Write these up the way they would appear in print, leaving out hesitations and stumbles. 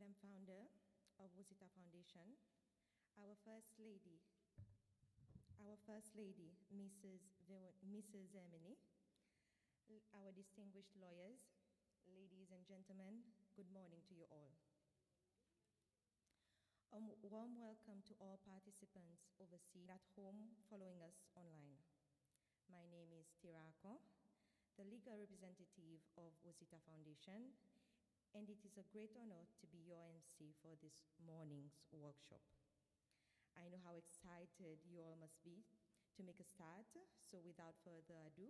Madam Founder of Wosita Foundation, our First Lady, Mrs. Emily, our distinguished lawyers, ladies and gentlemen, good morning to you all. A warm welcome to all participants overseas at home following us online. My name is Tirako, the legal representative of Wosita Foundation, and it is a great honor to be your MC for this morning's workshop. I know how excited you all must be to make a start, so without further ado,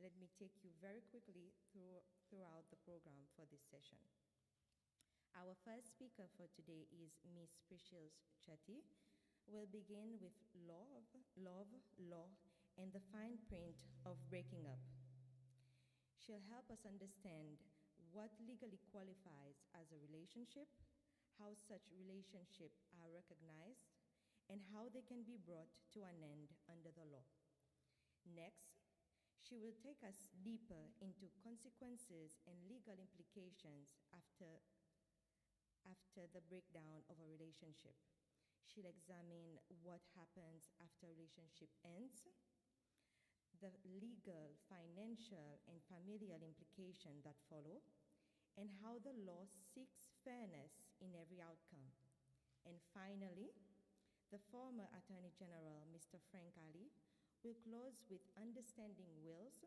let me take you very quickly throughout the program for this session. Our first speaker for today is Ms. Precious Chetty. We'll begin with love, law, and the fine print of breaking up. She'll help us understand what legally qualifies as a relationship, how such relationships are recognized, and how they can be brought to an end under the law. Next, she will take us deeper into consequences and legal implications after the breakdown of a relationship. She'll examine what happens after a relationship ends, the legal, financial, and familial implications that follow, and how the law seeks fairness in every outcome. And finally, the former Attorney General, Mr. Frank Ali, will close with understanding wills,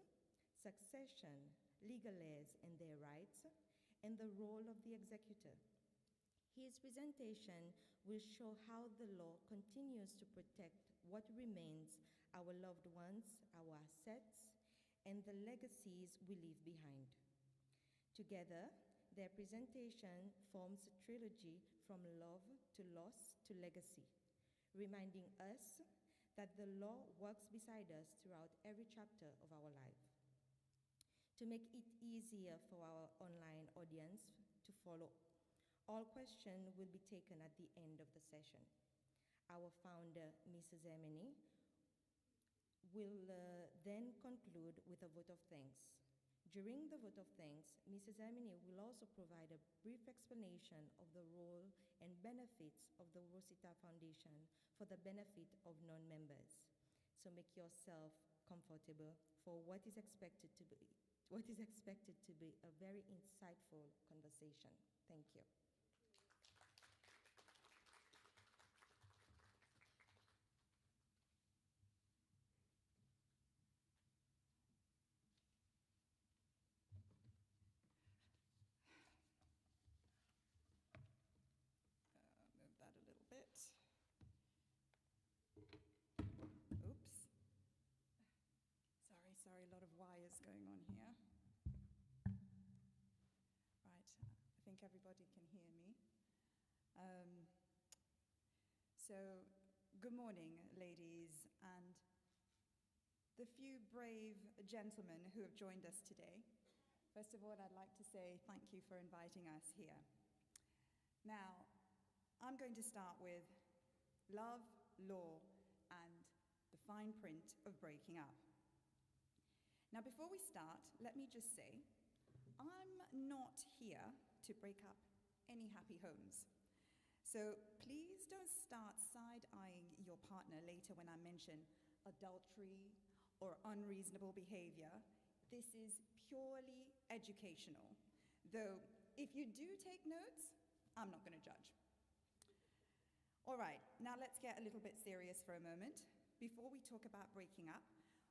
succession, legal heirs and their rights, and the role of the executor. His presentation will show how the law continues to protect what remains our loved ones, our assets, and the legacies we leave behind. Together, their presentation forms a trilogy from love to loss to legacy, reminding us that the law works beside us throughout every chapter of our life. To make it easier for our online audience to follow, all questions will be taken at the end of the session. Our founder, Mrs. Emini, will then conclude with a vote of thanks. During the vote of thanks, Mrs. Emini will also provide a brief explanation of the role and benefits of the Wosita Foundation for the benefit of non-members. So make yourself comfortable for what is expected to be a very insightful conversation. Thank you. That a little bit. Oops. Sorry, a lot of wires going on here. Right, I think everybody can hear me. So, good morning, ladies, and the few brave gentlemen who have joined us today. First of all, I'd like to say thank you for inviting us here. Now, I'm going to start with love, law, and the fine print of breaking up. Now, before we start, let me just say, I'm not here to break up any happy homes. So please don't start side-eyeing your partner later when I mention adultery or unreasonable behavior. This is purely educational. Though, if you do take notes, I'm not going to judge. All right, now let's get a little bit serious for a moment. Before we talk about breaking up,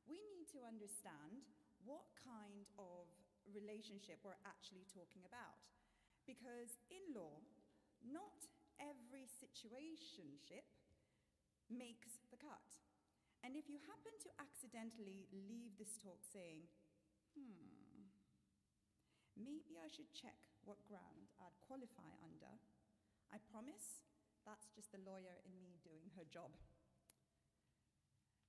we need to understand what kind of relationship we're actually talking about. Because in law, not every situationship makes the cut. And if you happen to accidentally leave this talk saying, maybe I should check what ground I'd qualify under, I promise that's just the lawyer in me doing her job.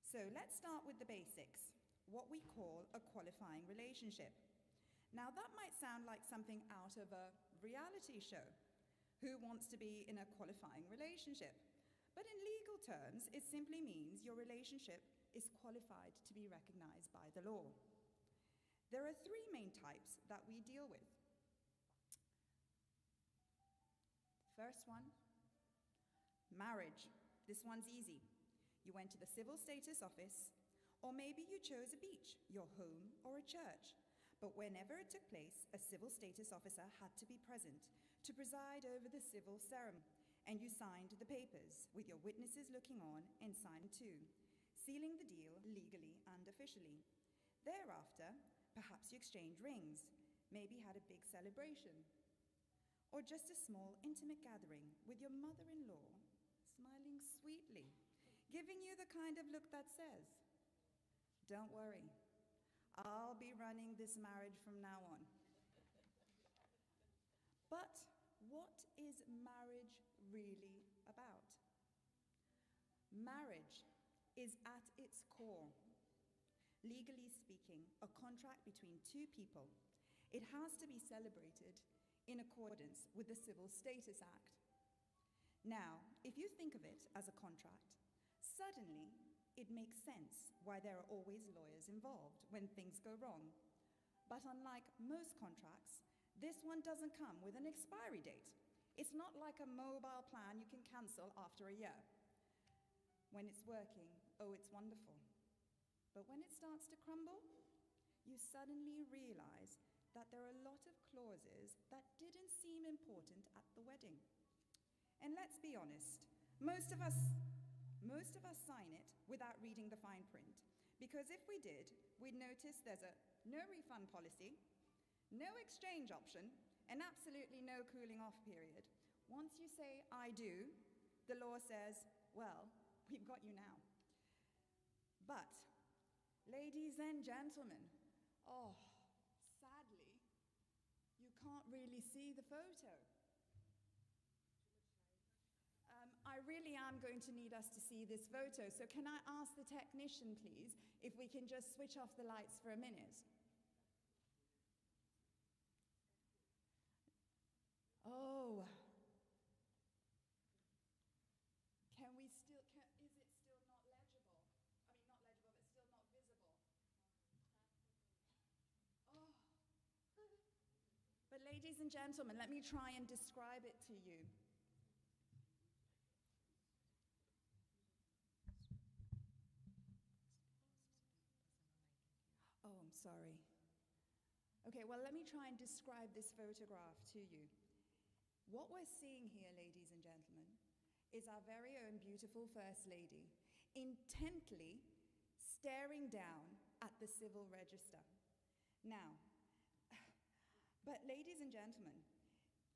So let's start with the basics, what we call a qualifying relationship. Now that might sound like something out of a reality show. Who wants to be in a qualifying relationship? But in legal terms, it simply means your relationship is qualified to be recognized by the law. There are three main types that we deal with. First one, marriage. This one's easy. You went to the civil status office, or maybe you chose a beach, your home, or a church. But whenever it took place, a civil status officer had to be present to preside over the civil ceremony, and you signed the papers with your witnesses looking on and signed too, sealing the deal legally and officially. Thereafter, perhaps you exchanged rings, maybe had a big celebration, or just a small intimate gathering with your mother-in-law, smiling sweetly, giving you the kind of look that says, "Don't worry, I'll be running this marriage from now on." But what is marriage really about? Marriage is at its core, legally speaking, a contract between two people. It has to be celebrated in accordance with the Civil Status Act. Now, if you think of it as a contract, suddenly it makes sense why there are always lawyers involved when things go wrong. But unlike most contracts, this one doesn't come with an expiry date. It's not like a mobile plan you can cancel after a year. When it's working, oh, it's wonderful. But when it starts to crumble, you suddenly realize that there are a lot of clauses that didn't seem important at the wedding. And let's be honest, most of us sign it without reading the fine print. Because if we did, we'd notice there's a no refund policy, no exchange option, and absolutely no cooling off period. Once you say, "I do," the law says, "Well, we've got you now." But, ladies and gentlemen, oh, sadly, you can't really see the photo. I really am going to need us to see this photo, so can I ask the technician, please, if we can just switch off the lights for a minute? Oh. Is it still not legible? I mean, not legible, but still not visible. Oh. But ladies and gentlemen, let me try and describe it to you. Oh, I'm sorry. Okay, well, let me try and describe this photograph to you. What we're seeing here, ladies and gentlemen, is our very own beautiful First Lady intently staring down at the civil register. Now, but ladies and gentlemen,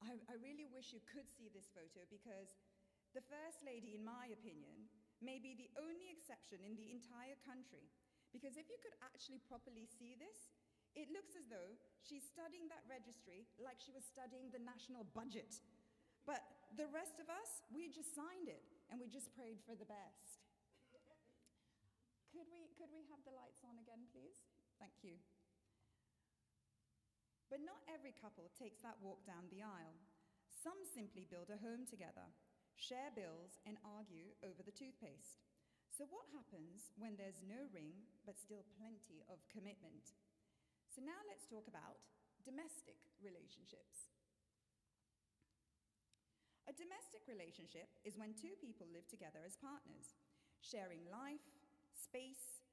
I really wish you could see this photo, because the First Lady, in my opinion, may be the only exception in the entire country. Because if you could actually properly see this, it looks as though she's studying that registry like she was studying the national budget. But the rest of us, we just signed it and we just prayed for the best. Could we have the lights on again, please? Thank you. But not every couple takes that walk down the aisle. Some simply build a home together, share bills, and argue over the toothpaste. So what happens when there's no ring, but still plenty of commitment? So now let's talk about domestic relationships. A domestic relationship is when two people live together as partners, sharing life, space,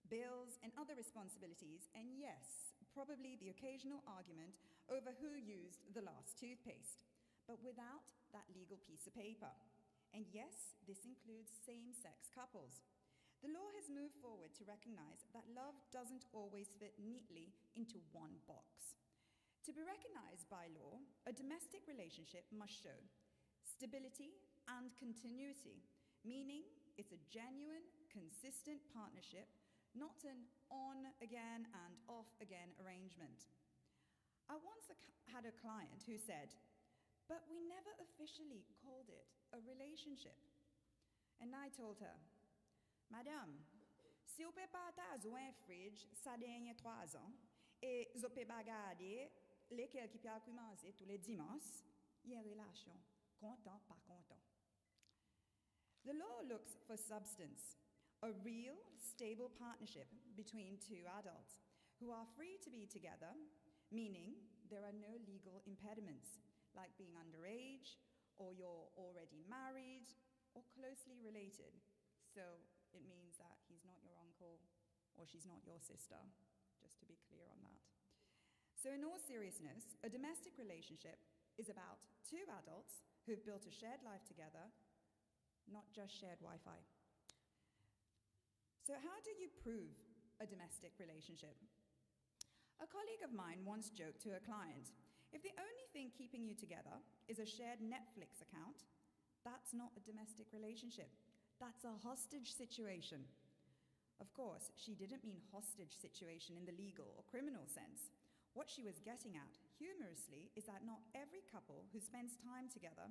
bills, and other responsibilities, and yes, probably the occasional argument over who used the last toothpaste, but without that legal piece of paper. And yes, this includes same-sex couples. The law has moved forward to recognize that love doesn't always fit neatly into one box. To be recognized by law, a domestic relationship must show stability and continuity, meaning it's a genuine, consistent partnership, not an on-again and off-again arrangement. I once had a client who said, "But we never officially called it a relationship." And I told her, "Madame, si vous ne pouvez pas avoir un fridge, ça dernier 3 ans, et vous pouvez pas garder lesquels qui peuvent commencer tous les dimanches, il y a une relation, content, pas content." The law looks for substance, a real, stable partnership between two adults who are free to be together, meaning there are no legal impediments, like being underage or you're already married, or closely related. So it means that he's not your uncle or she's not your sister, just to be clear on that. So in all seriousness, a domestic relationship is about two adults who've built a shared life together, not just shared Wi-Fi. So how do you prove a domestic relationship? A colleague of mine once joked to a client, if the only thing keeping you together is a shared Netflix account, that's not a domestic relationship. That's a hostage situation. Of course, she didn't mean hostage situation in the legal or criminal sense. What she was getting at, humorously, is that not every couple who spends time together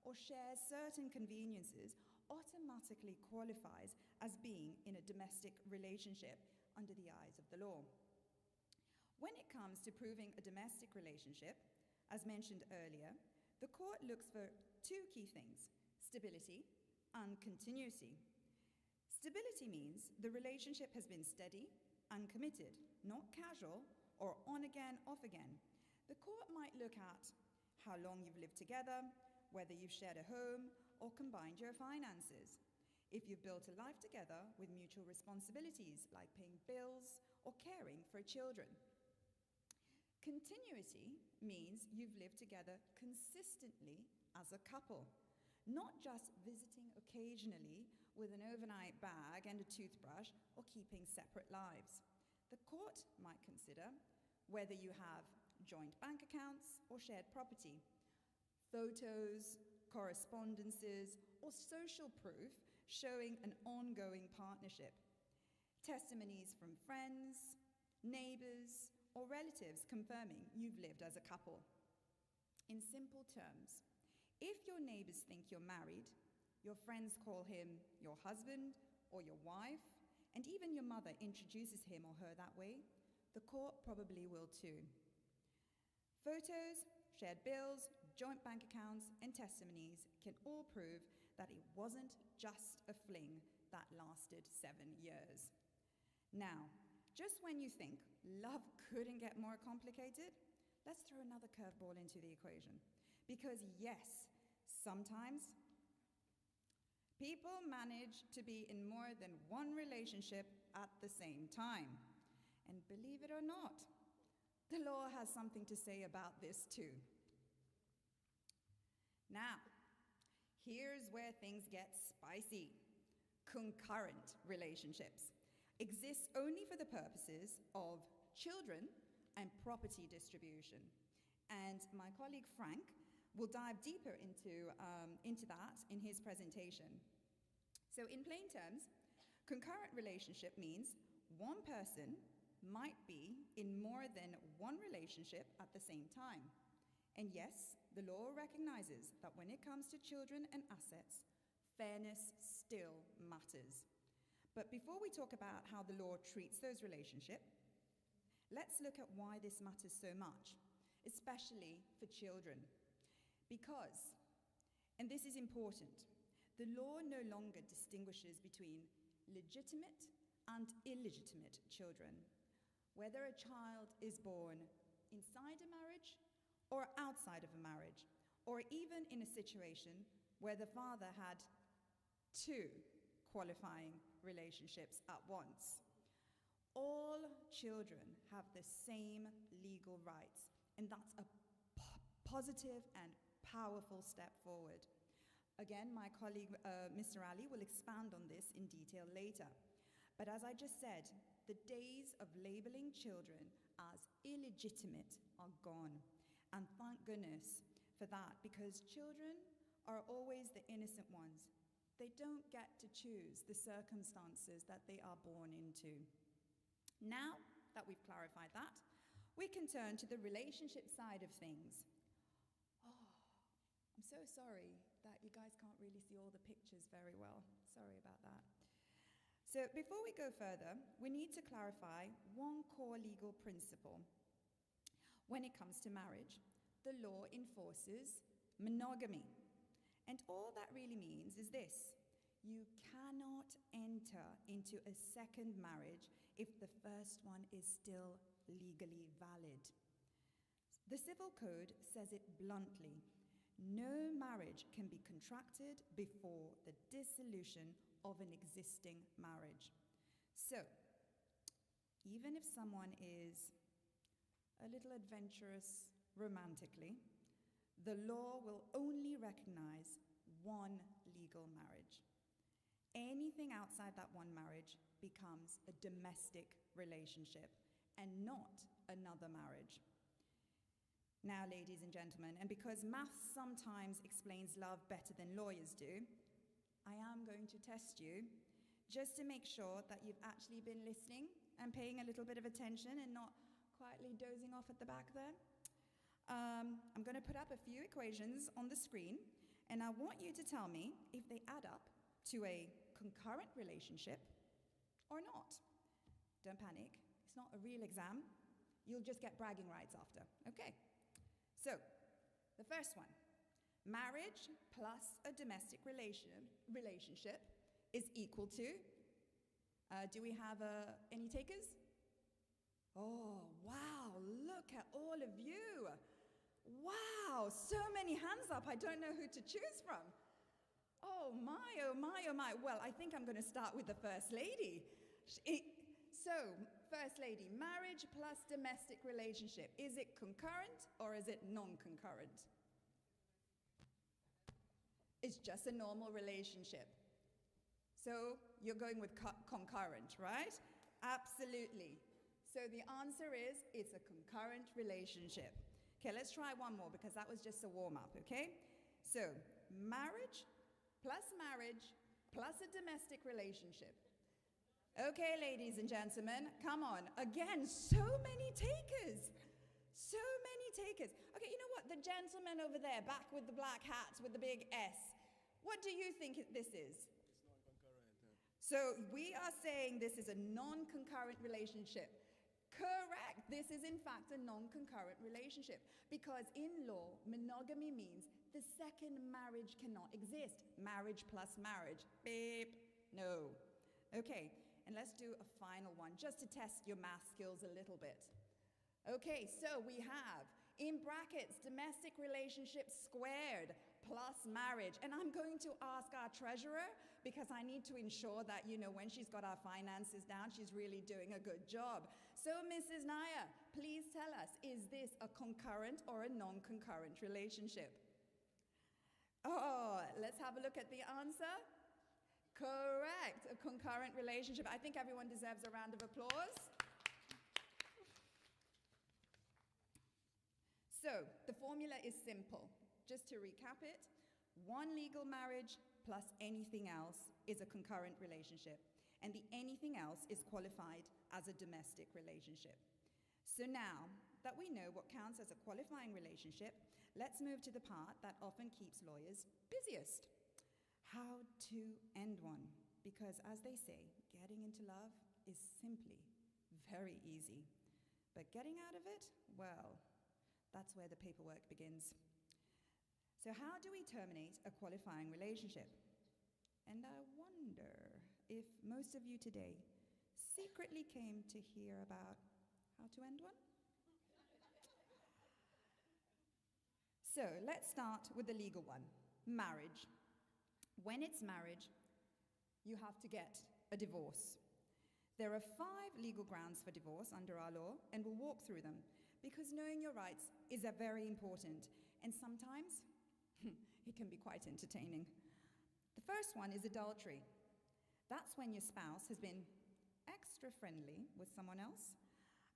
or shares certain conveniences automatically qualifies as being in a domestic relationship under the eyes of the law. When it comes to proving a domestic relationship, as mentioned earlier, the court looks for two key things: stability and continuity. Stability means the relationship has been steady and committed, not casual or on again, off again. The court might look at how long you've lived together, whether you've shared a home or combined your finances, if you've built a life together with mutual responsibilities like paying bills or caring for children. Continuity means you've lived together consistently as a couple, not just visiting occasionally with an overnight bag and a toothbrush or keeping separate lives. The court might consider whether you have joint bank accounts or shared property, photos, correspondences, or social proof showing an ongoing partnership, testimonies from friends, neighbors, or relatives confirming you've lived as a couple. In simple terms, if your neighbors think you're married, your friends call him your husband or your wife, and even your mother introduces him or her that way, the court probably will too. Photos, shared bills, joint bank accounts, and testimonies can all prove that it wasn't just a fling that lasted 7 years. Now, just when you think love couldn't get more complicated, let's throw another curveball into the equation. Because yes, sometimes people manage to be in more than one relationship at the same time. And believe it or not, the law has something to say about this too. Now, here's where things get spicy. Concurrent relationships exist only for the purposes of children and property distribution. And my colleague Frank will dive deeper into that in his presentation. So in plain terms, concurrent relationship means one person might be in more than one relationship at the same time. And yes, the law recognizes that when it comes to children and assets, fairness still matters. But before we talk about how the law treats those relationships, let's look at why this matters so much, especially for children. Because, and this is important, the law no longer distinguishes between legitimate and illegitimate children, whether a child is born inside a marriage or outside of a marriage, or even in a situation where the father had two qualifying relationships at once. All children have the same legal rights, and that's a positive and powerful step forward. Again, my colleague, Mr. Ali, will expand on this in detail later. But as I just said, the days of labeling children as illegitimate are gone. And thank goodness for that, because children are always the innocent ones. They don't get to choose the circumstances that they are born into. Now that we've clarified that, we can turn to the relationship side of things. I'm so sorry that you guys can't really see all the pictures very well. Sorry about that. So before we go further, we need to clarify one core legal principle. When it comes to marriage, the law enforces monogamy. And all that really means is this: you cannot enter into a second marriage if the first one is still legally valid. The Civil Code says it bluntly: No marriage can be contracted before the dissolution of an existing marriage. So, even if someone is a little adventurous romantically, the law will only recognize one legal marriage. Anything outside that one marriage becomes a domestic relationship and not another marriage. Now, ladies and gentlemen, and because maths sometimes explains love better than lawyers do, I am going to test you just to make sure that you've actually been listening and paying a little bit of attention and not quietly dozing off at the back there. I'm going to put up a few equations on the screen, and I want you to tell me if they add up to a concurrent relationship or not. Don't panic. It's not a real exam. You'll just get bragging rights after. Okay. So, the first one. Marriage plus a domestic relationship is equal to, do we have any takers? Oh, wow, look at all of you. Wow, so many hands up, I don't know who to choose from. Oh my, oh my, oh my. Well, I think I'm going to start with the First Lady. So, First Lady, marriage plus domestic relationship, is it concurrent or is it non-concurrent? It's just a normal relationship. So you're going with concurrent, right? Absolutely. So the answer is, it's a concurrent relationship. Okay, let's try one more because that was just a warm-up, okay? So marriage plus a domestic relationship. Okay, ladies and gentlemen, come on. Again, so many takers. So many takers. Okay, you know what? The gentleman over there, back with the black hat with the big S. What do you think this is? It's non-concurrent. So we are saying this is a non-concurrent relationship. Correct. This is in fact a non-concurrent relationship because in law, monogamy means the second marriage cannot exist. Marriage plus marriage. Beep. No. Okay, and let's do a final one just to test your math skills a little bit. Okay, so we have in brackets domestic relationship squared plus marriage. And I'm going to ask our treasurer because I need to ensure that, you know, when she's got our finances down, she's really doing a good job. So, Mrs. Naya, please tell us, is this a concurrent or a non-concurrent relationship? Oh, let's have a look at the answer. Correct, a concurrent relationship. I think everyone deserves a round of applause. So, the formula is simple. Just to recap it, one legal marriage plus anything else is a concurrent relationship, and the anything else is qualified as a domestic relationship. So now that we know what counts as a qualifying relationship, let's move to the part that often keeps lawyers busiest. How to end one. Because as they say, getting into love is simply very easy. But getting out of it, well, that's where the paperwork begins. So how do we terminate a qualifying relationship? And I wonder if most of you today secretly came to hear about how to end one? So let's start with the legal one, marriage. When it's marriage, you have to get a divorce. There are 5 legal grounds for divorce under our law, and we'll walk through them because knowing your rights is very important, and sometimes it can be quite entertaining. The first one is adultery. That's when your spouse has been extra friendly with someone else,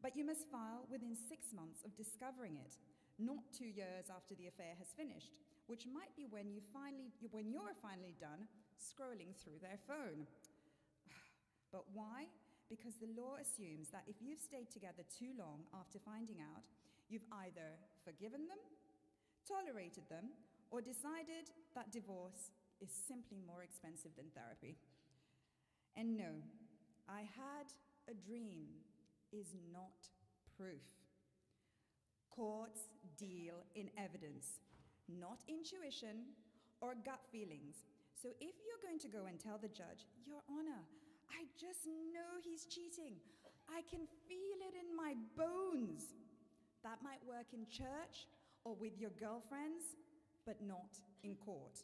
but you must file within 6 months of discovering it, not 2 years after the affair has finished, which might be when you're finally done scrolling through their phone. But why? Because the law assumes that if you've stayed together too long after finding out, you've either forgiven them, tolerated them, or decided that divorce is simply more expensive than therapy. And no, I had a dream is not proof. Courts deal in evidence, not intuition or gut feelings. So if you're going to go and tell the judge, Your Honor, I just know he's cheating. I can feel it in my bones. That might work in church or with your girlfriends. but not in court.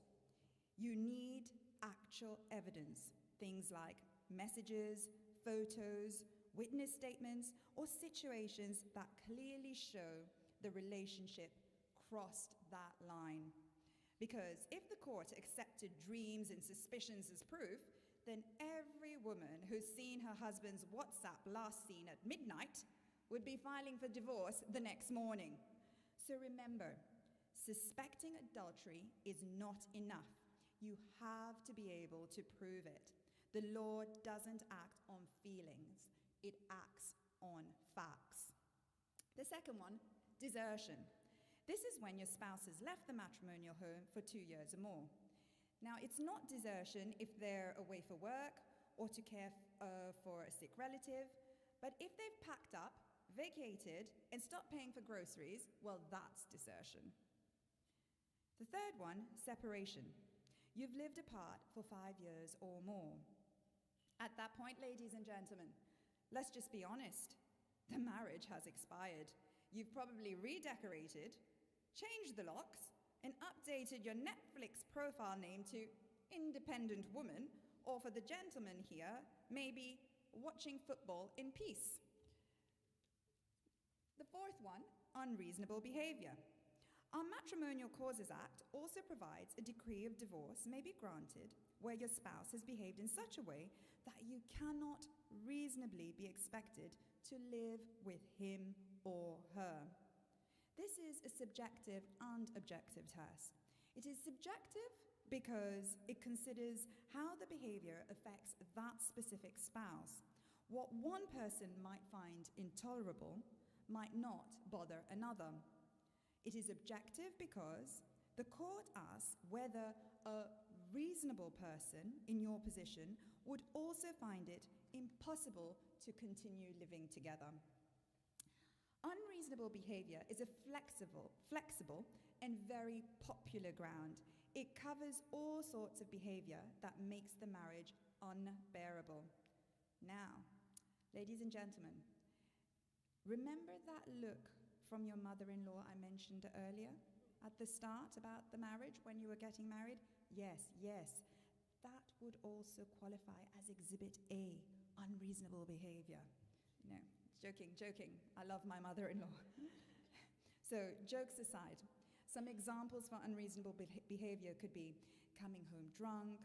You need actual evidence, things like messages, photos, witness statements, or situations that clearly show the relationship crossed that line. Because if the court accepted dreams and suspicions as proof, then every woman who's seen her husband's WhatsApp last seen at midnight would be filing for divorce the next morning. So remember, suspecting adultery is not enough. You have to be able to prove it. The law doesn't act on feelings, it acts on facts. The second one, desertion. This is when your spouse has left the matrimonial home for 2 years or more. Now, it's not desertion if they're away for work or to care for a sick relative, but if they've packed up, vacated, and stopped paying for groceries, well, that's desertion. The third one, separation. You've lived apart for 5 years or more. At that point, ladies and gentlemen, let's just be honest. The marriage has expired. You've probably redecorated, changed the locks, and updated your Netflix profile name to Independent Woman, or for the gentleman here, maybe watching football in peace. The fourth one, unreasonable behavior. Our Matrimonial Causes Act also provides a decree of divorce may be granted where your spouse has behaved in such a way that you cannot reasonably be expected to live with him or her. This is a subjective and objective test. It is subjective because it considers how the behavior affects that specific spouse. What one person might find intolerable might not bother another. It is objective because the court asks whether a reasonable person in your position would also find it impossible to continue living together. Unreasonable behavior is a flexible and very popular ground. It covers all sorts of behavior that makes the marriage unbearable. Now, ladies and gentlemen, remember that look from your mother-in-law I mentioned earlier at the start about the marriage when you were getting married? Yes. That would also qualify as Exhibit A, unreasonable behavior. No, joking. I love my mother-in-law. So, jokes aside, some examples for unreasonable behavior could be coming home drunk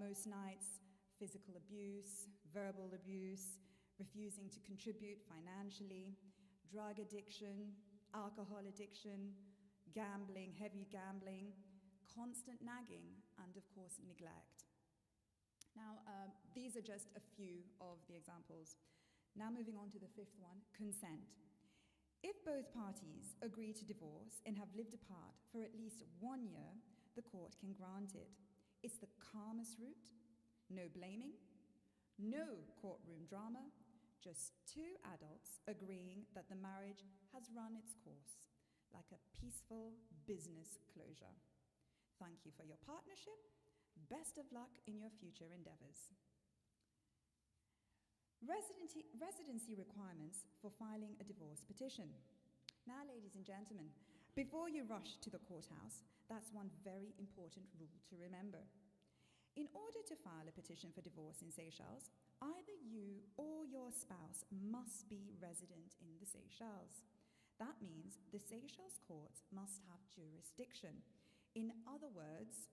most nights, physical abuse, verbal abuse, refusing to contribute financially, drug addiction, alcohol addiction, gambling, heavy gambling, constant nagging, and of course, neglect. Now, these are just a few of the examples. Now moving on to the fifth one, consent. If both parties agree to divorce and have lived apart for at least 1 year, the court can grant it. It's the calmest route, no blaming, no courtroom drama, just two adults agreeing that the marriage has run its course, like a peaceful business closure. Thank you for your partnership. Best of luck in your future endeavors. Residency requirements for filing a divorce petition. Now, ladies and gentlemen, before you rush to the courthouse, that's one very important rule to remember. In order to file a petition for divorce in Seychelles, either you or your spouse must be resident in the Seychelles. That means the Seychelles courts must have jurisdiction. In other words,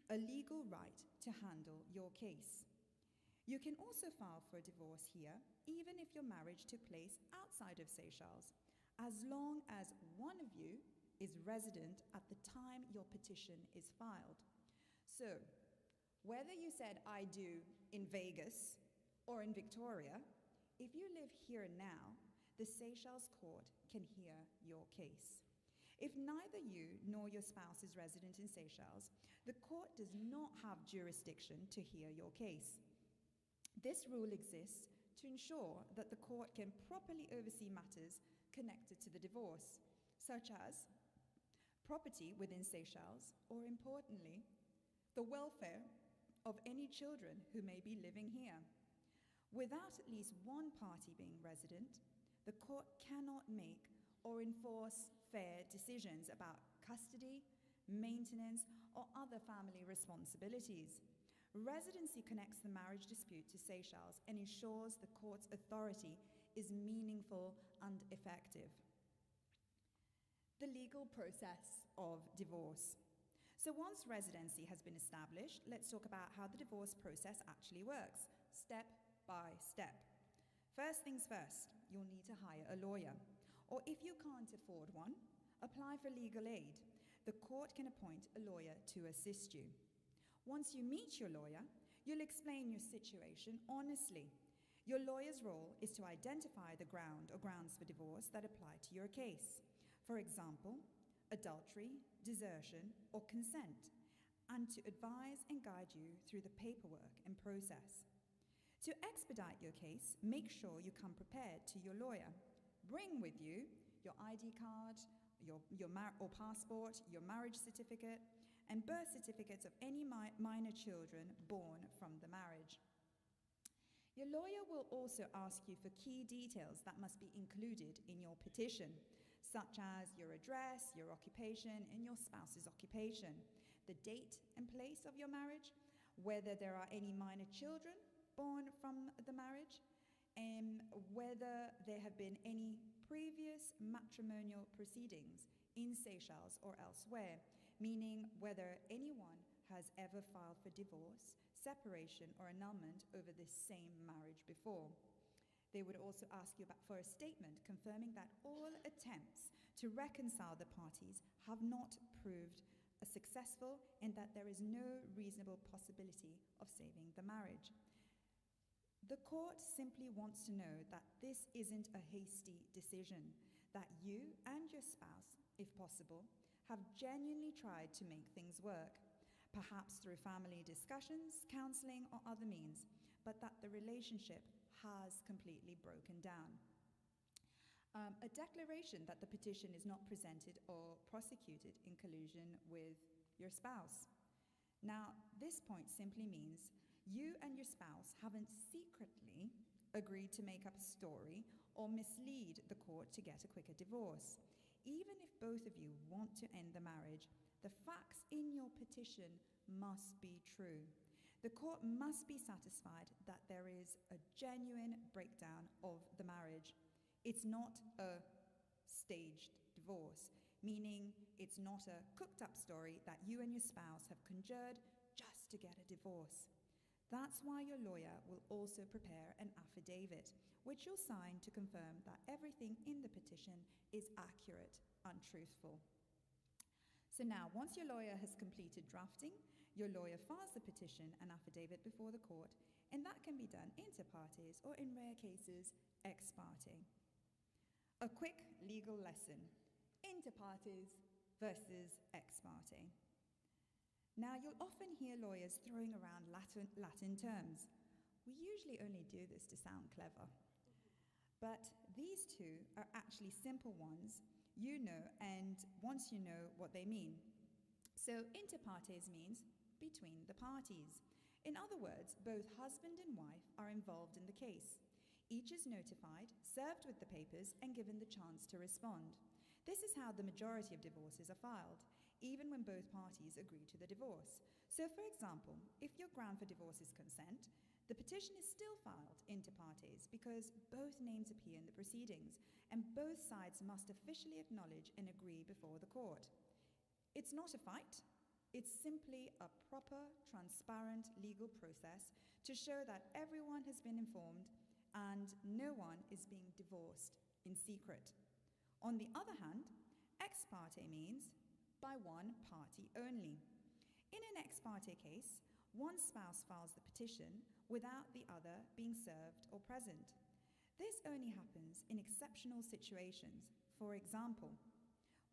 a legal right to handle your case. You can also file for a divorce here, even if your marriage took place outside of Seychelles, as long as one of you is resident at the time your petition is filed. So, whether you said I do in Vegas or in Victoria, if you live here now, the Seychelles court can hear your case. If neither you nor your spouse is resident in Seychelles, the court does not have jurisdiction to hear your case. This rule exists to ensure that the court can properly oversee matters connected to the divorce, such as property within Seychelles, or importantly, the welfare of any children who may be living here. Without at least one party being resident, the court cannot make or enforce fair decisions about custody, maintenance, or other family responsibilities. Residency connects the marriage dispute to Seychelles and ensures the court's authority is meaningful and effective. The legal process of divorce. So once residency has been established, let's talk about how the divorce process actually works, step by step. First things first, you'll need to hire a lawyer. Or if you can't afford one, apply for legal aid. The court can appoint a lawyer to assist you. Once you meet your lawyer, you'll explain your situation honestly. Your lawyer's role is to identify the ground or grounds for divorce that apply to your case. For example, adultery, desertion, or consent, and to advise and guide you through the paperwork and process. To expedite your case, make sure you come prepared to your lawyer. Bring with you your ID card, or passport, your marriage certificate, and birth certificates of any minor children born from the marriage. Your lawyer will also ask you for key details that must be included in your petition, such as your address, your occupation, and your spouse's occupation, the date and place of your marriage, whether there are any minor children born from the marriage, and whether there have been any previous matrimonial proceedings in Seychelles or elsewhere, meaning whether anyone has ever filed for divorce, separation, or annulment over this same marriage before. They would also ask you for a statement confirming that all attempts to reconcile the parties have not proved successful and that there is no reasonable possibility of saving the marriage. The court simply wants to know that this isn't a hasty decision, that you and your spouse, if possible, have genuinely tried to make things work, perhaps through family discussions, counseling, or other means, but that the relationship has completely broken down. A declaration that the petition is not presented or prosecuted in collusion with your spouse. Now, this point simply means you and your spouse haven't secretly agreed to make up a story or mislead the court to get a quicker divorce. Even if both of you want to end the marriage, the facts in your petition must be true. The court must be satisfied that there is a genuine breakdown of the marriage. It's not a staged divorce, meaning it's not a cooked-up story that you and your spouse have conjured just to get a divorce. That's why your lawyer will also prepare an affidavit, which you'll sign to confirm that everything in the petition is accurate and truthful. So now, once your lawyer has completed drafting, your lawyer files the petition and affidavit before the court, and that can be done inter partes or, in rare cases, ex parte. A quick legal lesson: inter partes versus ex parte. Now, you'll often hear lawyers throwing around Latin terms. We usually only do this to sound clever. But these two are actually simple ones, you know, and once you know what they mean. So, inter partes means between the parties. In other words, both husband and wife are involved in the case. Each is notified, served with the papers, and given the chance to respond. This is how the majority of divorces are filed, even when both parties agree to the divorce. So, for example, if your ground for divorce is consent, the petition is still filed inter partes because both names appear in the proceedings, and both sides must officially acknowledge and agree before the court. It's not a fight. It's simply a proper, transparent legal process to show that everyone has been informed and no one is being divorced in secret. On the other hand, ex parte means by one party only. In an ex parte case, one spouse files the petition without the other being served or present. This only happens in exceptional situations. For example,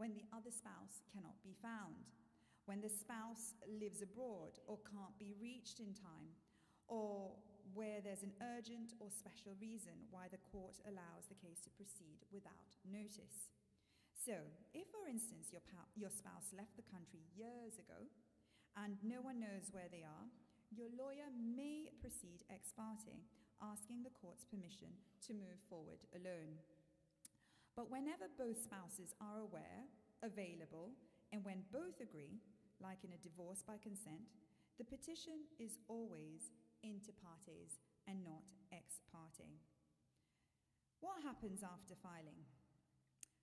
when the other spouse cannot be found, when the spouse lives abroad or can't be reached in time, or where there's an urgent or special reason why the court allows the case to proceed without notice. So, if, for instance, your spouse left the country years ago and no one knows where they are, your lawyer may proceed ex parte, asking the court's permission to move forward alone. But whenever both spouses are aware, available, And when both agree, like in a divorce by consent, the petition is always inter partes and not ex parte. What happens after filing?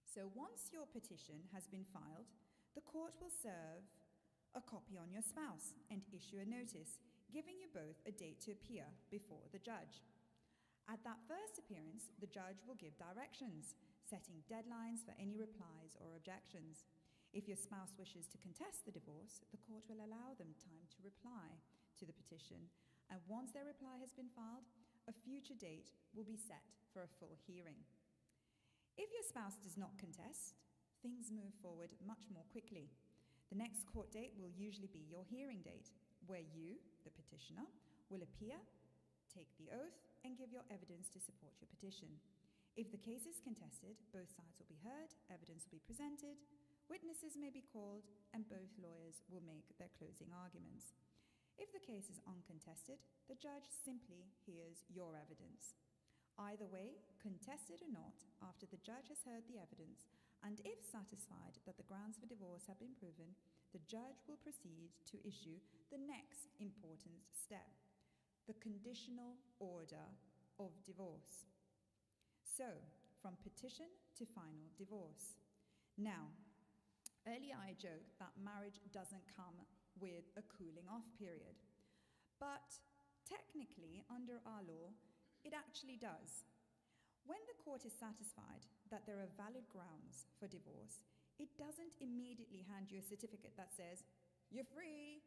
So once your petition has been filed, the court will serve a copy on your spouse and issue a notice, giving you both a date to appear before the judge. At that first appearance, the judge will give directions, setting deadlines for any replies or objections. If your spouse wishes to contest the divorce, the court will allow them time to reply to the petition, and once their reply has been filed, a future date will be set for a full hearing. If your spouse does not contest, things move forward much more quickly. The next court date will usually be your hearing date, where you, the petitioner, will appear, take the oath, and give your evidence to support your petition. If the case is contested, both sides will be heard, evidence will be presented, witnesses may be called, and both lawyers will make their closing arguments. If the case is uncontested, the judge simply hears your evidence. Either way, contested or not, after the judge has heard the evidence, and if satisfied that the grounds for divorce have been proven, the judge will proceed to issue the next important step, the conditional order of divorce. So, from petition to final divorce. Now, earlier I joked that marriage doesn't come with a cooling off period, but technically, under our law, it actually does. When the court is satisfied that there are valid grounds for divorce, it doesn't immediately hand you a certificate that says, "You're free."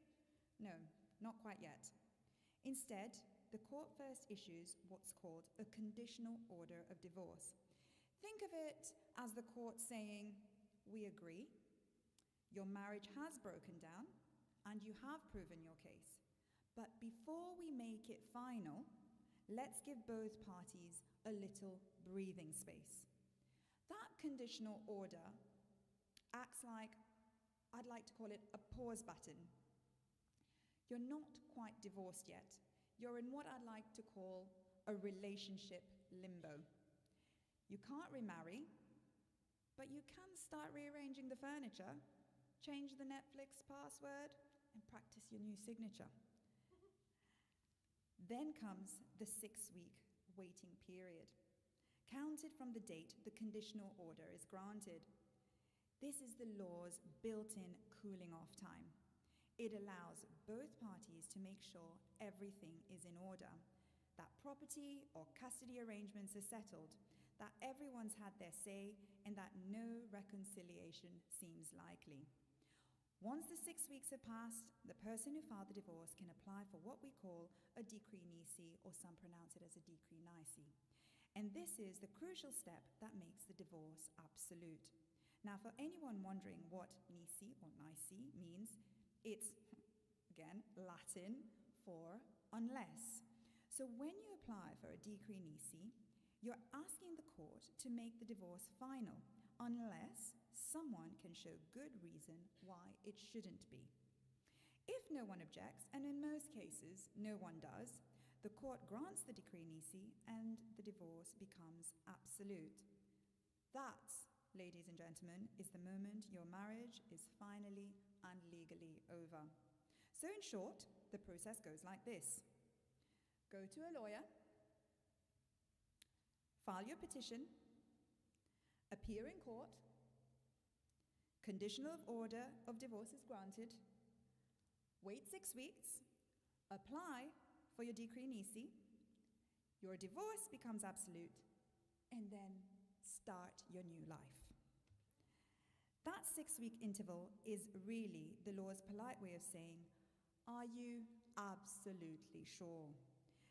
No, not quite yet. Instead, the court first issues what's called a conditional order of divorce. Think of it as the court saying, "We agree, your marriage has broken down, and you have proven your case. But before we make it final, let's give both parties a little breathing space." That conditional order acts like, I'd like to call it a pause button. You're not quite divorced yet. You're in what I'd like to call a relationship limbo. You can't remarry, but you can start rearranging the furniture, change the Netflix password, and practice your new signature. Then comes the 6-week waiting period, counted from the date the conditional order is granted. This is the law's built-in cooling off time. It allows both parties to make sure everything is in order, that property or custody arrangements are settled, that everyone's had their say, and that no reconciliation seems likely. Once the 6 weeks have passed, the person who filed the divorce can apply for what we call a decree nisi, or some pronounce it as a decree nisi. And this is the crucial step that makes the divorce absolute. Now, for anyone wondering what nisi or nisi means, it's, again, Latin for unless. So when you apply for a decree nisi, you're asking the court to make the divorce final, unless someone can show good reason why it shouldn't be. If no one objects, and in most cases no one does, the court grants the decree nisi and the divorce becomes absolute. That, ladies and gentlemen, is the moment your marriage is finally and legally over. So in short, the process goes like this. Go to a lawyer, file your petition, appear in court, conditional order of divorce is granted, wait 6 weeks, apply for your decree nisi, your divorce becomes absolute, and then start your new life. That 6-week interval is really the law's polite way of saying, are you absolutely sure?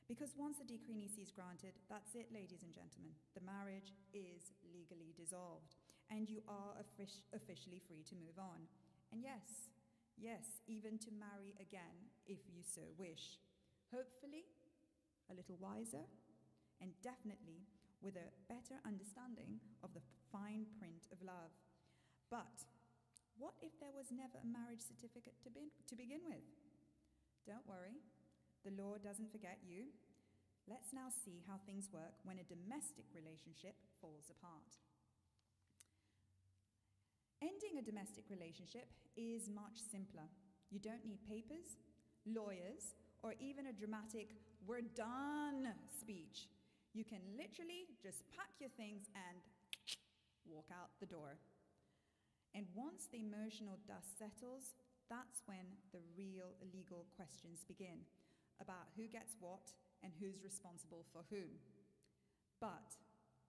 Because once the decree nisi is granted, that's it, ladies and gentlemen. The marriage is legally dissolved, and you are officially free to move on. And yes, even to marry again if you so wish. Hopefully, a little wiser, and definitely with a better understanding of the fine print of love. But what if there was never a marriage certificate to begin with? Don't worry, the law doesn't forget you. Let's now see how things work when a domestic relationship falls apart. Ending a domestic relationship is much simpler. You don't need papers, lawyers, or even a dramatic "we're done" speech. You can literally just pack your things and walk out the door. And once the emotional dust settles, that's when the real legal questions begin about who gets what and who's responsible for whom. But,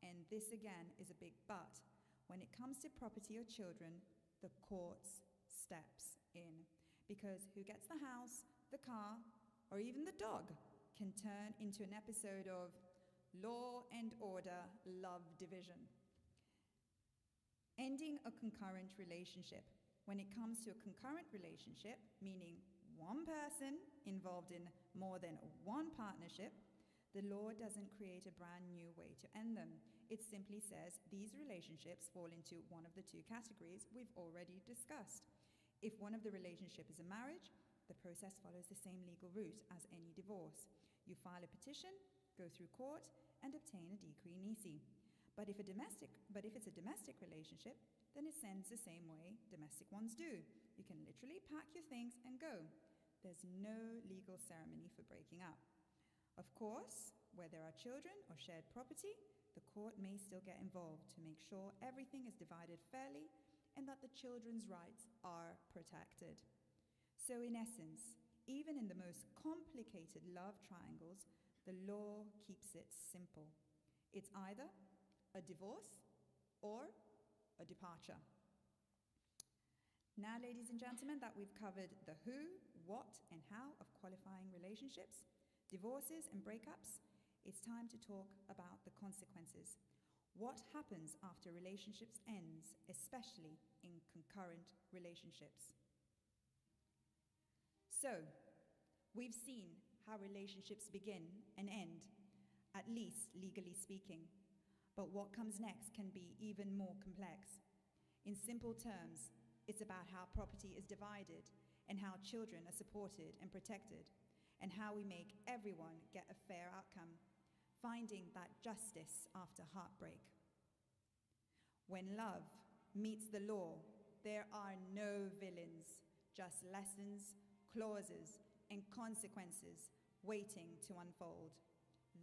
and this again is a big but, when it comes to property or children, the courts steps in. Because who gets the house, the car, or even the dog can turn into an episode of Law and Order Love Division. Ending a concurrent relationship. When it comes to a concurrent relationship, meaning one person involved in more than one partnership, the law doesn't create a brand new way to end them. It simply says these relationships fall into one of the two categories we've already discussed. If one of the relationship is a marriage, the process follows the same legal route as any divorce. You file a petition, go through court, and obtain a decree nisi. But if it's a domestic relationship, then it ends the same way domestic ones do. You can literally pack your things and go. There's no legal ceremony for breaking up. Of course, where there are children or shared property, the court may still get involved to make sure everything is divided fairly and that the children's rights are protected. So in essence, even in the most complicated love triangles, the law keeps it simple. It's either a divorce or a departure. Now, ladies and gentlemen, that we've covered the who, what, and how of qualifying relationships, divorces, and breakups, it's time to talk about the consequences. What happens after relationships ends, especially in concurrent relationships? So, we've seen how relationships begin and end, at least legally speaking. But what comes next can be even more complex. In simple terms, it's about how property is divided and how children are supported and protected, and how we make everyone get a fair outcome, finding that justice after heartbreak. When love meets the law, there are no villains, just lessons, clauses, and consequences waiting to unfold.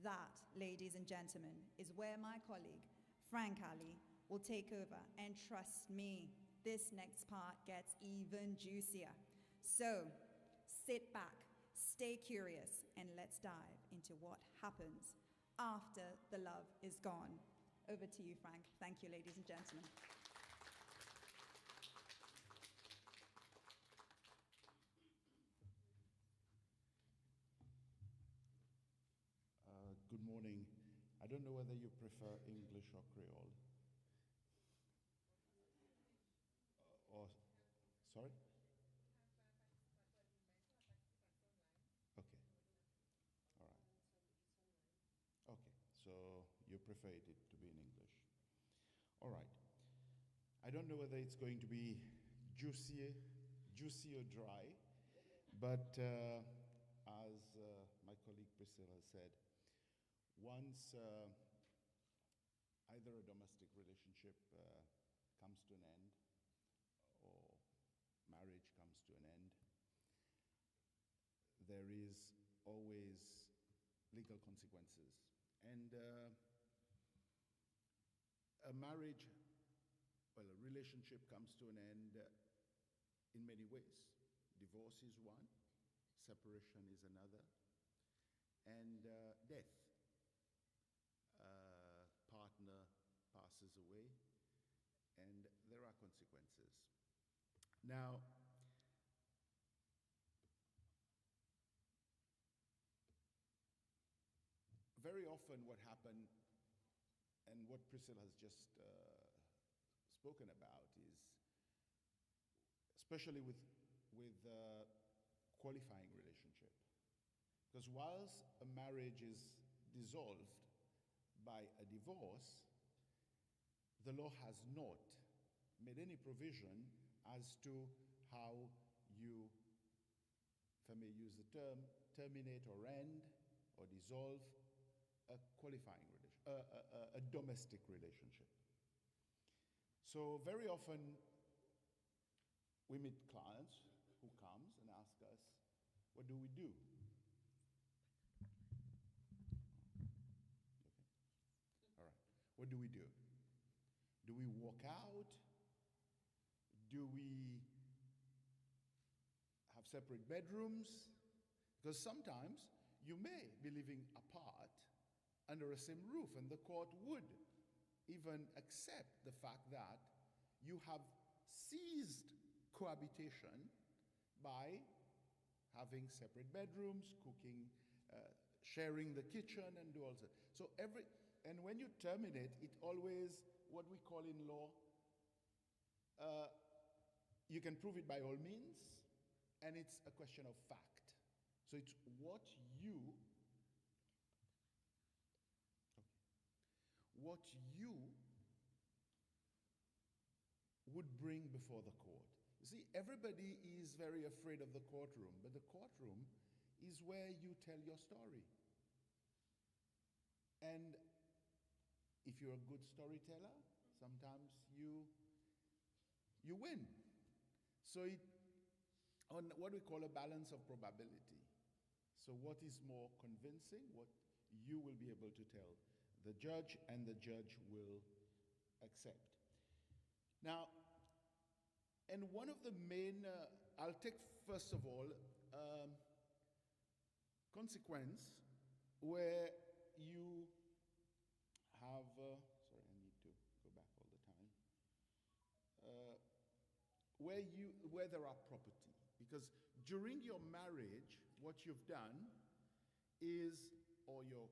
That, ladies and gentlemen, is where my colleague, Frank Ali, will take over, and trust me, this next part gets even juicier. So, sit back, stay curious, and let's dive into what happens after the love is gone. Over to you, Frank. Thank you, ladies and gentlemen. Good morning. I don't know whether you prefer English or Creole. Sorry? Okay. All right. Okay. So you prefer it to be in English. All right. I don't know whether it's going to be juicy or dry, but as my colleague Priscilla said, once either a domestic relationship comes to an end or marriage comes to an end, there is always legal consequences. And a marriage, well, a relationship comes to an end in many ways. Divorce is one, separation is another, and death. Partner passes away, and there are consequences. Now, very often what happened, and what Priscilla has just spoken about, is especially with qualifying relationship, because whilst a marriage is dissolved by a divorce, the law has not made any provision as to how you, if I may use the term, terminate or end or dissolve a qualifying a domestic relationship. So very often we meet clients who comes and ask us, what do we do? Okay. All right. What do we do? Do we walk out? Do we have separate bedrooms? Because sometimes you may be living apart under a same roof, and the court would even accept the fact that you have ceased cohabitation by having separate bedrooms, cooking, sharing the kitchen, and do all that. So and when you terminate, it always, what we call in law, you can prove it by all means, and it's a question of fact. So it's what you would bring before the court. You see, everybody is very afraid of the courtroom, but the courtroom is where you tell your story. And if you're a good storyteller, sometimes you win. So on what we call a balance of probability. So what is more convincing, what you will be able to tell the judge, and the judge will accept. Now, and one of the main, I'll take first of all, consequence where you have, sorry, I need to go back all the time, where there are property. Because during your marriage, what you've done is, or your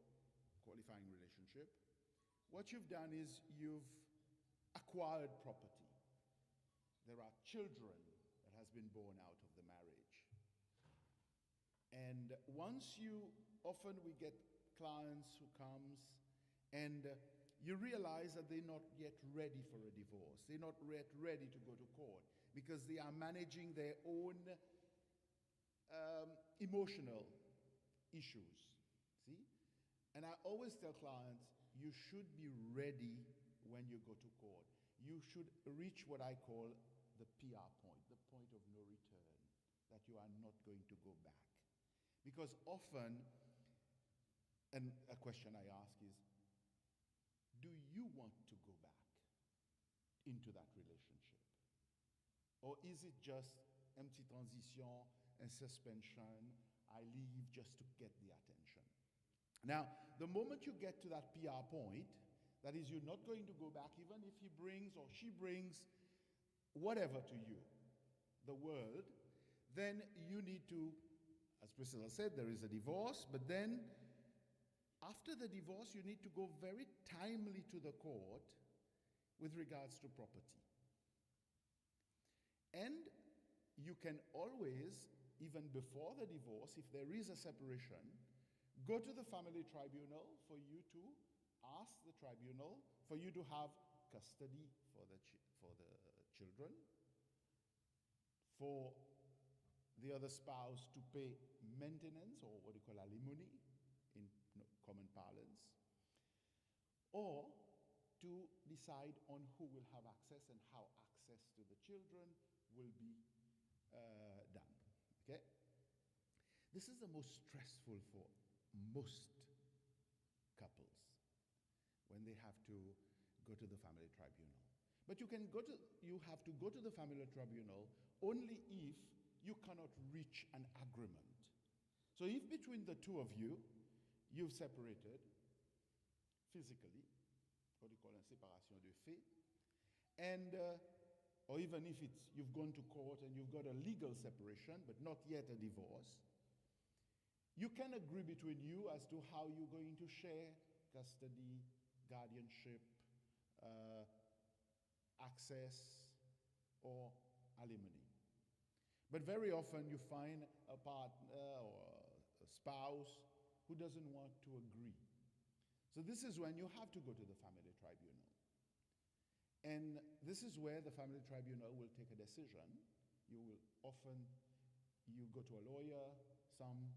qualifying relationship, what you've done is you've acquired property. There are children that has been born out of the marriage. And often we get clients who comes and you realize that they're not yet ready for a divorce. They're not yet ready to go to court because they are managing their own emotional issues. See? And I always tell clients, you should be ready when you go to court. You should reach what I call the PR point, the point of no return, that you are not going to go back. Because often, and a question I ask is, do you want to go back into that relationship? Or is it just empty transition and suspension, I leave just to get the attention? Now, the moment you get to that PR point, that is, you're not going to go back, even if he brings or she brings whatever to you, the world, then you need to, as Priscilla said, there is a divorce, but then after the divorce, you need to go very timely to the court with regards to property. And you can always, even before the divorce, if there is a separation, go to the family tribunal for you to ask the tribunal for you to have custody for the children, for the other spouse to pay maintenance, or what you call alimony in common parlance, or to decide on who will have access and how access to the children will be done. Okay? This is the most stressful for most couples when they have to go to the family tribunal. But you have to go to the family tribunal only if you cannot reach an agreement. So if between the two of you, you've separated physically, what you call a séparation de fait, and or even if you've gone to court and you've got a legal separation, but not yet a divorce, you can agree between you as to how you're going to share custody, guardianship, access, or alimony. But very often you find a partner or a spouse who doesn't want to agree. So this is when you have to go to the family tribunal. And this is where the family tribunal will take a decision. You go to a lawyer. Some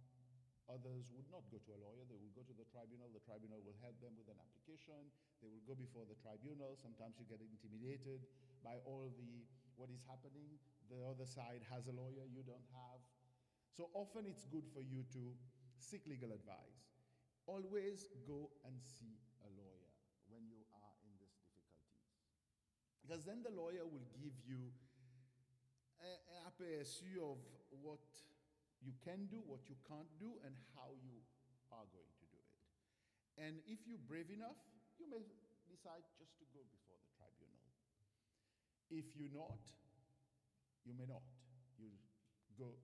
others would not go to a lawyer. They will go to the tribunal. The tribunal will help them with an application. They will go before the tribunal. Sometimes you get intimidated by all what is happening. the other side has a lawyer you don't have. So often it's good for you to seek legal advice. Always go and see a lawyer when you are in these difficulties. Because then the lawyer will give you an aperçu of what you can do, what you can't do, and how you are going to do it. And if you're brave enough, you may decide just to go before the tribunal. If you're not, you may not. You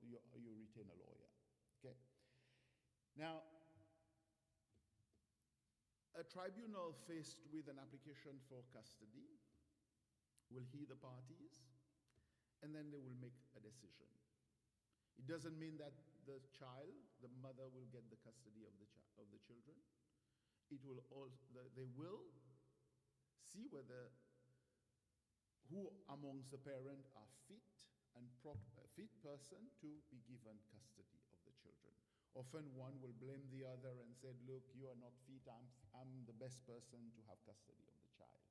retain a lawyer. Okay? Now, a tribunal faced with an application for custody will hear the parties, and then they will make a decision. It doesn't mean that the mother will get the custody of the children. They will see who amongst the parents are fit person to be given custody of the children. Often one will blame the other and say, look, you are not fit, I'm the best person to have custody of the child.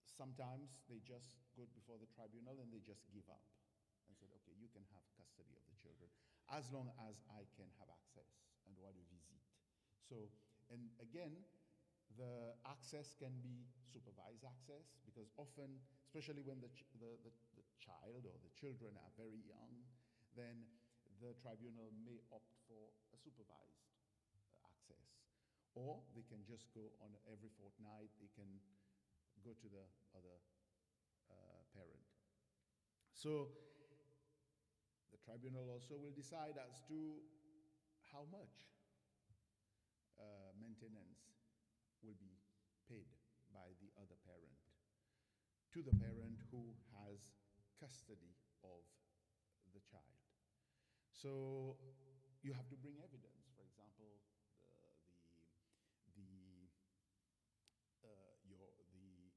Sometimes they just go before the tribunal and they just give up and said, okay, you can have custody of the children as long as I can have access and want to visit. So, and again, the access can be supervised access, because often, especially when the child or the children are very young, then the tribunal may opt for a supervised access. Or they can just go on every fortnight, they can go to the other parent. So the tribunal also will decide as to how much maintenance will be paid by the other parent to the parent who has custody of the child. So you have to bring evidence, for example, the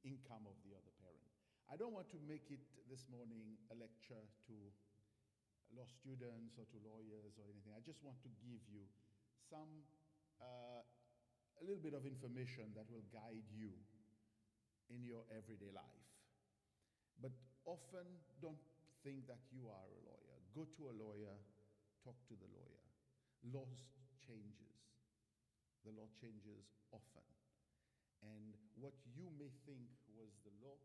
income of the other parent. I don't want to make it this morning a lecture to law students or to lawyers or anything. I just want to give you a little bit of information that will guide you in your everyday life. But often don't think that you are a lawyer. Go to a lawyer, talk to the lawyer. Law changes. The law changes often. And what you may think was the law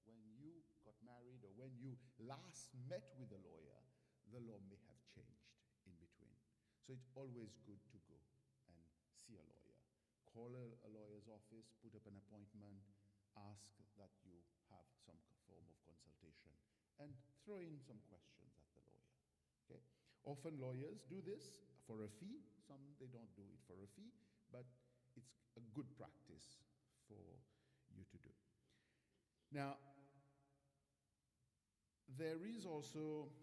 when you got married or when you last met with a lawyer, the law may have changed in between. So it's always good to go and see a lawyer. Call a lawyer's office, put up an appointment, ask that you have some form of consultation, and throw in some questions at the lawyer. Okay? Often lawyers do this for a fee. Some they don't do it for a fee, but it's a good practice for you to do. Now, there is also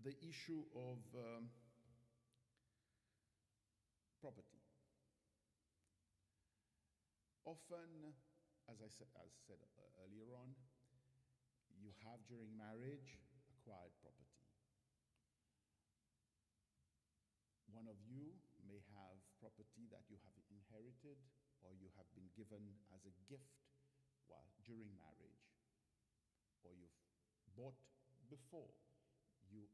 the issue of property. Often, as I said earlier on, you have during marriage acquired property. One of you may have property that you have inherited or you have been given as a gift during marriage, or you've bought before you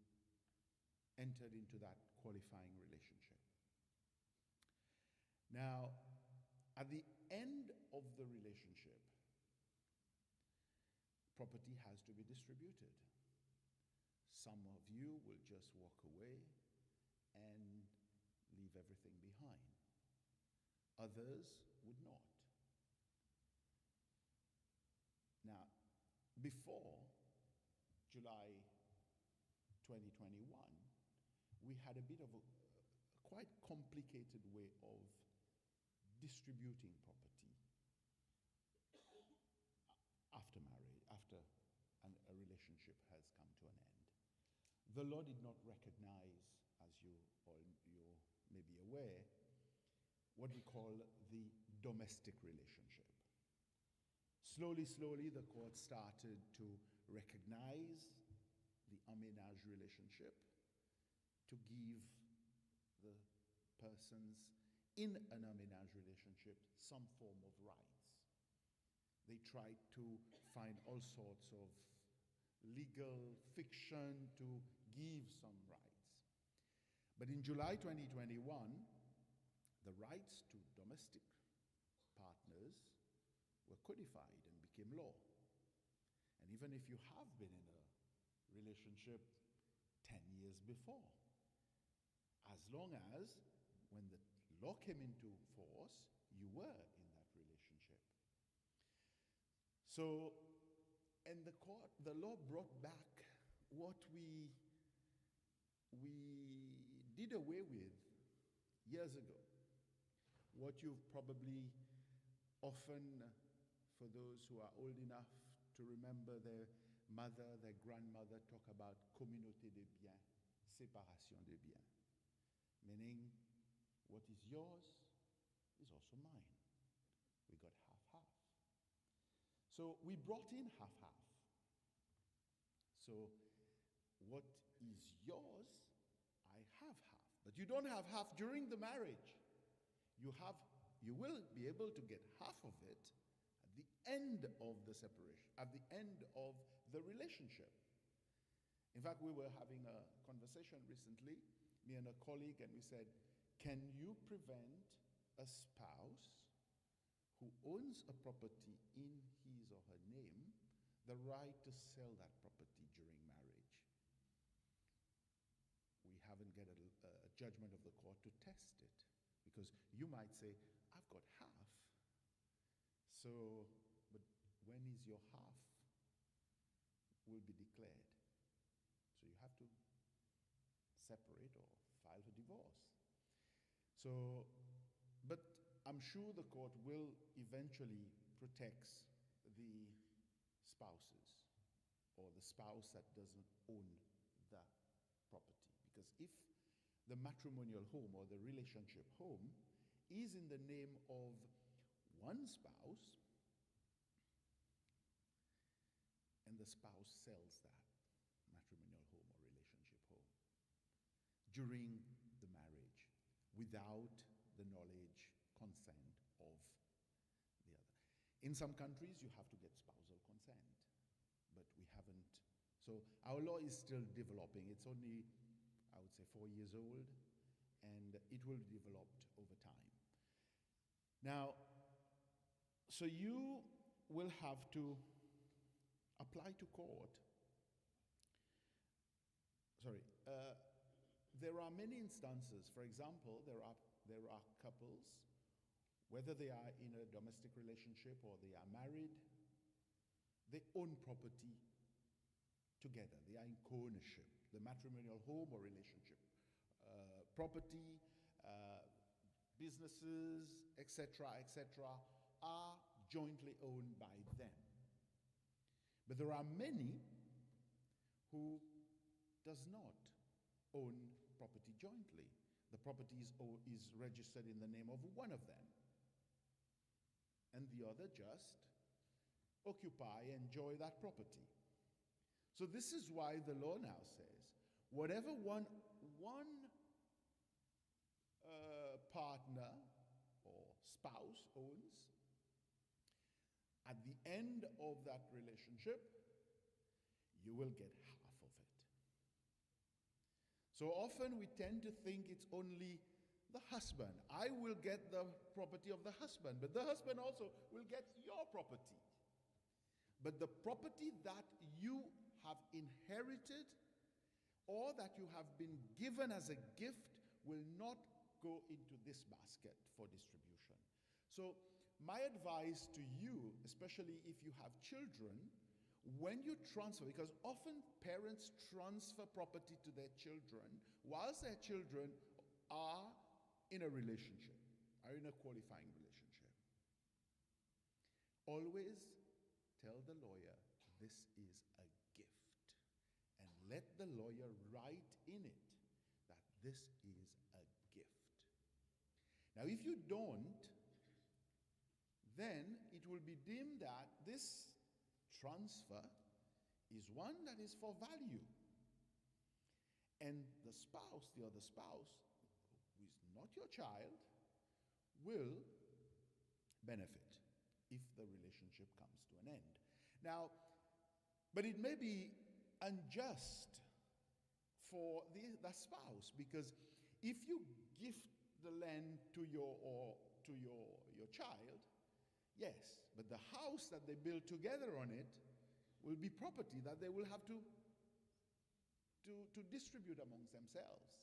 entered into that qualifying relationship. Now, at the end of the relationship, property has to be distributed. Some of you will just walk away and leave everything behind. Others would not. Now, before July 2021, we had a bit of a quite complicated way of distributing property after marriage, after a relationship has come to an end. The law did not recognize, as you may be aware, what we call the domestic relationship. Slowly, the court started to recognize the aménage relationship, to give the persons in an aménage relationship some form of rights. They tried to find all sorts of legal fiction to give some rights. But in July 2021, the rights to domestic partners were codified and became law. And even if you have been in a relationship 10 years before, as long as when the law came into force, you were in that relationship. So, and the law brought back what we did away with years ago. What you've probably often, for those who are old enough to remember their mother, their grandmother talk about communauté de biens, séparation de biens. Meaning, what is yours is also mine. We got half-half. So we brought in half-half. So what is yours, I have half. But you don't have half during the marriage. You will be able to get half of it at the end of the separation, at the end of the relationship. In fact, we were having a conversation recently, me and a colleague, and we said, can you prevent a spouse who owns a property in his or her name the right to sell that property during marriage? We haven't got a judgment of the court to test it, because you might say, I've got half. So, but when is your half will be declared? So you have to separate or file for divorce. So, but I'm sure the court will eventually protect the spouses or the spouse that doesn't own the property. Because if the matrimonial home or the relationship home is in the name of one spouse and the spouse sells that matrimonial home or relationship home during the marriage without the knowledge, consent of the other. In some countries, you have to get spousal consent, but we haven't. So our law is still developing. It's only, I would say, 4 years old, and it will be developed over time. Now, so you will have to apply to court. There are many instances. For example, there are couples, whether they are in a domestic relationship or they are married, they own property together. They are in co-ownership. The matrimonial home or relationship, property, businesses, etc., are jointly owned by them. But there are many who does not own property jointly. The property is registered in the name of one of them, and the other just occupy, enjoy that property. So this is why the law now says, whatever one partner or spouse owns, at the end of that relationship, you will get half of it. So often we tend to think it's only the husband. I will get the property of the husband, but the husband also will get your property. But the property that you have inherited or that you have been given as a gift will not go into this basket for distribution. So my advice to you, especially if you have children, when you transfer, because often parents transfer property to their children whilst their children are in a relationship, are in a qualifying relationship. Always tell the lawyer this is a gift, and let the lawyer write in it that this is a gift. Now, if you don't, then it will be deemed that this transfer is one that is for value. And the spouse, the other spouse, who is not your child, will benefit if the relationship comes to an end. Now, but it may be unjust for the spouse, because if you gift the land to your child, yes, but the house that they build together on it will be property that they will have to distribute amongst themselves.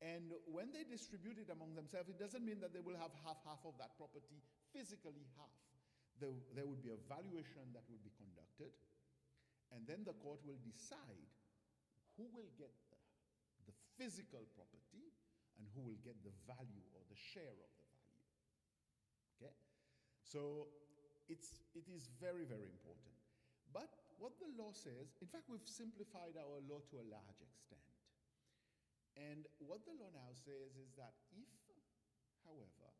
And when they distribute it among themselves, it doesn't mean that they will have half of that property, physically half. There would be a valuation that will be conducted, and then the court will decide who will get the physical property and who will get the value or the share of the value. Okay? So it is very, very important. But what the law says, in fact, we've simplified our law to a large extent. And what the law now says is that if, however,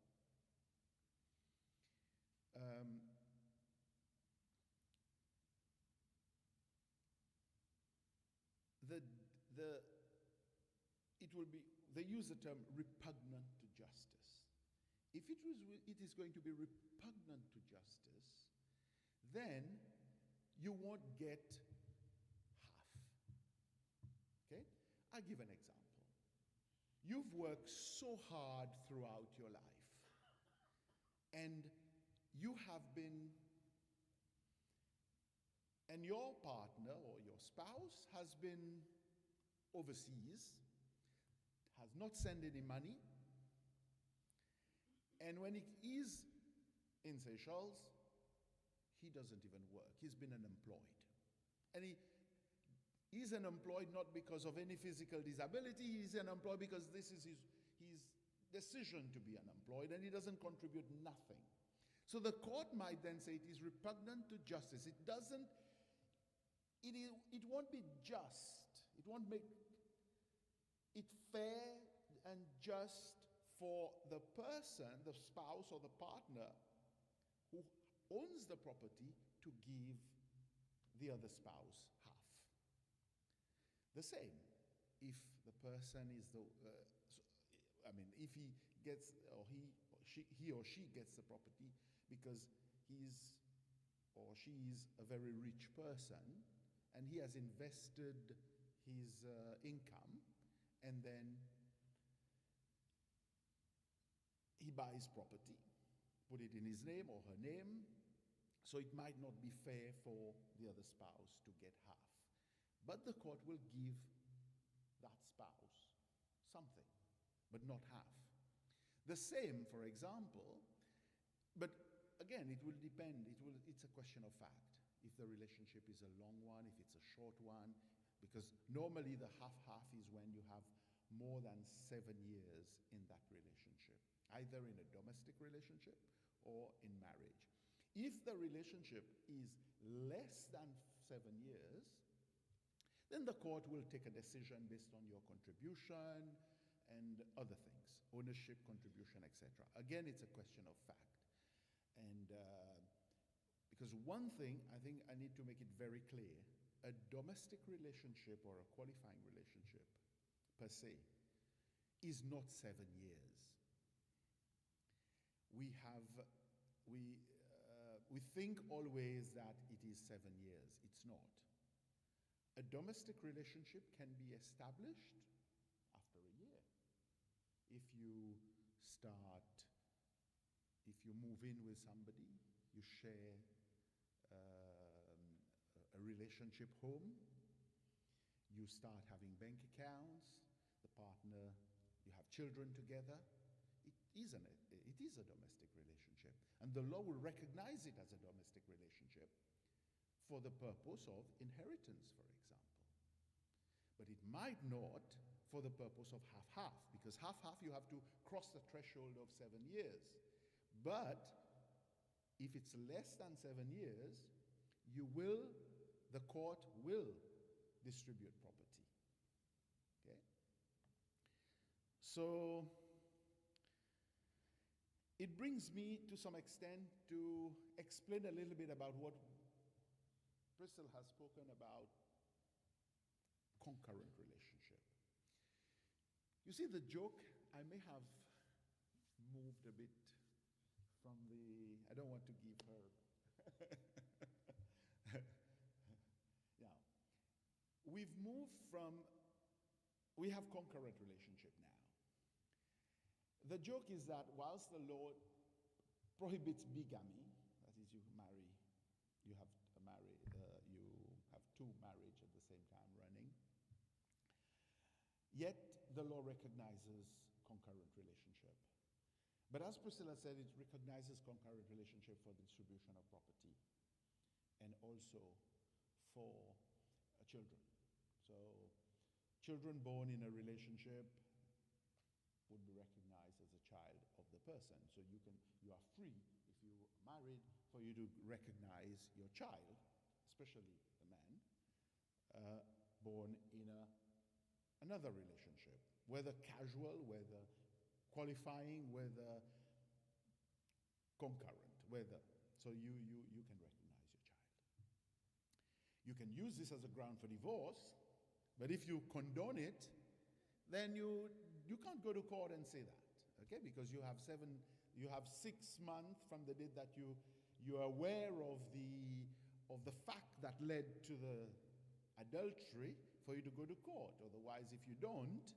they use the term repugnant to justice. If it is going to be repugnant to justice, then you won't get half. Okay? I'll give an example. You've worked so hard throughout your life, and and your partner or your spouse has been overseas, has not sent any money, and when he is in Seychelles, he doesn't even work. He's been unemployed. And he's unemployed not because of any physical disability, he's unemployed because this is his decision to be unemployed, and he doesn't contribute nothing. So the court might then say it is repugnant to justice. It won't be just. It won't make it fair and just for the person, the spouse or the partner who owns the property to give the other spouse half. The same if the person is if he gets or he or she gets the property because he's or she is a very rich person and he has invested his income, and then he buys property, put it in his name or her name, so it might not be fair for the other spouse to get half. But the court will give that spouse something, but not half. The same, for example, but again, it will depend. It's a question of fact. If the relationship is a long one, if it's a short one, because normally the half-half is when you have more than 7 years in that relationship, either in a domestic relationship or in marriage. If the relationship is less than 7 years, then the court will take a decision based on your contribution and other things, ownership, contribution, etc. Again, it's a question of fact. And because one thing, I think I need to make it very clear, a domestic relationship or a qualifying relationship per se is not 7 years. We think always that it is 7 years. It's not. A domestic relationship can be established after a year. If you move in with somebody, you share a relationship home, you start having bank accounts, the partner, you have children together, it is a domestic relationship. And the law will recognize it as a domestic relationship for the purpose of inheritance, for example. But it might not for the purpose of half-half, because half-half you have to cross the threshold of 7 years. But if it's less than 7 years, the court will distribute property. Okay? So it brings me to some extent to explain a little bit about what Bristol has spoken about concurrent relationship. You see, the joke, I may have moved a bit from I don't want to give her. Now, we've moved from, we have concurrent relationship now. The joke is that whilst the law prohibits bigamy, that is, you have two marriages at the same time running, yet the law recognizes concurrent relationship. But as Priscilla said, it recognizes concurrent relationship for distribution of property and also for children. So children born in a relationship would be recognized as a child of the person. So you are free, if you're married, for you to recognize your child, especially a man, born in another relationship, whether casual, whether qualifying, whether concurrent, whether. So you can recognize your child. You can use this as a ground for divorce, but if you condone it, then you can't go to court and say that, okay? Because you have 6 months from the date that you are aware of the fact that led to the adultery for you to go to court. Otherwise, if you don't,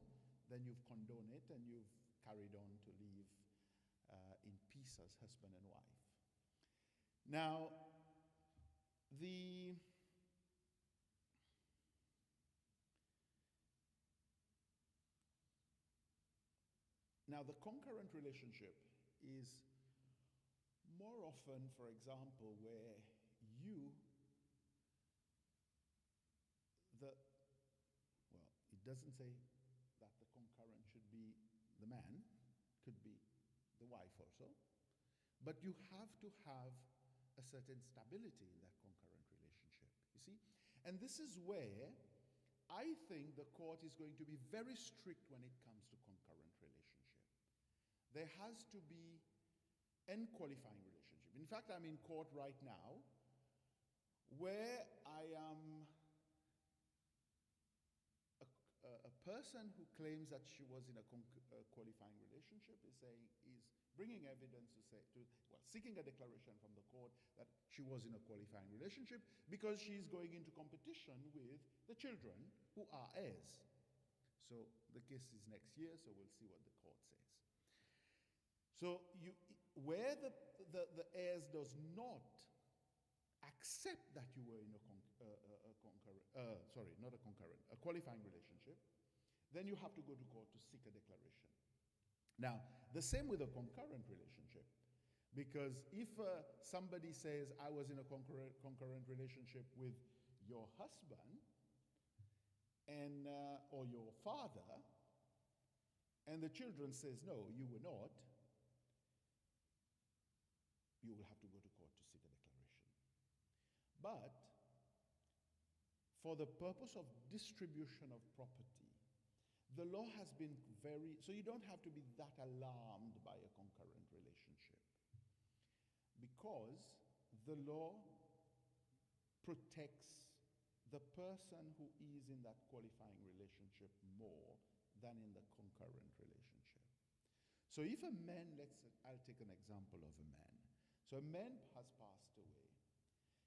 then you've condoned it and you've carried on to live in peace as husband and wife. Now, the concurrent relationship is more often, for example, where it doesn't say that the concurrent should be the man, could be the wife also, but you have to have a certain stability in that concurrent relationship, you see? And this is where I think the court is going to be very strict when it comes to concurrent relationship. There has to be an qualifying relationship. In fact, I'm in court right now where I am a person who claims that she was in a qualifying relationship is bringing evidence seeking a declaration from the court that she was in a qualifying relationship because she's going into competition with the children who are heirs. So the case is next year, so we'll see what the court says. So where the heirs does not accept that you were in a qualifying relationship, then you have to go to court to seek a declaration. Now, the same with a concurrent relationship, because if somebody says, I was in a concurrent relationship with your husband and or your father, and the children says, no, you were not, you will have to go to court to seek a declaration. But for the purpose of distribution of property, the law has been so you don't have to be that alarmed by a concurrent relationship, because the law protects the person who is in that qualifying relationship more than in the concurrent relationship. So if a man, I'll take an example of a man. So a man has passed away.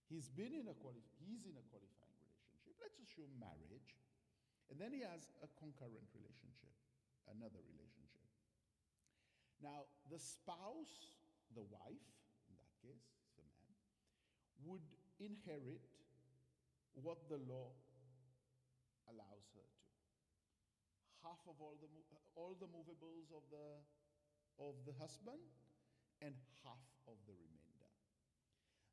He's in a qualifying relationship. Let's assume marriage. And then he has a concurrent relationship, another relationship. Now, the spouse, the wife, in that case, it's the man, would inherit what the law allows her to. Half of all the movables of the husband and half of the remainder.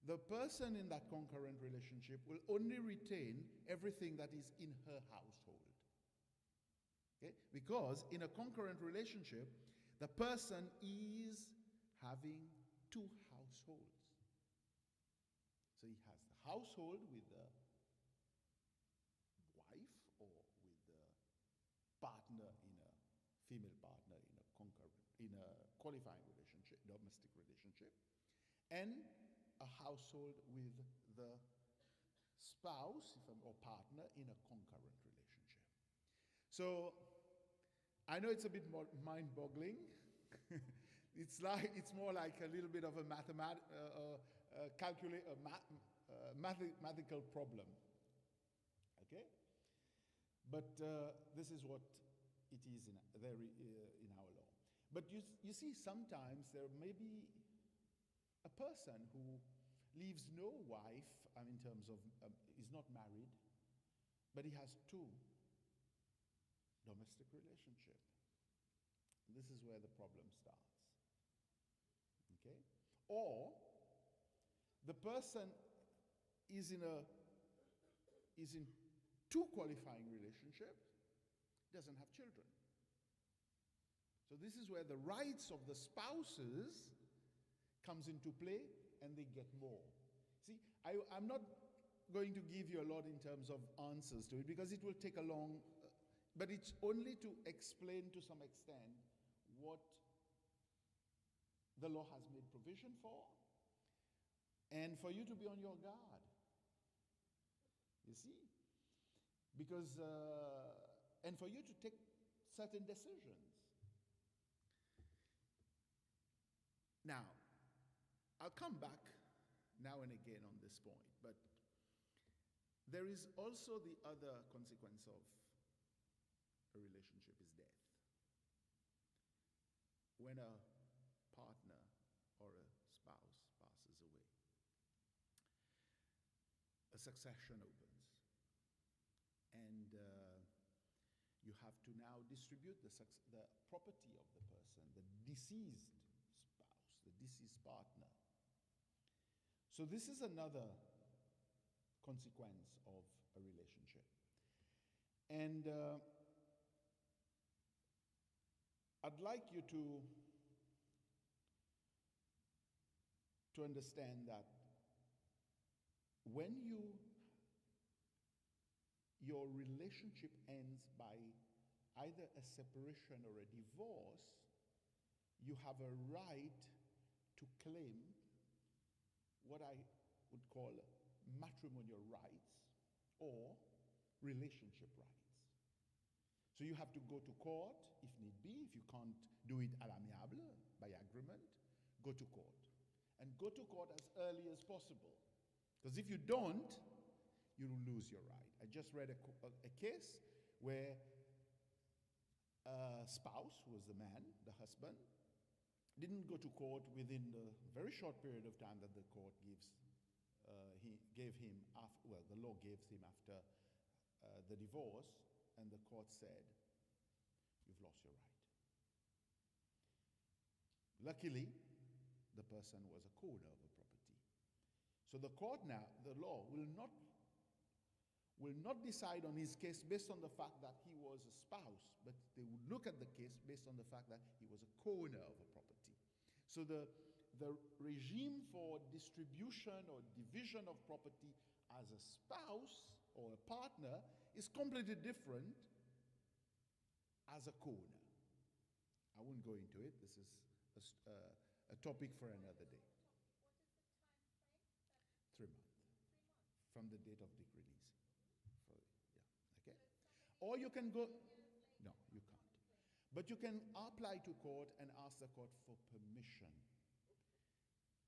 The person in that concurrent relationship will only retain everything that is in her household. Okay? Because in a concurrent relationship, the person is having two households. So he has the household with the wife or with the partner female partner in a qualifying relationship, domestic relationship, and a household with the spouse or partner in a concurrent relationship. So I know it's a bit more mind-boggling. It's more like a little bit of a mathematical problem. Okay? But this is what it is in our law. But you see, sometimes there may be a person who leaves no wife, in terms of, is not married, but he has two domestic relationships. This is where the problem starts. Okay? Or the person is in two qualifying relationships, doesn't have children. So this is where the rights of the spouses comes into play, and they get more. See, I'm not going to give you a lot in terms of answers to it, because it will take a long, but it's only to explain to some extent what the law has made provision for, and for you to be on your guard. You see? Because, and for you to take certain decisions. Now, I'll come back now and again on this point, but there is also the other consequence of a relationship is death. When a partner or a spouse passes away, a succession opens, and you have to now distribute the property of the person, the deceased spouse, the deceased partner. So this is another consequence of a relationship. And I'd like you to understand that when your relationship ends by either a separation or a divorce, you have a right to claim what I would call matrimonial rights or relationship rights. So you have to go to court if need be. If you can't do it à l'amiable, by agreement, go to court. And go to court as early as possible. Because if you don't, you will lose your right. I just read a case where a spouse, who was the man, the husband, didn't go to court within the very short period of time that the court gave him, the law gave him after the divorce, and the court said, you've lost your right. Luckily, the person was a co-owner of the property. So the court now, the law, will not decide on his case based on the fact that he was a spouse, but they would look at the case based on the fact that he was a co-owner of a property. So the regime for distribution or division of property as a spouse or a partner is completely different as a co-owner. I won't go into it. This is a topic for another day. What is the time frame? 3 months. 3 months. From the date of the release. Okay? Or you can go, no, you can't. But you can apply to court and ask the court for permission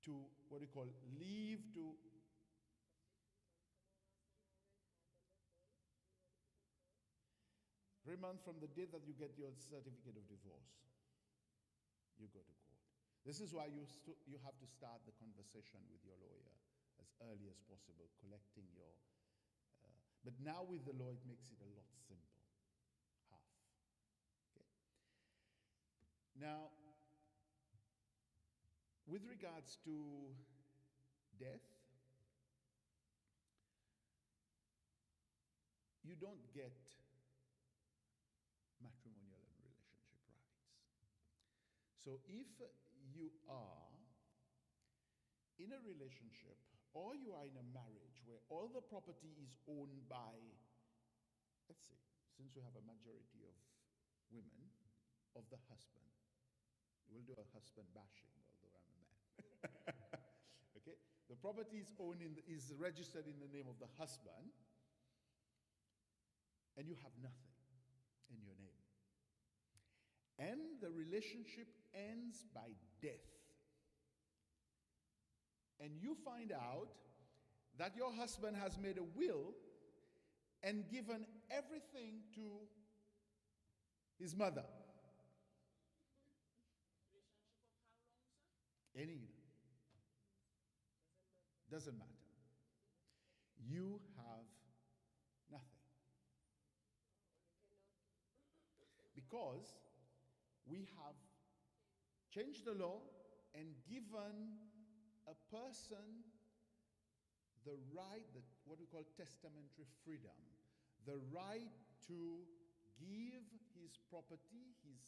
to, what we call, leave to, 3 months from the date that you get your certificate of divorce, you go to court. This is why you have to start the conversation with your lawyer as early as possible, collecting your... but now with the law, it makes it a lot simple. Half. Okay? Now, with regards to death, you don't get matrimonial and relationship rights. So if you are in a relationship or you are in a marriage where all the property is owned by, let's say, since we have a majority of women, of the husband. We'll do a husband bashing, although I'm a man. Okay? The property is registered in the name of the husband, and you have nothing in your name. And the relationship ends by death. And you find out that your husband has made a will and given everything to his mother. Any. Doesn't matter. You have nothing. Because we have changed the law and given a person the right, what we call testamentary freedom, the right to give his property, his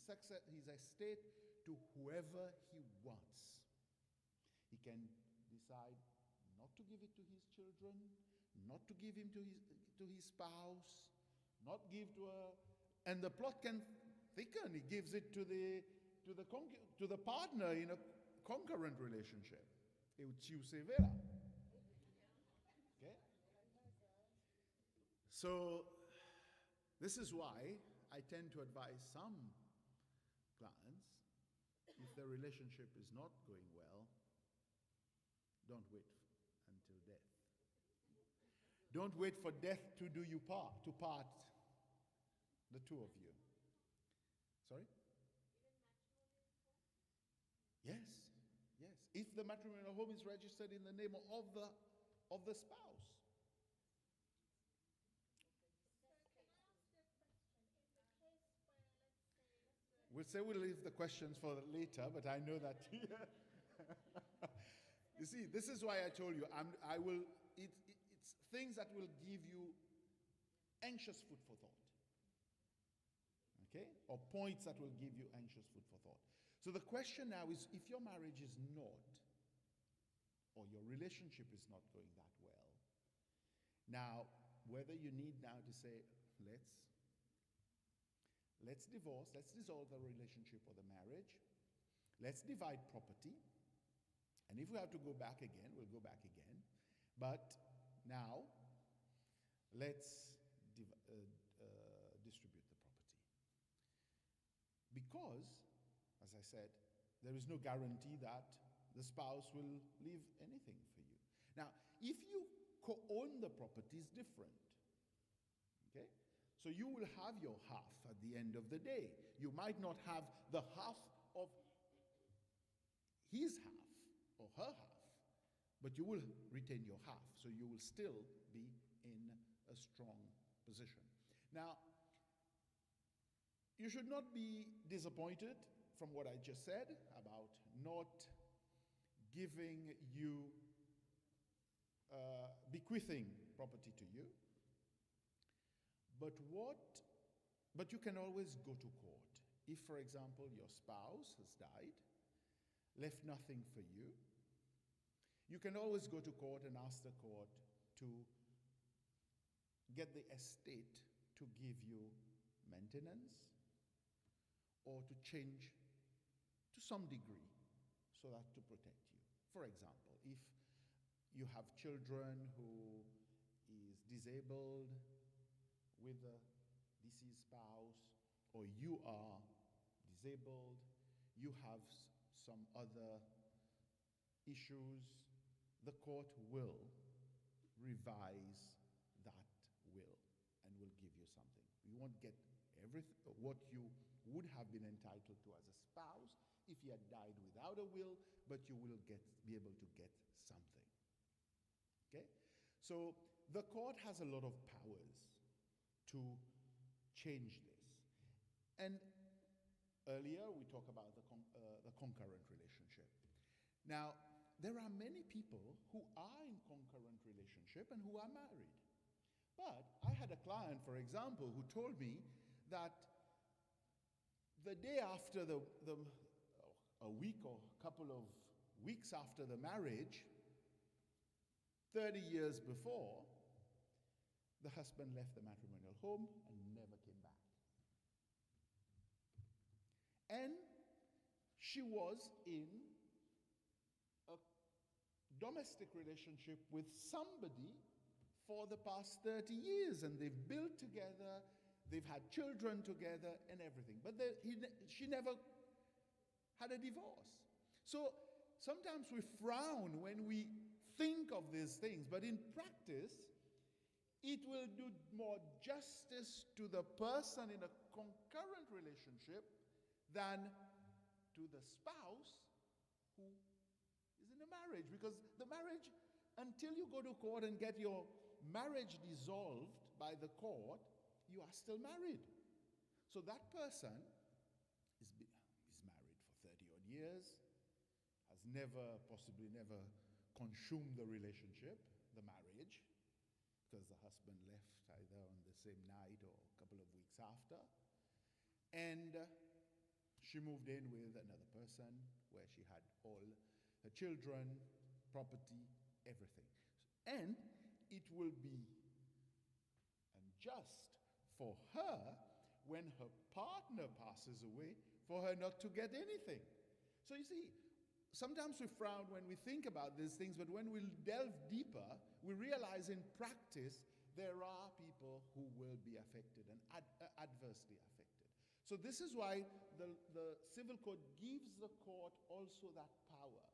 estate, to whoever he wants. He can decide not to give it to his children, not to give him to his spouse, not give to a, and the plot can thicken. He gives it to the partner in a concurrent relationship. Eu se verá. Okay? So this is why I tend to advise some clients, if their relationship is not going well, don't wait until death. Don't wait for death to do you part, to part the two of you. Sorry? Yes, yes. If the matrimonial home is registered in the name of the spouse. We'll leave the questions for later, but I know that. You see, this is why I told you, it's things that will give you anxious food for thought. Okay? Or points that will give you anxious food for thought. So the question now is, if your marriage is not, or your relationship is not going that well, now, whether you need now to say, let's divorce, let's dissolve the relationship or the marriage, let's divide property, and if we have to go back again, we'll go back again, but now, let's distribute the property. Because, as I said, there is no guarantee that the spouse will leave anything for you. Now, if you co-own the property, it's different. Okay? So you will have your half at the end of the day. You might not have the half of his half or her half, but you will retain your half. So you will still be in a strong position. Now, you should not be disappointed from what I just said about not giving you, bequeathing property to you. But you can always go to court. If, for example, your spouse has died, left nothing for you, you can always go to court and ask the court to get the estate to give you maintenance or to change to some degree so that to protect you. For example, if you have children who is disabled with a deceased spouse, or you are disabled, you have some other issues, the court will revise that will and will give you something. You won't get everything, what you would have been entitled to as a spouse if you had died without a will, but you will be able to get something. Okay? So the court has a lot of powers to change this. And earlier we talked about the concurrent relationship. Now, there are many people who are in concurrent relationship and who are married. But I had a client, for example, who told me that the day after a week or a couple of weeks after the marriage, 30 years before, the husband left the matrimonial home and never came back. And she was in a domestic relationship with somebody for the past 30 years, and they've built together, they've had children together and everything. But she never had a divorce. So sometimes we frown when we think of these things, but in practice, it will do more justice to the person in a concurrent relationship than to the spouse who is in a marriage. Because the marriage, until you go to court and get your marriage dissolved by the court, you are still married. So that person is married for 30 odd years, has possibly never consumed the relationship, the marriage, because the husband left either on the same night or a couple of weeks after. And she moved in with another person where she had all her children, property, everything. And it will be unjust for her when her partner passes away for her not to get anything. So you see, sometimes we frown when we think about these things, but when we delve deeper, we realize in practice there are people who will be affected and adversely affected. So this is why the civil code gives the court also that power.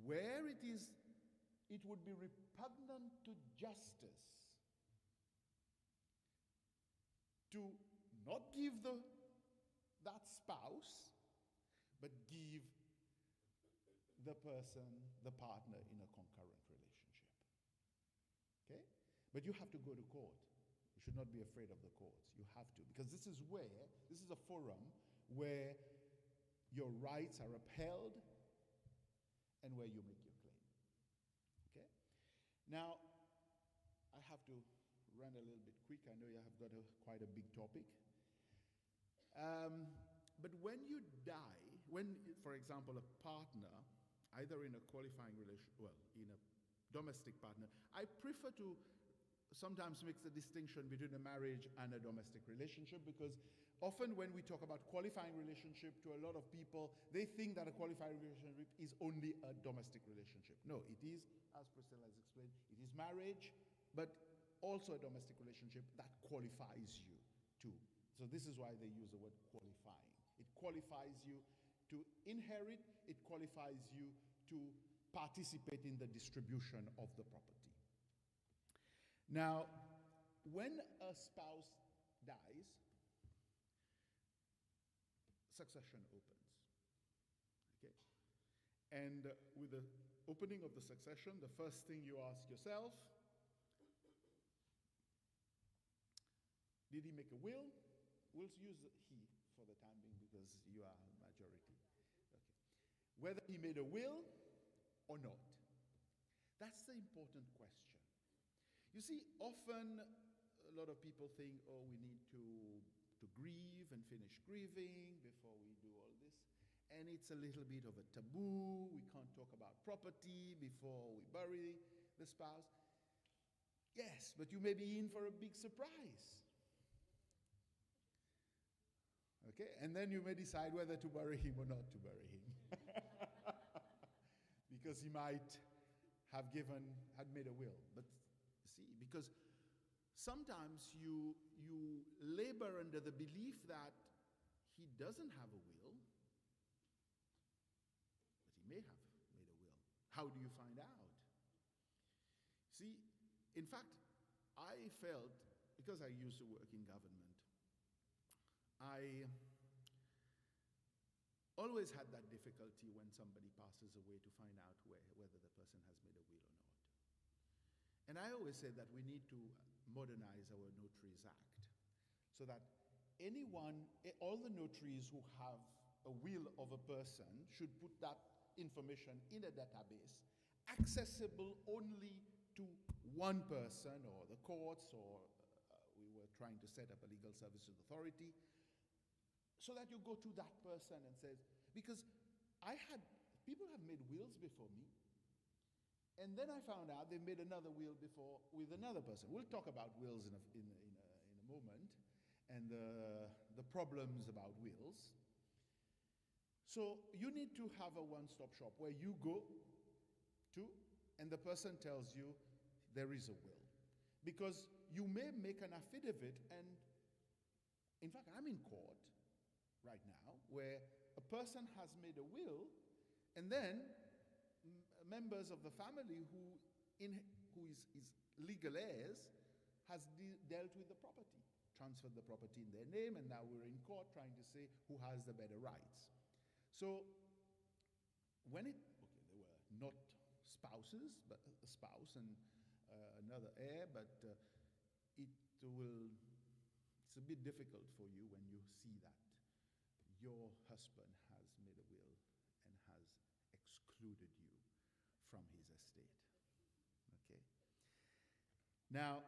Where it would be repugnant to justice to not give that spouse, but give the person, the partner, in a concurrent relationship. Okay? But you have to go to court. You should not be afraid of the courts. You have to, because this is a forum where your rights are upheld and where you make your claim. Okay? Now, I have to run a little bit quick. I know you have got quite a big topic. But when you die, for example, a partner, either in a qualifying in a domestic partner, I prefer to sometimes make the distinction between a marriage and a domestic relationship, because often when we talk about qualifying relationship, to a lot of people, they think that a qualifying relationship is only a domestic relationship. No, it is, as Priscilla has explained, it is marriage, but also a domestic relationship that qualifies you too. So this is why they use the word qualifying. It qualifies you to inherit, it qualifies you to participate in the distribution of the property. Now, when a spouse dies, succession opens. Okay? And with the opening of the succession, the first thing you ask yourself, did he make a will? We'll use he for the time being because you are majority. Okay. Whether he made a will or not. That's the important question. You see, often a lot of people think, oh, we need to grieve and finish grieving before we do all this. And it's a little bit of a taboo. We can't talk about property before we bury the spouse. Yes, but you may be in for a big surprise. Okay, and then you may decide whether to bury him or not to bury him. Because he might had made a will. But see, because sometimes you labor under the belief that he doesn't have a will, but he may have made a will. How do you find out? See, in fact, I felt, because I used to work in government, I always had that difficulty when somebody passes away to find out whether the person has made a will or not. And I always said that we need to modernize our Notaries Act so that all the notaries who have a will of a person should put that information in a database, accessible only to one person, or the courts, or we were trying to set up a legal services authority, so that you go to that person and says, because people have made wills before me, and then I found out they made another will before with another person. We'll talk about wills in a moment, and the problems about wills. So you need to have a one-stop shop where you go to, and the person tells you there is a will. Because you may make an affidavit, and in fact, I'm in court right now where a person has made a will, and then members of the family who who is legal heirs, has dealt with the property, transferred the property in their name, and now we're in court trying to say who has the better rights. So when they were not spouses, but a spouse and another heir, but it's a bit difficult for you when you see that your husband has made a will and has excluded you from his estate. Okay? Now,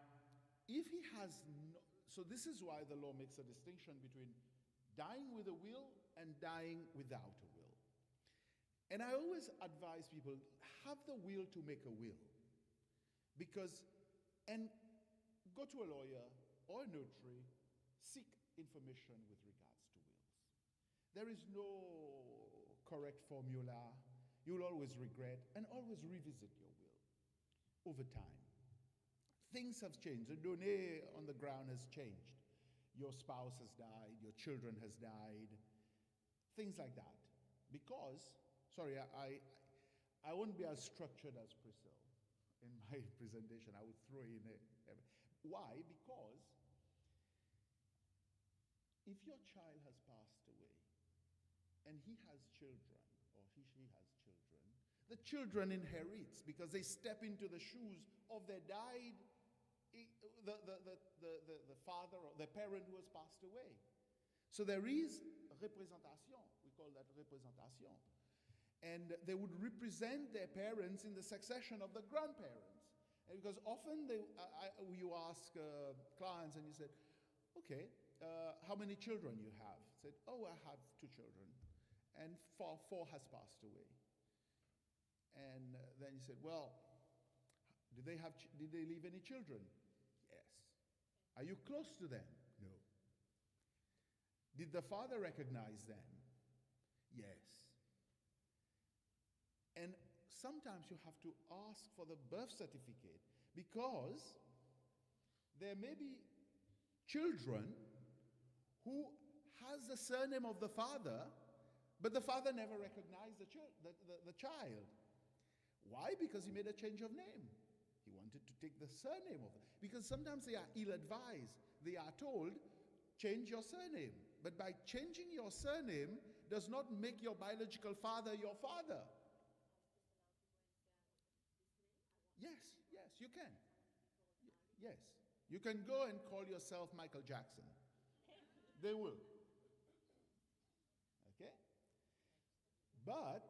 if he has no, so this is why the law makes a distinction between dying with a will and dying without a will. And I always advise people, have the will to make a will. And go to a lawyer or a notary, seek information with regards to wills. There is no correct formula. You'll always regret and always revisit your will over time. Things have changed. The donné on the ground has changed. Your spouse has died, your children has died, things like that. Because, sorry, I won't be as structured as Priscilla in my presentation. I would throw in why? Because if your child has passed away and he has children, or she has children, the children inherit because they step into the shoes of their died, the father or the parent who has passed away. So there is representation. We call that representation. And they would represent their parents in the succession of the grandparents. And because often you ask clients and you said, okay, how many children you have? Said, oh, I have 2 children. And four has passed away. And then you said, well, did they leave any children? Yes. Are you close to them? No. Did the father recognize them? Yes. And sometimes you have to ask for the birth certificate because there may be children who has the surname of the father, but the father never recognized the child. Why? Because he made a change of name. He wanted to take the surname of it. Because sometimes they are ill-advised. They are told, change your surname. But by changing your surname does not make your biological father your father. Yes, you can. Yes. You can go and call yourself Michael Jackson. They will. Okay? But,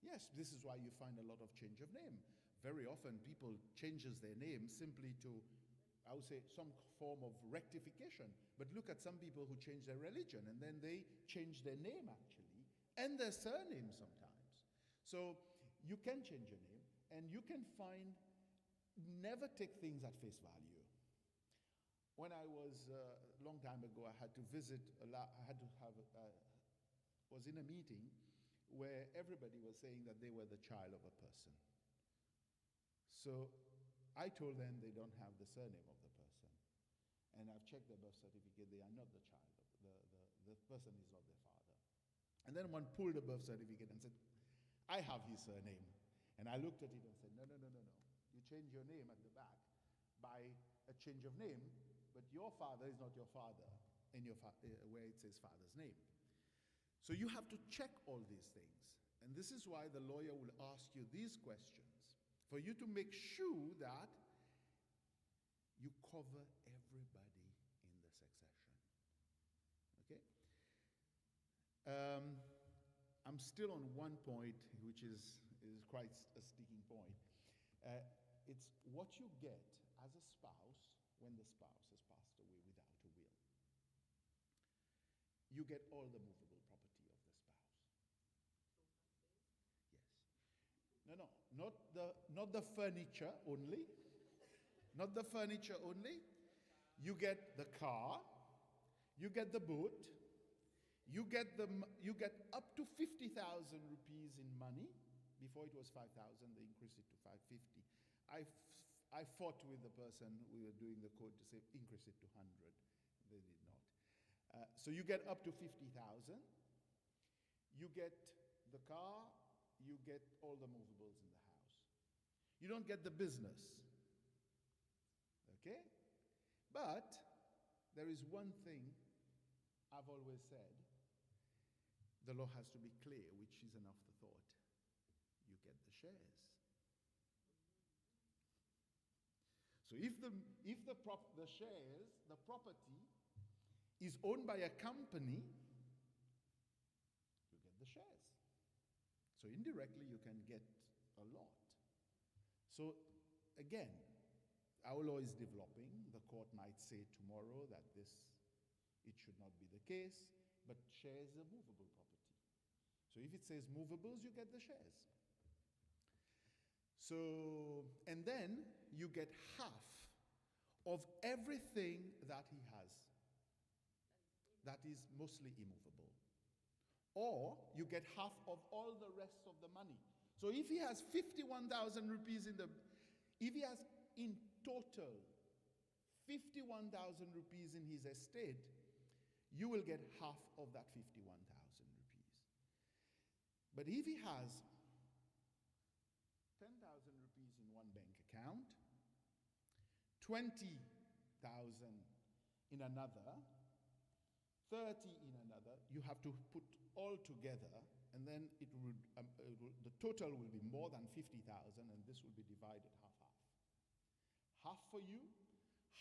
yes, this is why you find a lot of change of name. Very often people changes their name simply to, I would say, some form of rectification. But look at some people who change their religion and then they change their name actually and their surname sometimes. So you can change your name and you can find, never take things at face value. When I was, a long time ago, I had to visit, was in a meeting where everybody was saying that they were the child of a person. So I told them they don't have the surname of the person. And I've checked their birth certificate, they are not the child. The person is not their father. And then one pulled the birth certificate and said, I have his surname. And I looked at it and said, no. You change your name at the back by a change of name, but your father is not your father in where it says father's name. So you have to check all these things. And this is why the lawyer will ask you these questions, for you to make sure that you cover everybody in the succession. Okay? I'm still on one point, which is quite a sticking point. It's what you get as a spouse when the spouse has passed away without a will. You get all the movable property of the spouse. Yes. No, not the furniture only. Not the furniture only. You get the car, you get the boat, you get up to 50,000 rupees in money. Before it was 5,000, they increased it to 550. I fought with the person we were doing the code to say increase it to 100. They did not. So you get up to 50,000. You get the car, you get all the movables in the house. You don't get the business. Okay? But there is one thing I've always said. The law has to be clear, which is an afterthought. You get the shares. So if the shares, the property, is owned by a company, you get the shares. So indirectly, you can get a lot. So again, our law is developing. The court might say tomorrow that it should not be the case, but shares are movable property. So if it says movables, you get the shares. So, and then you get half of everything that he has that is mostly immovable. Or you get half of all the rest of the money. So if he has 51,000 rupees if he has in total 51,000 rupees in his estate, you will get half of that 51,000 rupees. But if he has 10,000 rupees in one bank account, 20,000 in another, 30 in another, you have to put all together, and then the total will be more than 50,000, and this will be divided half-half. Half for you,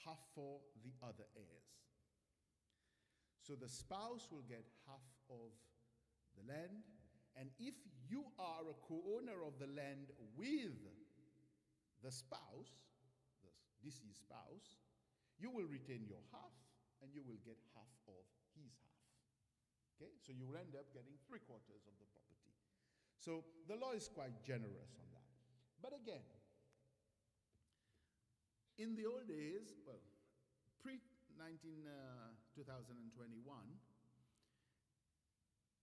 half for the other heirs. So the spouse will get half of the land, and if you are a co-owner of the land with the spouse, the deceased spouse, you will retain your half, and you will get half of his half. Okay? So you will end up getting 3/4 of the property. So the law is quite generous on that. But again, in the old days, well, pre-2021,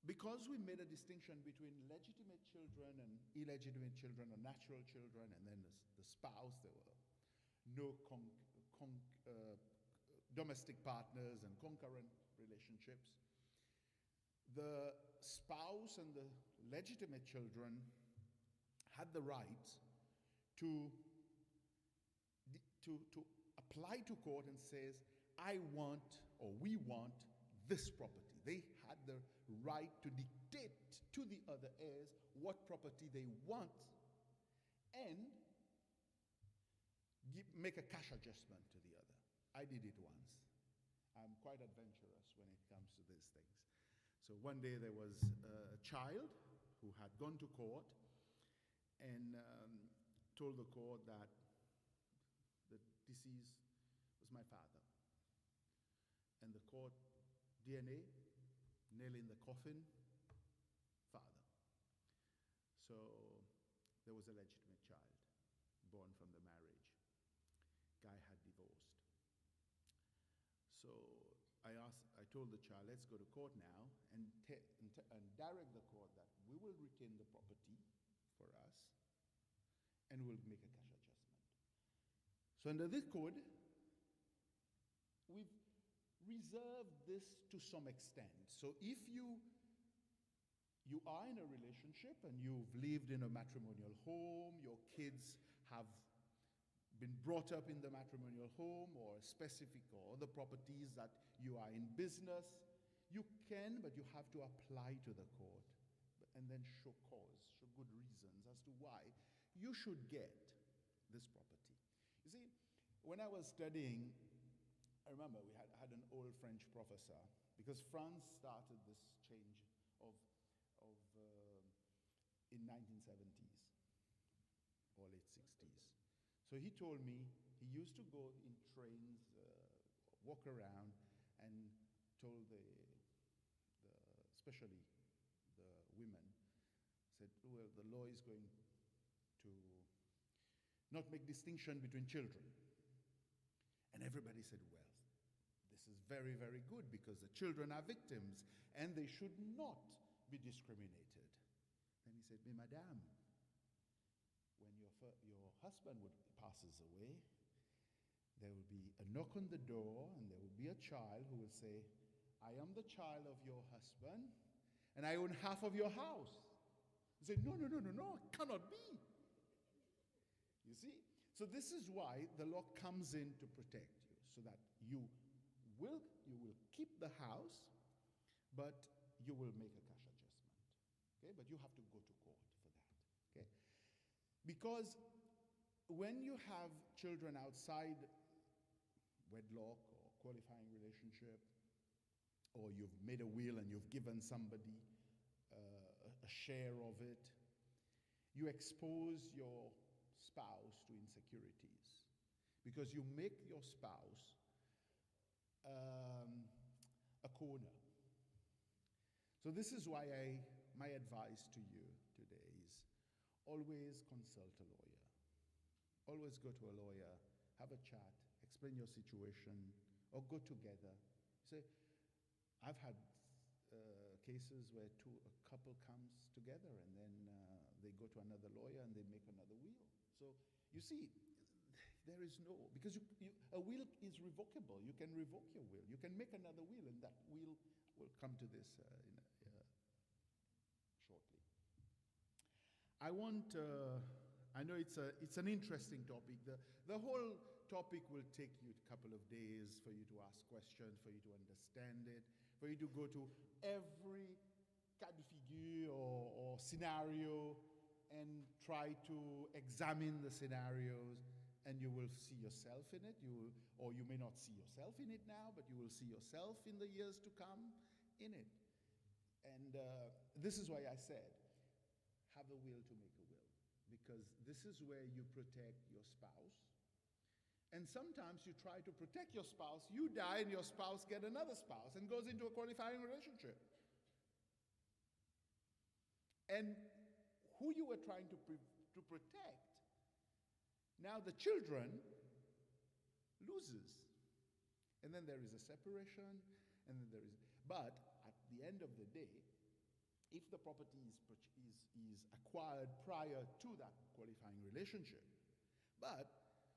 because we made a distinction between legitimate children and illegitimate children, or natural children, and then the spouse, there were no domestic partners and concurrent relationships. The spouse and the legitimate children had the right to apply to court and says, I want, or we want, this property. They had the right to dictate to the other heirs what property they want and make a cash adjustment to the other. I did it once. I'm quite adventurous when it comes to these things. So one day there was a child who had gone to court and told the court that the deceased was my father. And the court, DNA, nail in the coffin, father. So there was a legitimate child born from the marriage. Guy had divorced. So I told the child, let's go to court now and direct the court that we will retain the property for us and we'll make a cash adjustment. So under this code, we've reserved this to some extent. So if you are in a relationship and you've lived in a matrimonial home, your kids have been brought up in the matrimonial home or specific or other properties that you are in business, you can, but you have to apply to the court and then show cause, show good reasons as to why you should get this property. You see, when I was studying, I remember we had an old French professor, because France started this change in 1970s or late 60s. So he told me he used to go in trains, walk around, and told especially the women, said, well, the law is going to not make distinction between children. And everybody said, well, this is very, very good because the children are victims and they should not be discriminated. Then he said, mais madame, when your husband passes away, there will be a knock on the door and there will be a child who will say, I am the child of your husband and I own half of your house. He said, no, it cannot be. You see? So this is why the law comes in to protect you, so that you will keep the house, but you will make a cash adjustment. Okay? But you have to go to court for that. Okay? Because when you have children outside wedlock or qualifying relationship, or you've made a will and you've given somebody a share of it, you expose your spouse to insecurities, because you make your spouse a corner. So this is why my advice to you today is always consult a lawyer. Always go to a lawyer, have a chat, explain your situation, or go together. Say, I've had cases where a couple comes together and then they go to another lawyer and they make another will. So you see, there is no, because a will is revocable. You can revoke your will. You can make another will, and that will come to this shortly. I know it's an interesting topic. The whole topic will take you a couple of days for you to ask questions, for you to understand it, for you to go to every cas de figure or scenario and try to examine the scenarios, and you will see yourself in it. Or you may not see yourself in it now, but you will see yourself in the years to come in it. And this is why I said, have a will to make a will, because this is where you protect your spouse. And sometimes you try to protect your spouse, you die and your spouse get another spouse and goes into a qualifying relationship. And who you were trying to protect, now the children loses. And then there is a separation, and then but at the end of the day, if the property is acquired prior to that qualifying relationship, but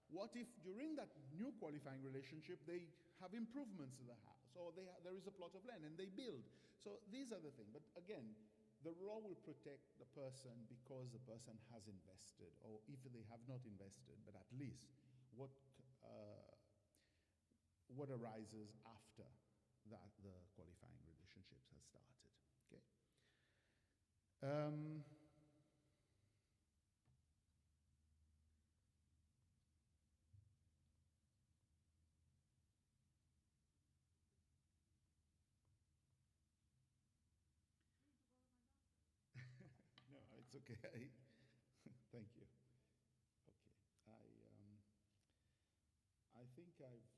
what if during that new qualifying relationship they have improvements to the house, or there is a plot of land and they build? So these are the things. But again, the law will protect the person because the person has invested, or if they have not invested, but at least what arises after that the qualifying relationships has started. Okay. No, it's okay. Thank you. Okay. I think I've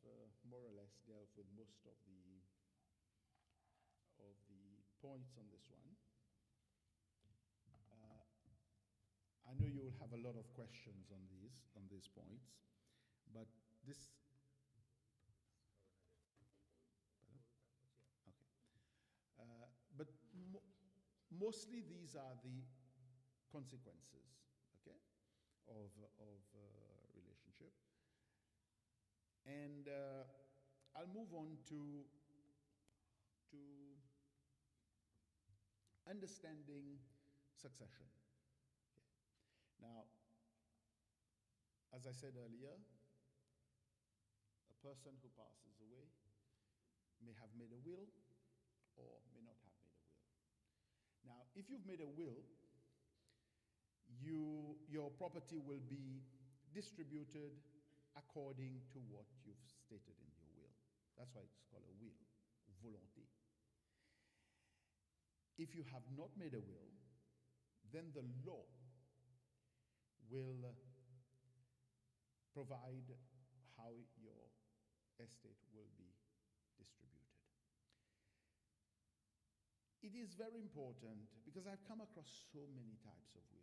more or less dealt with most of the points on this one. I know you will have a lot of questions on these points, but this. Okay. But mostly these are the consequences, okay, of relationship. And I'll move on to understanding succession. Okay. Now, as I said earlier, a person who passes away may have made a will or may not have made a will. Now, if you've made a will, your property will be distributed according to what you've stated in your will. That's why it's called a will, volonté. If you have not made a will, then the law will provide how your estate will be distributed. It is very important, because I've come across so many types of wills.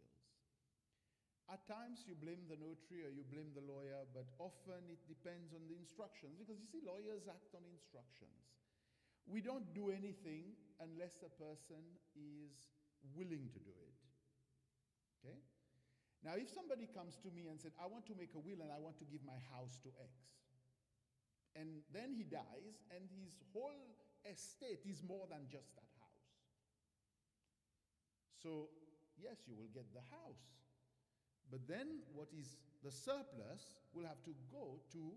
At times you blame the notary or you blame the lawyer, but often it depends on the instructions, because you see, lawyers act on instructions. We don't do anything unless a person is willing to do it. Okay? Now, if somebody comes to me and said, I want to make a will and I want to give my house to X, and then he dies and his whole estate is more than just that house. So, yes, you will get the house, But then what is the surplus will have to go to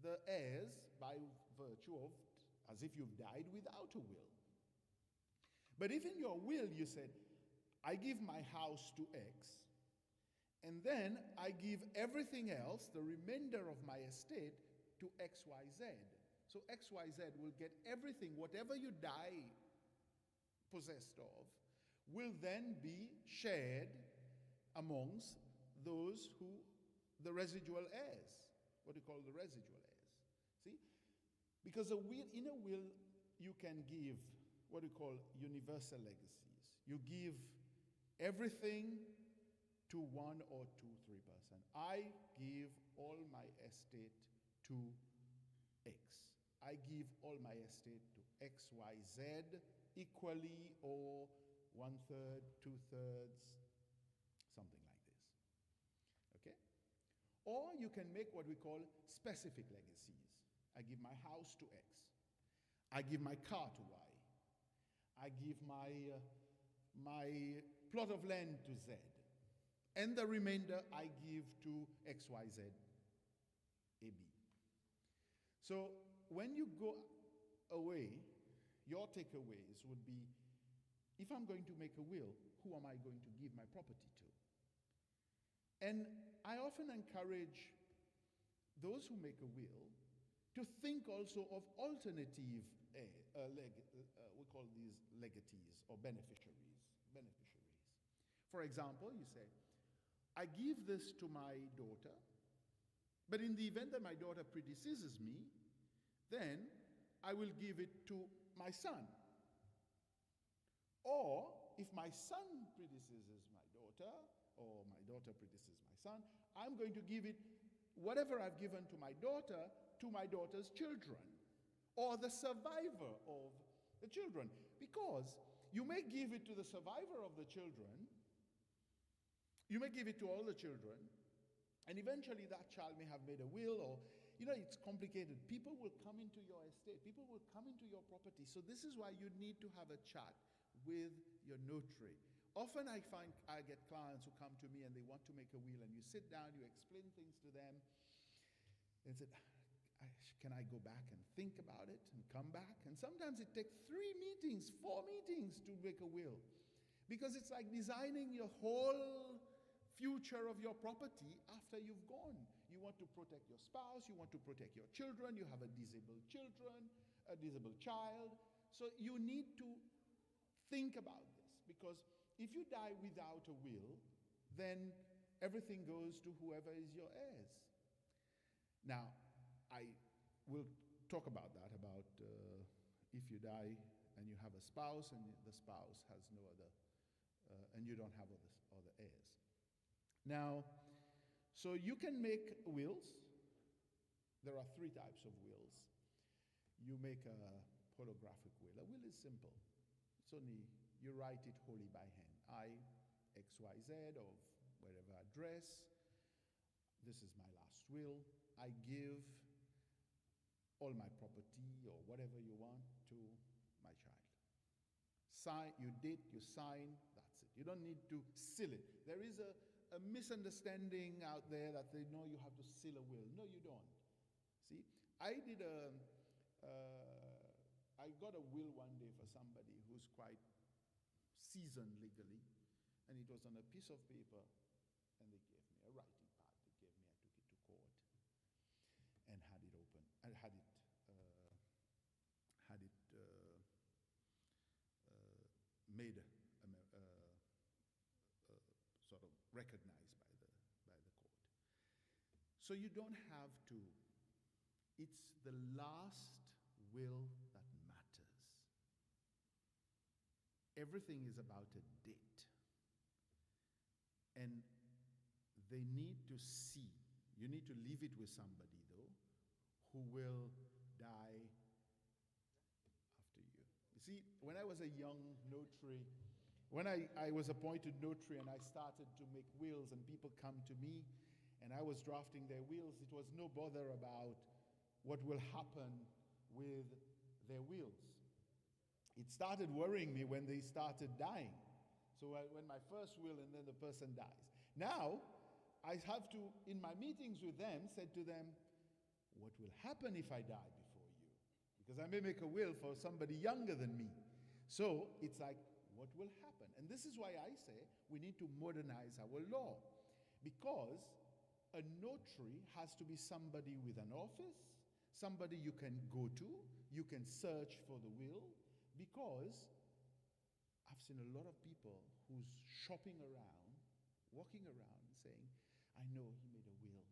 the heirs by virtue of as if you've died without a will. But if in your will you said, I give my house to X, and then I give everything else, the remainder of my estate, to XYZ. So XYZ will get everything, whatever you die possessed of, will then be shared amongst those who, the residual heirs, what you call the residual heirs. See? Because in a will, you can give what we call universal legacies. You give everything to one or two, three person. I give all my estate to X. I give all my estate to XYZ equally, or 1/3, 2/3, something like this. Okay? Or you can make what we call specific legacies. I give my house to X. I give my car to Y. I give my plot of land to Z. And the remainder I give to XYZ, AB. So when you go away, your takeaways would be, if I'm going to make a will, who am I going to give my property to? And I often encourage those who make a will to think also of alternative, we call these legatees or beneficiaries. For example, you say, I give this to my daughter, but in the event that my daughter predeceases me, then I will give it to my son. Or if my son predeceases my daughter, or my daughter predeceases my son, I'm going to give it, whatever I've given to my daughter's children, or the survivor of the children. Because you may give it to the survivor of the children, you may give it to all the children, and eventually that child may have made a will, or, it's complicated. People will come into your estate. People will come into your property. So this is why you need to have a chat with your notary. Often I get clients who come to me and they want to make a will, and you sit down, you explain things to them, and say, can I go back and think about it and come back? And sometimes it takes 3 meetings, 4 meetings to make a will. Because it's like designing your whole future of your property after you've gone. You want to protect your spouse, you want to protect your children, you have a disabled child. So you need to think about this, because if you die without a will, then everything goes to whoever is your heirs. Now, I will talk about that, about if you die and you have a spouse and the spouse has no other, and you don't have other heirs. Now, so you can make wills. There are 3 types of wills. You make a holographic will. A will is simple. It's only, you write it wholly by hand. I, XYZ, of wherever address. This is my last will. I give all my property or whatever you want to my child. Sign, you date, you sign, that's it. You don't need to seal it. There is a misunderstanding out there that they know you have to seal a will. No, you don't. See, I got a will one day for somebody who's quite seasoned legally, and it was on a piece of paper, and they gave me a writing pad. They gave me, I took it to court and had it open. I had it made sort of recognized by the court. So you don't have to. It's the last will that matters. Everything is about a date. And they need to see. You need to leave it with somebody, though, who will die after you. You see, when I was a young notary, when I was appointed notary and I started to make wills and people come to me and I was drafting their wills, it was no bother about what will happen with their wills. It started worrying me when they started dying. So when my first will and then the person dies. Now, I have to, in my meetings with them, said to them, what will happen if I die before you? Because I may make a will for somebody younger than me. So it's like, what will happen? And this is why I say we need to modernize our law. Because a notary has to be somebody with an office, somebody you can go to, you can search for the will, because I've seen a lot of people who's shopping around, walking around and saying, I know he made a will.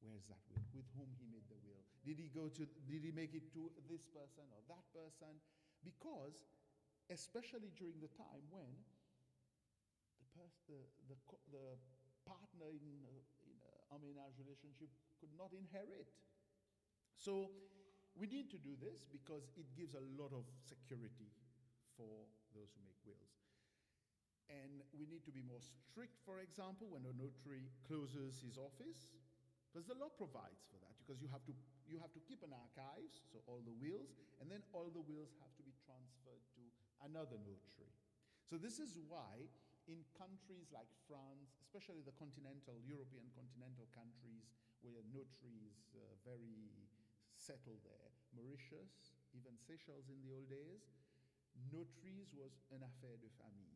Where's that will? With whom he made the will? Did he make it to this person or that person? Because, especially during the time when the partner in a ménage relationship could not inherit. So we need to do this because it gives a lot of security for those who make wills. And we need to be more strict, for example, when a notary closes his office, because the law provides for that, because you have to keep an archives, so all the wills, and then all the wills have to be transferred to another notary. So this is why in countries like France, especially the European continental countries where notary is very settled there, Mauritius, even Seychelles in the old days, notaries was an affaire de famille.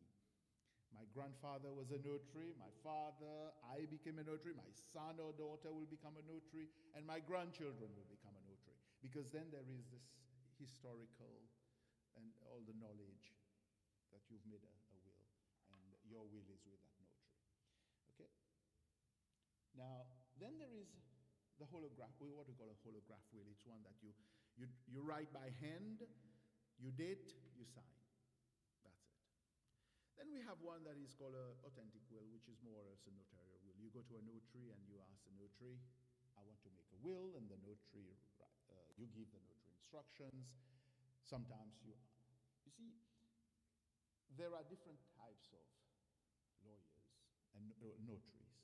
My grandfather was a notary, my father, I became a notary, my son or daughter will become a notary, and my grandchildren will become a notary. Because then there is this historical and all the knowledge that you've made a will, and your will is with that notary. Okay? Now, then there is the holograph, what we call a holograph will. It's one that you write by hand, you date, you sign. That's it. Then we have one that is called an authentic will, which is more or less a notarial will. You go to a notary and you ask the notary, I want to make a will, and the notary, you give the notary instructions. Sometimes you see, there are different types of lawyers and notaries.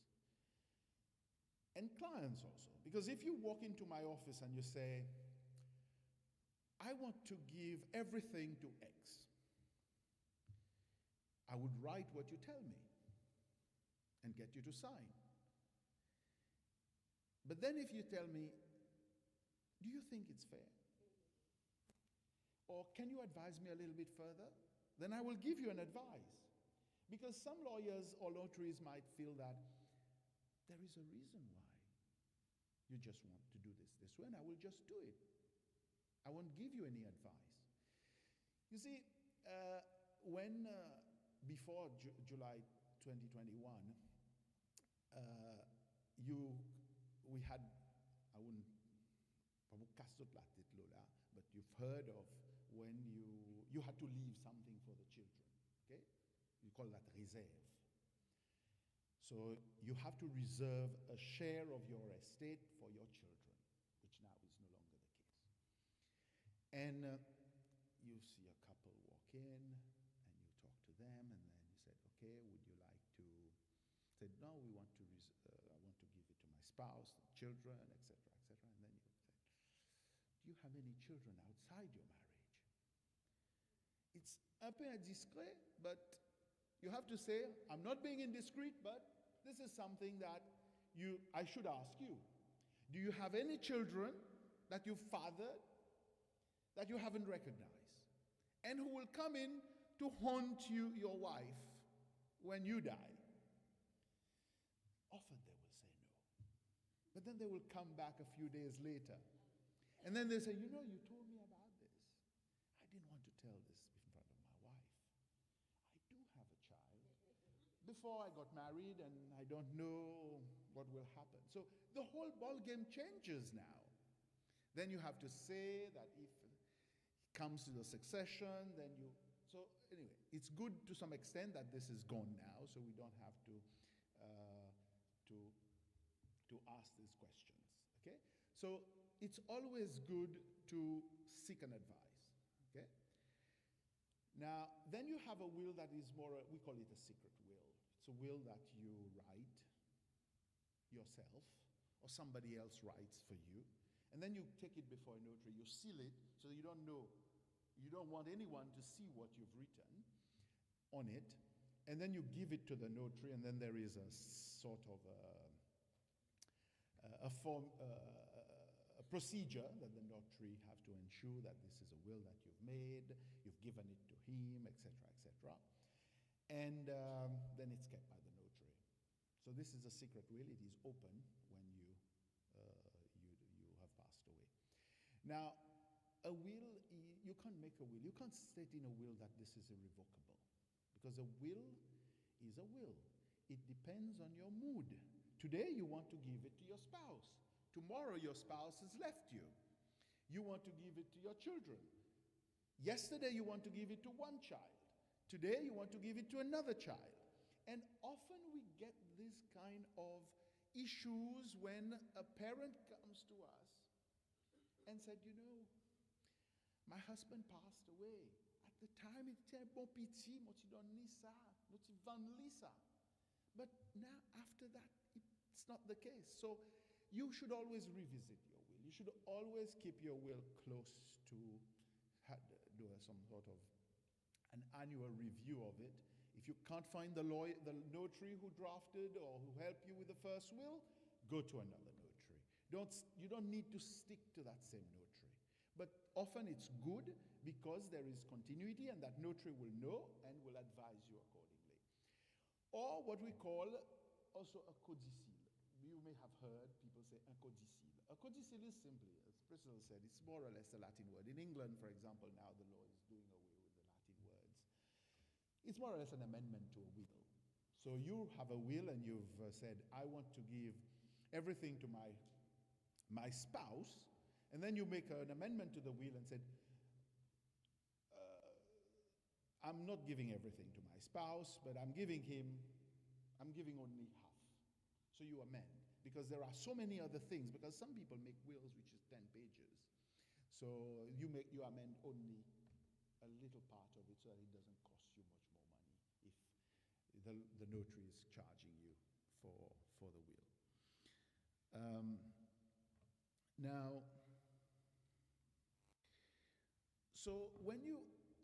And clients also. Because if you walk into my office and you say, I want to give everything to X, I would write what you tell me and get you to sign. But then if you tell me, do you think it's fair? Or can you advise me a little bit further? Then I will give you an advice. Because some lawyers or notaries might feel that there is a reason why you just want to do this way, and I will just do it. I won't give you any advice. You see, before July 2021, we had, I wouldn't, but you've heard of when you had to leave something for the children, okay? You call that réserve. So you have to reserve a share of your estate for your children, which now is no longer the case. And you see a couple walk in, and you talk to them, and then you said, okay, would you like to, said, no, I want to give it to my spouse, children, etc., etc. And then you said, do you have any children outside your marriage? It's un peu indiscret, but you have to say, I'm not being indiscreet, but this is something that I should ask you. Do you have any children that you fathered that you haven't recognized and who will come in to haunt you, your wife, when you die? Often they will say no. But then they will come back a few days later. And then they say, you know, you told me about this. I didn't want to tell this in front of my wife. I do have a child. Before I got married, and I don't know what will happen. So the whole ball game changes now. Then you have to say that if it comes to the succession, then you... So anyway, it's good to some extent that this is gone now, so we don't have to ask these questions, okay? So it's always good to seek an advice, okay? Now, then you have a will that is more, we call it a secret will. It's a will that you write yourself, or somebody else writes for you, and then you take it before a notary, you seal it, so you don't know, you don't want anyone to see what you've written on it, And then you give it to the notary, and then there is a sort of a procedure that the notary have to ensure that this is a will that you've made, you've given it to him, etc., etc. And then it's kept by the notary. So this is a secret will. It is open when you have passed away. Now, a will, you can't make a will. You can't state in a will that this is irrevocable, because a will is a will. It depends on your mood. Today you want to give it to your spouse. Tomorrow your spouse has left you. You want to give it to your children. Yesterday you want to give it to one child. Today you want to give it to another child. And often we get this kind of issues when a parent comes to us and said, you know, my husband passed away. At the time, it was bon piti, moti don lisa, moti van lisa. But now, after that, it's not the case. So you should always revisit your will. You should always keep your will close to do some sort of an annual review of it. If you can't find the notary who drafted or who helped you with the first will, go to another notary. You don't need to stick to that same notary. But often it's good because there is continuity, and that notary will know and will advise you accordingly. Or what we call also a codicile. You may have heard people say a codicile. A codicile is simply, as Priscilla said, it's more or less a Latin word. In England, for example, now the law is doing away with the Latin words. It's more or less an amendment to a will. So you have a will and you've said, I want to give everything to my spouse, and then you make an amendment to the will and said, I'm not giving everything to my spouse, but I'm giving only half. So you amend, because there are so many other things, because some people make wills which is 10 pages. So you amend only a little part of it so that it doesn't cost you much more money if the notary is charging you for the will. Now, so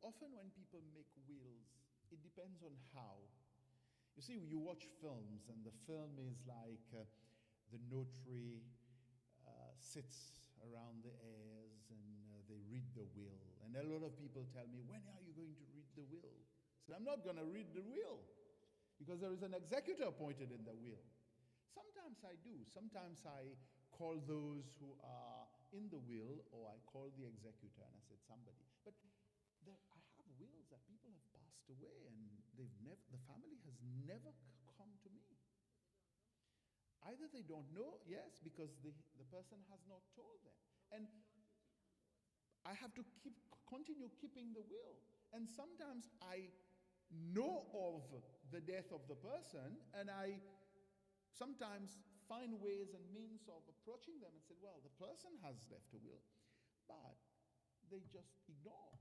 often when people make wills, it depends on how. You see, you watch films, and the film is like the notary sits around the heirs, and they read the will. And a lot of people tell me, when are you going to read the will? I said, I'm not going to read the will, because there is an executor appointed in the will. Sometimes I do. Sometimes I call those who are in the will, or I call the executor, and I said, somebody. But I have wills that people have passed away, and the family has never come to me. Either they don't know, yes, because the person has not told them. And I have to continue keeping the will. And sometimes I know of the death of the person, and I sometimes find ways and means of approaching them and say, well, the person has left a will, but they just ignore.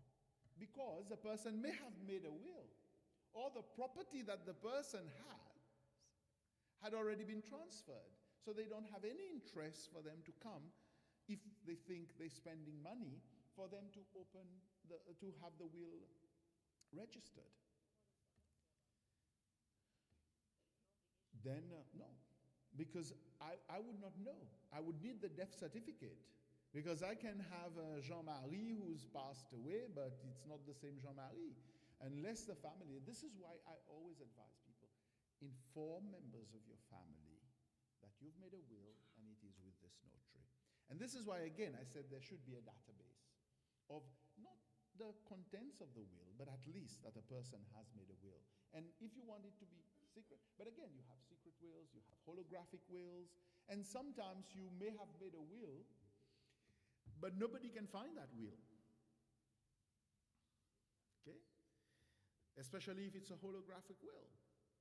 Because the person may have made a will, or the property that the person had already been transferred. So they don't have any interest for them to come if they think they're spending money for them to have the will registered. Then, no. Because I would not know. I would need the death certificate. Because I can have Jean-Marie who's passed away, but it's not the same Jean-Marie. Unless the family, this is why I always advise people, inform members of your family that you've made a will and it is with this notary. And this is why, again, I said there should be a database of not the contents of the will, but at least that a person has made a will. And if you want it to be secret, but again, you have secret wills, you have holographic wills, and sometimes you may have made a will, but nobody can find that will. Okay? Especially if it's a holographic will.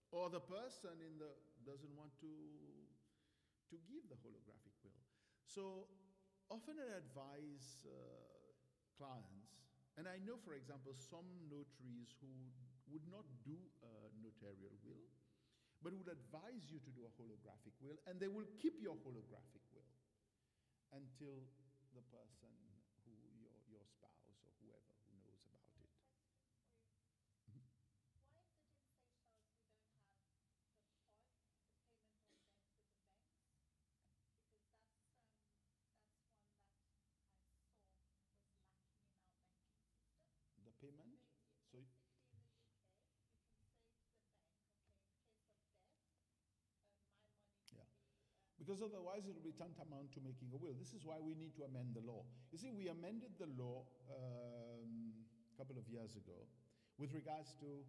Or the person doesn't want to give the holographic will. So often I advise clients, and I know, for example, some notaries who would not do a notarial will, but would advise you to do a holographic will, and they will keep your holographic will until the person your spouse or whoever who knows about it. Because otherwise it will be tantamount to making a will. This is why we need to amend the law. You see, we amended the law a couple of years ago with regards to,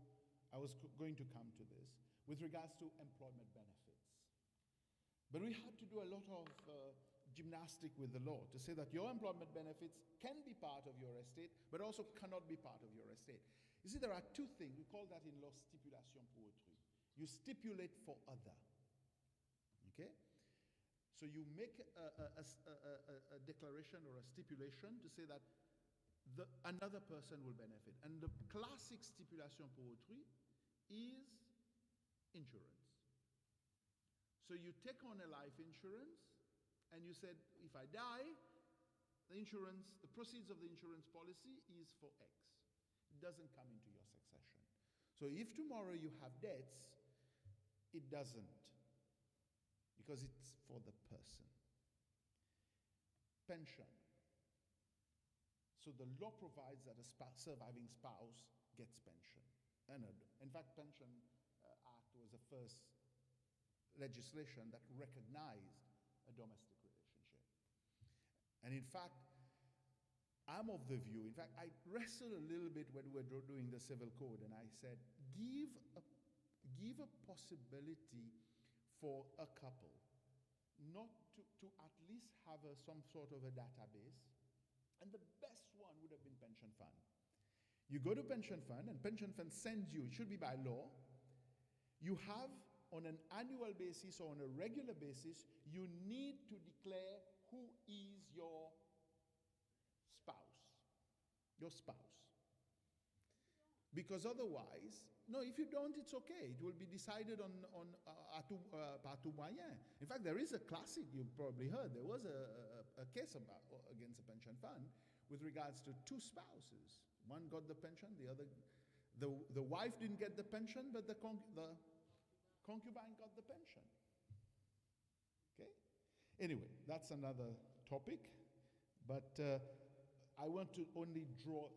I was going to come to this, with regards to employment benefits. But we had to do a lot of gymnastic with the law to say that your employment benefits can be part of your estate, but also cannot be part of your estate. You see, there are two things. We call that in law stipulation pour autrui. You stipulate for other. Okay? So you make a declaration or a stipulation to say that another person will benefit. And the classic stipulation pour autrui is insurance. So you take on a life insurance and you said, if I die, the proceeds of the insurance policy is for X. It doesn't come into your succession. So if tomorrow you have debts, it doesn't, because it's for the person. Pension. So the law provides that a surviving spouse gets pension. And in fact, Pension Act was the first legislation that recognized a domestic relationship. And in fact, I'm of the view, in fact, I wrestled a little bit when we were doing the civil code, and I said, give a possibility for a couple not to at least have some sort of a database. And the best one would have been pension fund. You go to pension fund, and pension fund sends you, it should be by law, you have on an annual basis or on a regular basis, you need to declare who is your spouse. Because otherwise, no, if you don't, it's okay. It will be decided par tout moyen. In fact, there is a classic you probably heard. There was a case against a pension fund with regards to two spouses. One got the pension, the wife didn't get the pension, but the concubine got the pension. Okay? Anyway, that's another topic. But I want to only draw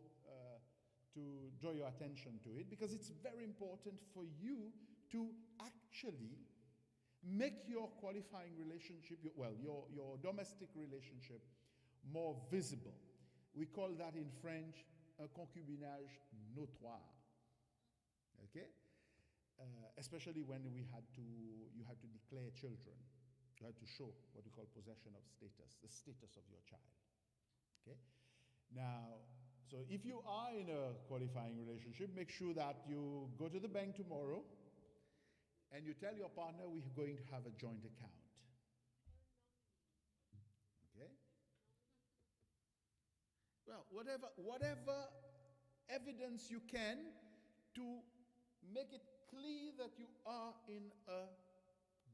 your attention to it, because it's very important for you to actually make your qualifying relationship, your domestic relationship, more visible. We call that in French un concubinage notoire. Okay? Especially when you had to declare children. You had to show what we call possession of status, the status of your child. Okay? Now, so if you are in a qualifying relationship, make sure that you go to the bank tomorrow and you tell your partner we're going to have a joint account. Okay? Well, whatever evidence you can to make it clear that you are in a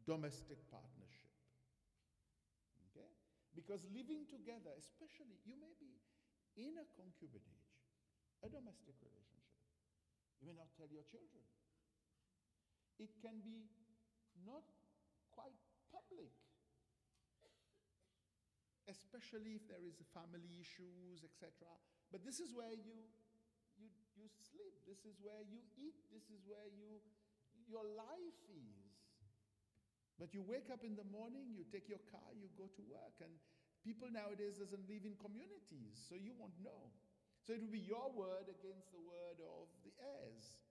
domestic partnership. Okay? Because living together, especially, you may be in a concubinage, a domestic relationship. You may not tell your children. It can be not quite public, especially if there is family issues, etc. But this is where you sleep. This is where you eat. This is where your life is. But you wake up in the morning, you take your car, you go to work, and people nowadays doesn't live in communities, so you won't know. So it will be your word against the word of the heirs,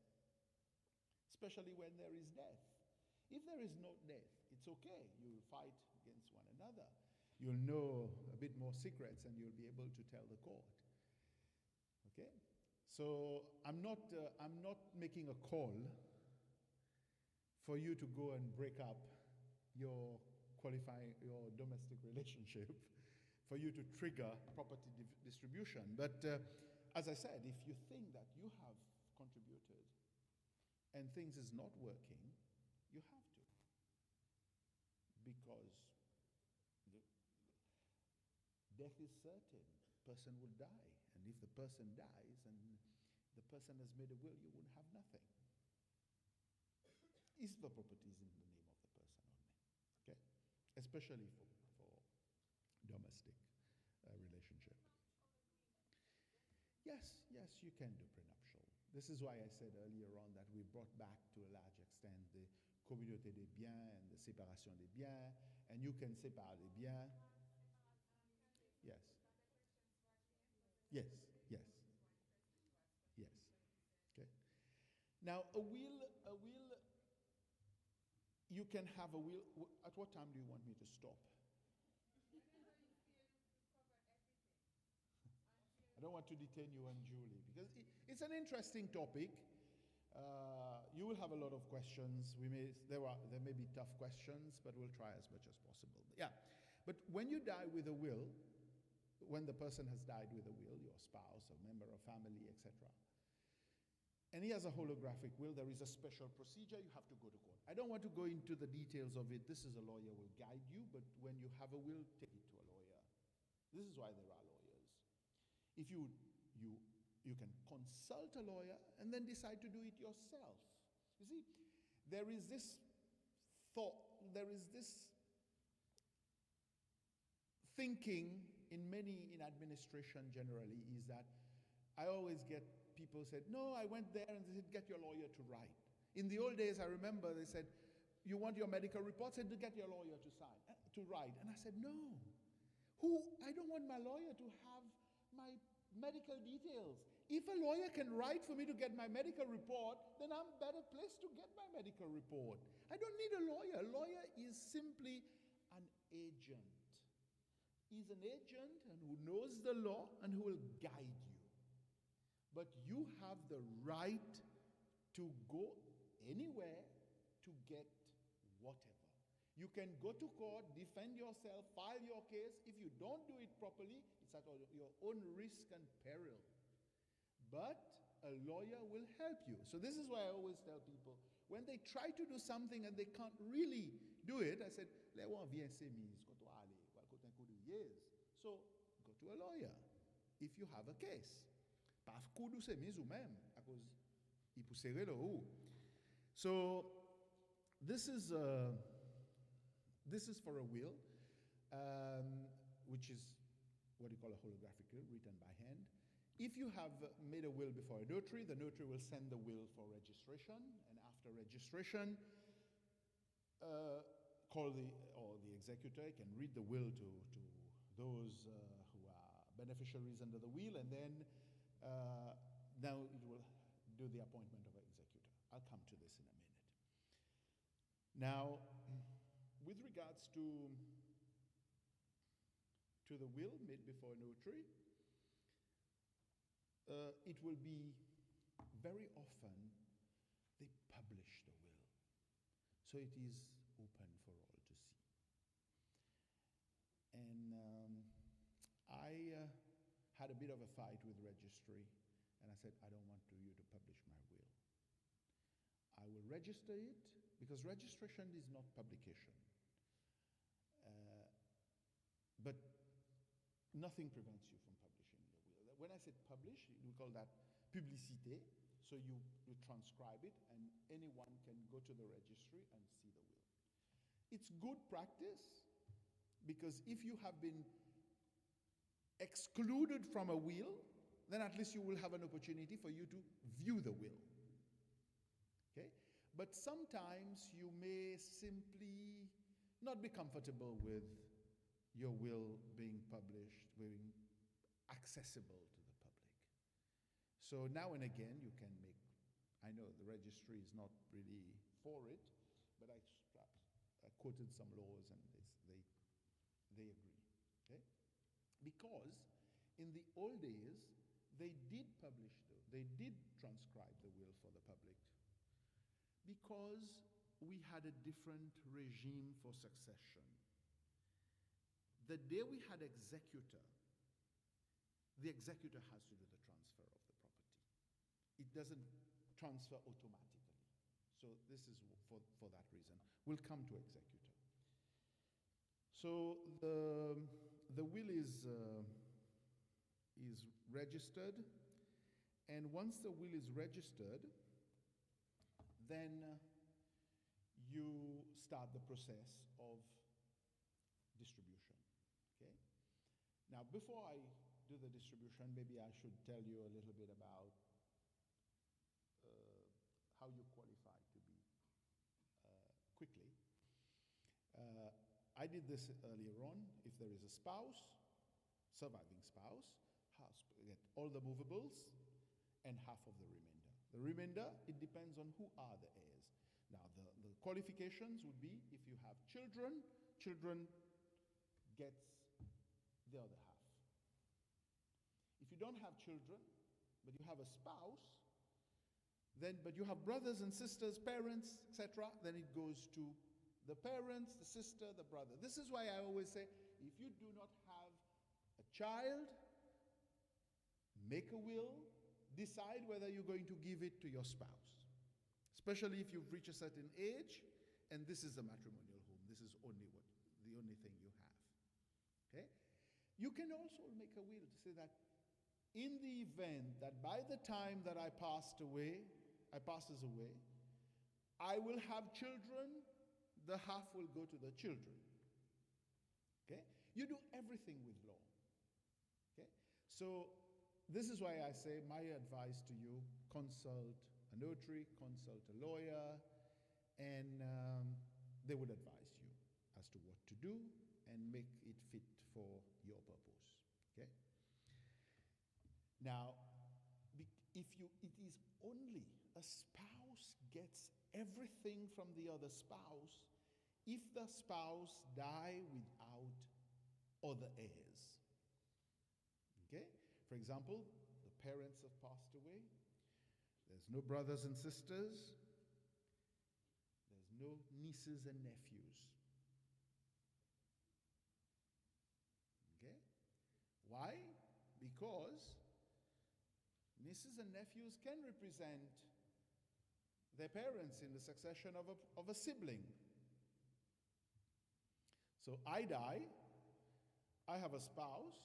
especially when there is death. If there is no death, it's okay. You'll fight against one another. You'll know a bit more secrets, and you'll be able to tell the court. Okay? So I'm not making a call for you to go and break up your domestic relationship, for you to trigger property distribution. But as I said, if you think that you have contributed and things is not working, you have to. Because death is certain. Person will die. And if the person dies and the person has made a will, you will have nothing. If the property is in the name of the person only. Okay? Especially for domestic relationship. Yes, you can do prenuptial. This is why I said earlier on that we brought back to a large extent the communauté des biens and the séparation des biens and you can séparer bien. Yes. Yes, yes, yes. Okay. Now, a will, you can have a will. At what time do you want me to stop? I don't want to detain you unduly because it's an interesting topic. You will have a lot of questions. There may be tough questions, but we'll try as much as possible. Yeah, but when you die with a will, when the person has died with a will, your spouse, a member of family, etc., and he has a holographic will, there is a special procedure. You have to go to court. I don't want to go into the details of it. This is a lawyer will guide you, but when you have a will, take it to a lawyer. This is why there are lawyers. If you can consult a lawyer and then decide to do it yourself. You see, there is this thought, there is this thinking in administration generally is that I always get people said, no, I went there and they said, get your lawyer to write. In the old days, I remember they said, you want your medical report? Said to get your lawyer to write. And I said, no. I don't want my lawyer to have my medical details. If a lawyer can write for me to get my medical report, then I'm better placed to get my medical report. I don't need a lawyer. A lawyer is simply an agent. He's an agent and who knows the law and who will guide you. But you have the right to go anywhere to get whatever. You can go to court, defend yourself, file your case. If you don't do it properly, it's at your own risk and peril. But a lawyer will help you. So this is why I always tell people, when they try to do something and they can't really do it, I said, so go to a lawyer if you have a case. So this is for a will, which is what you call a holographic will, written by hand. If you have made a will before a notary, the notary will send the will for registration, and after registration, the executor can read the will to those who are beneficiaries under the will, and then now it will do the appointment of an executor. I'll come to this in a minute. Now, with regards to the will made before a notary, it will be very often they publish the will. So it is open for all to see. And I had a bit of a fight with registry, and I said, I don't want you to publish my will. I will register it, because registration is not publication. But nothing prevents you from publishing your will. When I said publish, we call that publicité. So you transcribe it, and anyone can go to the registry and see the will. It's good practice, because if you have been excluded from a will, then at least you will have an opportunity for you to view the will. Okay? But sometimes you may simply not be comfortable with your will being published, being accessible to the public. So now and again you can make, I know the registry is not really for it, but I quoted some laws and they agree. Okay? Because in the old days, they did transcribe the will for the public, because we had a different regime for succession. The day we had executor, the executor has to do the transfer of the property. It doesn't transfer automatically. So this is for that reason. We'll come to executor. So the will is registered, and once the will is registered, then you start the process of distribution. Okay? Now, before I do the distribution, maybe I should tell you a little bit about how you qualify to be quickly. I did this earlier on. If there is a spouse, surviving spouse, get all the movables and half of the remainder. The remainder, it depends on who are the heirs. Now, the qualifications would be if you have children, children gets the other half. If you don't have children, but you have a spouse, but you have brothers and sisters, parents, etc., then it goes to the parents, the sister, the brother. This is why I always say, if you do not have a child, make a will, decide whether you're going to give it to your spouse. Especially if you've reached a certain age, and this is the matrimonial home. This is the only thing you have. Okay? You can also make a will to say that in the event that by the time that I passes away, I will have children, the half will go to the children. Okay? You do everything with law. Okay? So this is why I say my advice to you, consult a notary, consult a lawyer, and they would advise you as to what to do and make it fit for your purpose. Okay? Now, it is only a spouse gets everything from the other spouse if the spouse die without other heirs. Okay? For example, the parents have passed away. There's no brothers and sisters. There's no nieces and nephews. Okay? Why? Because nieces and nephews can represent their parents in the succession of a sibling. So I die, I have a spouse,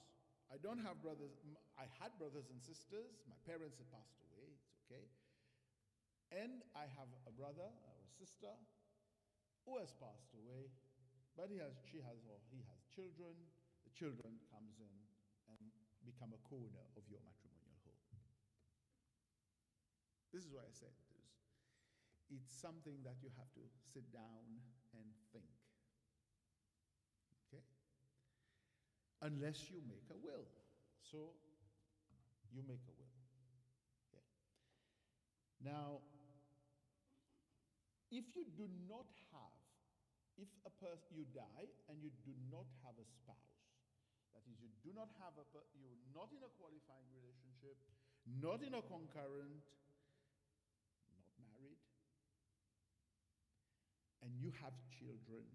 I don't have brothers, I had brothers and sisters, my parents had passed away, it's okay. And I have a brother or a sister who has passed away, but he has children, the children comes in and become a co-owner of your matrimonial home. This is why I said it's something that you have to sit down and think. Okay? Unless you make a will. So, you make a will. Okay? Now, if you do not have, if you die and you do not have a spouse, that is, you do not have you're not in a qualifying relationship, not in a concurrent, not married, and you have children,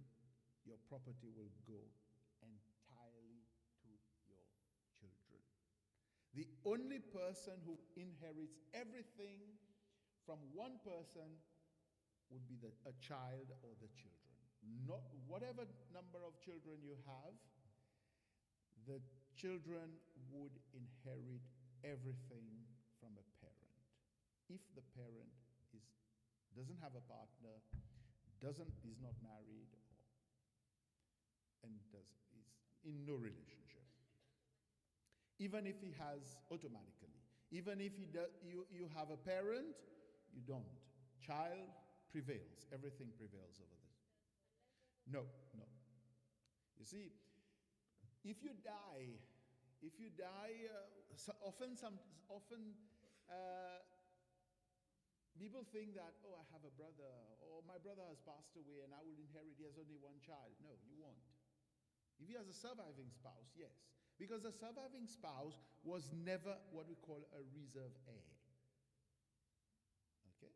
your property will go entirely to your children. The only person who inherits everything from one person would be a child or the children. Not whatever number of children you have, the children would inherit everything from a parent. If the parent doesn't have a partner, is not married, and is in no relationship. Even if he has automatically, even if you have a parent, you don't. Child prevails. Everything prevails over this. No. You see, if you die, often people think that, oh, I have a brother, or my brother has passed away and I will inherit, he has only one child. No, you won't. If he has a surviving spouse, yes. Because a surviving spouse was never what we call a reserve heir. Okay?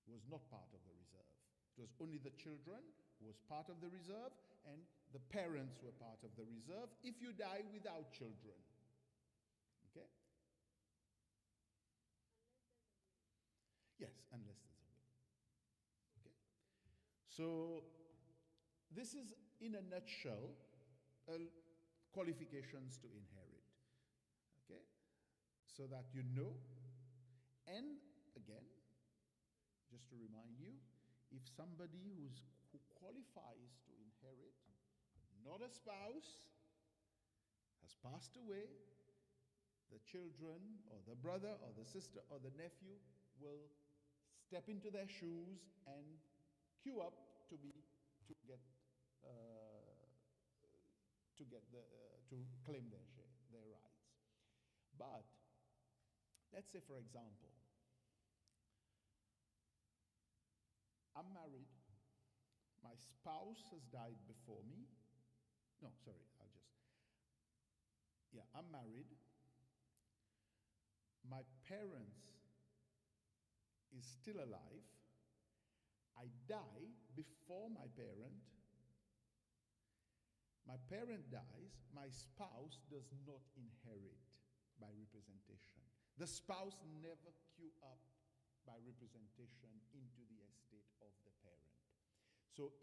It was not part of the reserve. It was only the children who was part of the reserve, and the parents were part of the reserve if you die without children. Okay? Yes, unless there's a will. Okay? So, this is, in a nutshell, qualifications to inherit. Okay? So that you know. And, again, just to remind you, if somebody who qualifies to inherit, not a spouse, has passed away, the children, or the brother, or the sister, or the nephew will step into their shoes and queue up to get to claim their share, their rights. But let's say, for example, I'm married, my spouse has died before me. No, sorry, I'm married. My parents is still alive. I die before my parent. My parent dies. My spouse does not inherit by representation. The spouse never queue up by representation into the estate of the parent. So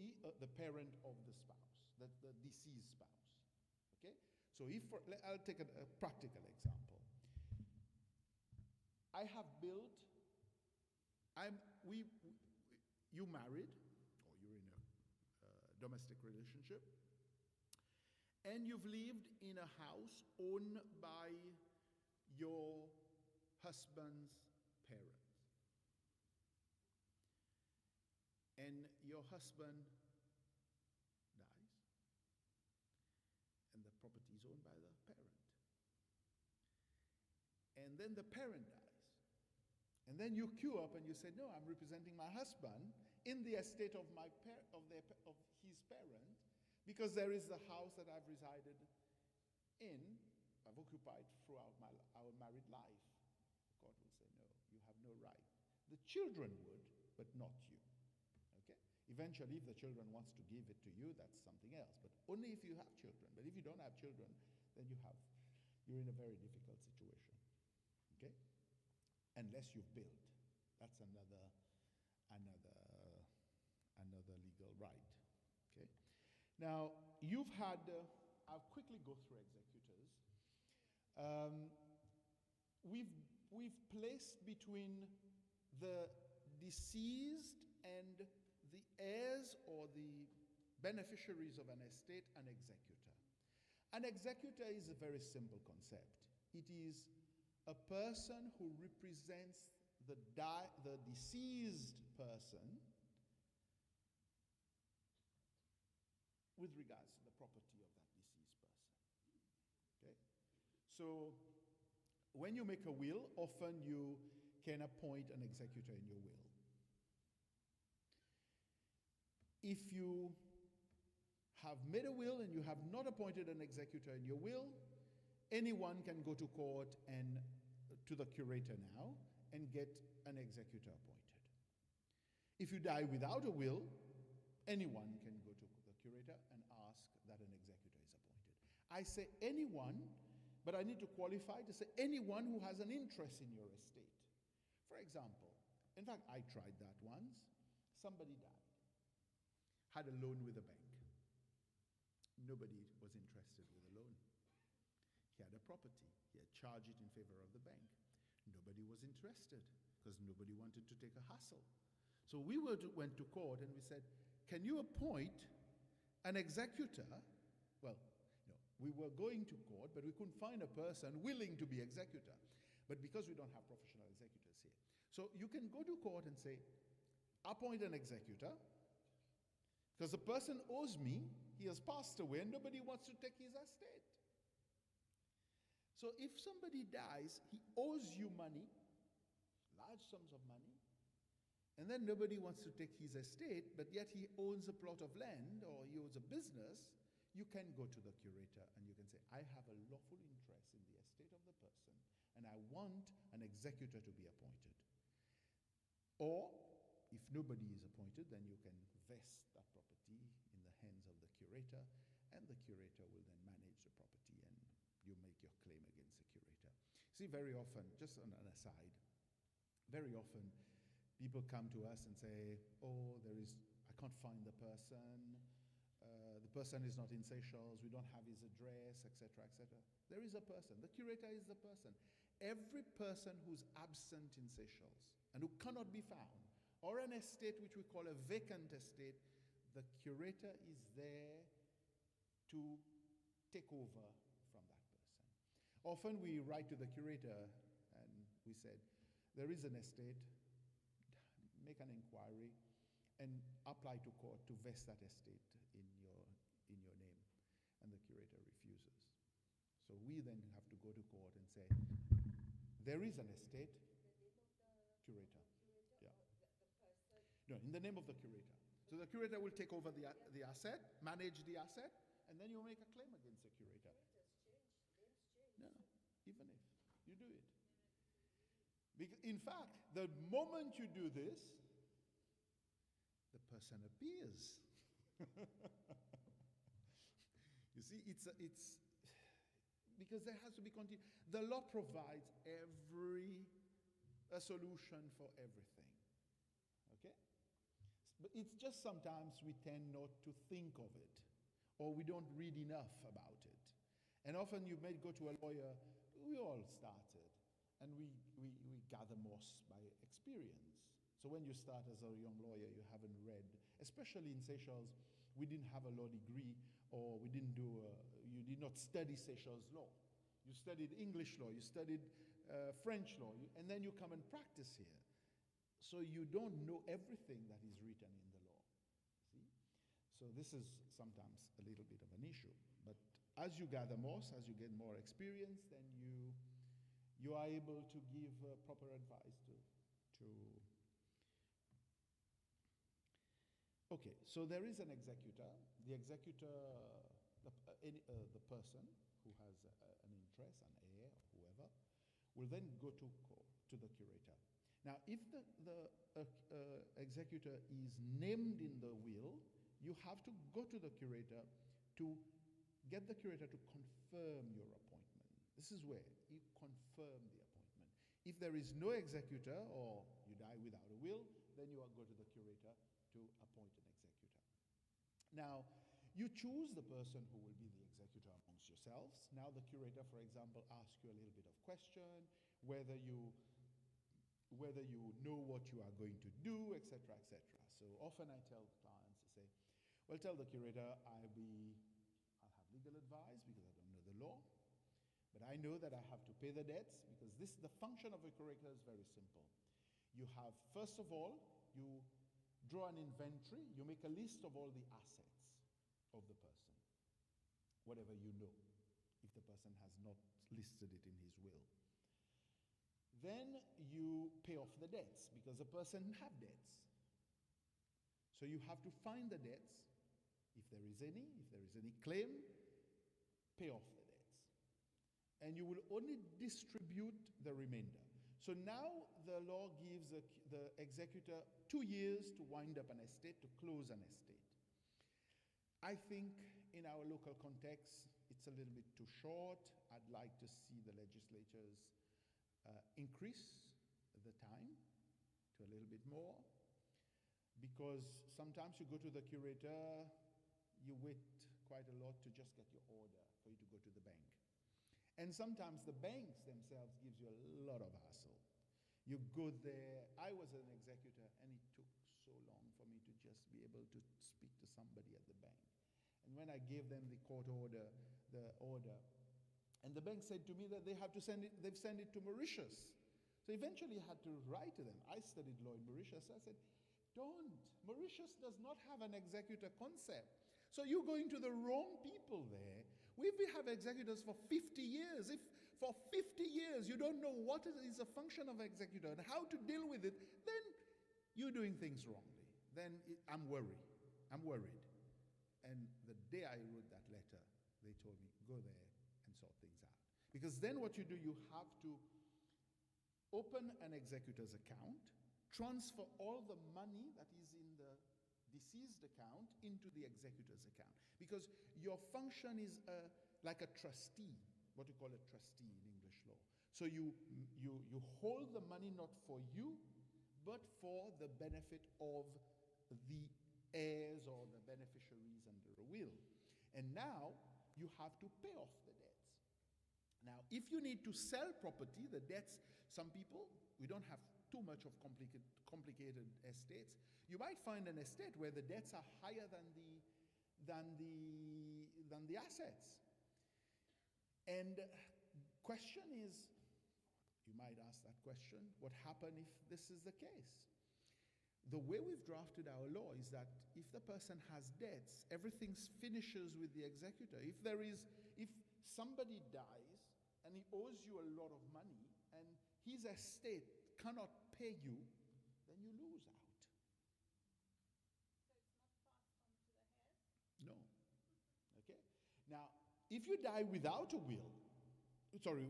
the parent of the spouse, the deceased spouse. Okay? So I'll take a practical example. I have built, you married, or you're in a domestic relationship, and you've lived in a house owned by your husband's parents. And your husband dies, and the property is owned by the parent. And then the parent dies. And then you queue up and you say, no, I'm representing my husband in the estate of his parent, because there is the house that I've resided in, I've occupied throughout our married life. The court will say, no, you have no right. The children would, but not you. Okay? Eventually, if the children wants to give it to you, that's something else. But only if you have children. But if you don't have children, then you're in a very difficult situation. Okay? Unless you've built. That's another legal right. Okay? Now, you've had, I'll quickly go through executors. We've placed between the deceased and the heirs or the beneficiaries of an estate an executor. An executor is a very simple concept. It is a person who represents the deceased person with regards to the property of that deceased person. Okay? So when you make a will, often you can appoint an executor in your will. If you have made a will and you have not appointed an executor in your will, anyone can go to court and to the curator now and get an executor appointed. If you die without a will, anyone can go to the curator and ask that an executor is appointed. I say anyone, but I need to qualify to say anyone who has an interest in your estate. For example, in fact, I tried that once. Somebody died, had a loan with a bank. Nobody was interested with the loan. He had a property. He had charged it in favor of the bank. Nobody was interested because nobody wanted to take a hassle. So we went to court and we said, can you appoint an executor? Well, no, we were going to court, but we couldn't find a person willing to be executor. But because we don't have professional executors here. So you can go to court and say, appoint an executor, because the person owes me, he has passed away, and nobody wants to take his estate. So if somebody dies, he owes you money, large sums of money, and then nobody wants to take his estate, but yet he owns a plot of land or he owns a business, you can go to the curator and you can say, I have a lawful interest in the estate of the person, and I want an executor to be appointed. Or, if nobody is appointed, then you can vest that property in the hands of the curator, and the curator will then manage the property and you make your claim against the curator. See, very often, just on an aside, very often people come to us and say, oh, I can't find the person is not in Seychelles, we don't have his address, etc., etc. There is a person. The curator is the person. Every person who's absent in Seychelles and who cannot be found, or an estate which we call a vacant estate, the curator is there to take over from that person. Often we write to the curator and we said, there is an estate, make an inquiry and apply to court to vest that estate in your name. and the curator refuses. So we then have to go to court and say, there is an estate. Curator. Yeah. No, in the name of the curator. So the curator will take over the asset, manage the asset, and then you make a claim against the curator. No, even if you do it. In fact, the moment you do this, the person appears. You see, it's because there has to be continuity. The law provides a solution for everything. Okay? But it's just sometimes we tend not to think of it, or we don't read enough about it. And often you may go to a lawyer, we all started, and we gather moss by experience. So when you start as a young lawyer, you haven't read, especially in Seychelles, we didn't have a law degree, or you did not study Seychelles law. You studied English law, you studied French law, and then you come and practice here. So you don't know everything that is written in the law. See? So this is sometimes a little bit of an issue. But as you gather moss, as you get more experience, then you are able to give proper advice to. Okay, so there is an executor. The executor, the person who has an interest, an heir, or whoever, will then go to the curator. Now, if the executor is named in the will, you have to go to the curator to get the curator to confirm your appointment. This is where you confirm the appointment. If there is no executor, or you die without a will, then you go to the curator to appoint an executor. Now, you choose the person who will be the executor amongst yourselves. Now, the curator, for example, asks you a little bit of question, whether you know what you are going to do, etc., etc. So often I tell clients, I say, well, tell the curator I'll have legal advice because I don't know the law, but I know that I have to pay the debts, because the function of a curator is very simple. You have, first of all, you draw an inventory, you make a list of all the assets of the person, whatever you know, if the person has not listed it in his will. Then you pay off the debts, because the person have debts. So you have to find the debts, if there is any claim, pay off the debts. And you will only distribute the remainder. So now the law gives the executor 2 years to wind up an estate, to close an estate. I think in our local context, it's a little bit too short. I'd like to see the legislatures increase the time to a little bit more, because sometimes you go to the curator, you wait quite a lot to just get your order for you to go to the bank. And sometimes the banks themselves gives you a lot of hassle. You go there. I was an executor, and it took so long for me to just be able to speak to somebody at the bank. And when I gave them the court order, and the bank said to me that they've sent it to Mauritius. So eventually I had to write to them. I studied law in Mauritius. I said, don't. Mauritius does not have an executor concept. So you're going to the wrong people there. We have executors for 50 years. If for 50 years you don't know what is a function of executor and how to deal with it, then you're doing things wrongly. Then I'm worried. And the day I wrote that letter, they told me, go there and sort things out. Because then what you do, you have to open an executor's account, transfer all the money that is in the deceased account into the executor's account. Because your function is like a trustee, what you call a trustee in English law. So you hold the money not for you, but for the benefit of the heirs or the beneficiaries under a will. And now you have to pay off the debts. Now, if you need to sell property, the debts, some people, we don't have too much of complicated estates. You might find an estate where the debts are higher than the assets. And question is, you might ask that question, what happens if this is the case? the way we've drafted our law is that if the person has debts, everything finishes with the executor. If somebody dies and he owes you a lot of money and his estate cannot pay you, then you lose out. So it's not passed on to the heirs? No. Okay? Now, if you die without a will,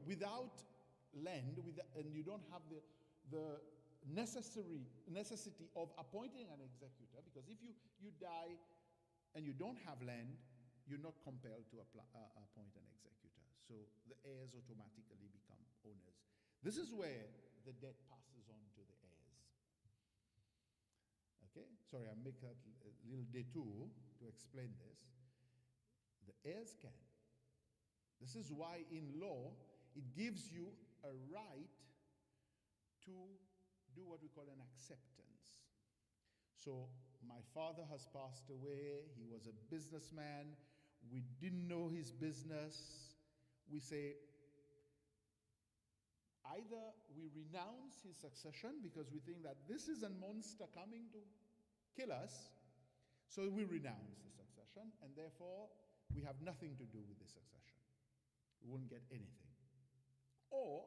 without land, and you don't have the necessity of appointing an executor, because if you die and you don't have land, you're not compelled to appoint an executor. So the heirs automatically become owners. This is where the debt passes on to the heirs. Okay? Sorry, I make a little detour to explain this. The heirs can. This is why in law, it gives you a right to do what we call an acceptance. So my father has passed away. He was a businessman. We didn't know his business. We say, either we renounce his succession because we think that this is a monster coming to kill us, so we renounce the succession, and therefore we have nothing to do with the succession. We won't get anything. Or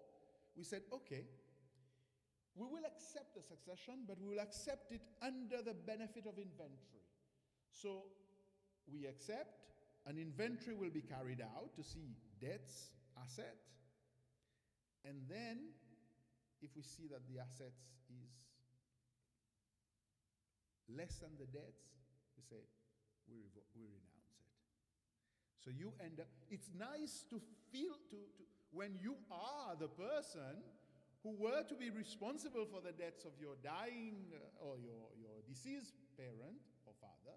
we said, okay, we will accept the succession, but we will accept it under the benefit of inventory. So we accept, an inventory will be carried out to see debts, asset, and then if we see that the assets is less than the debts, we say we renounce it. So you end up, it's nice to feel, when you are the person who were to be responsible for the debts of your dying or your deceased parent or father,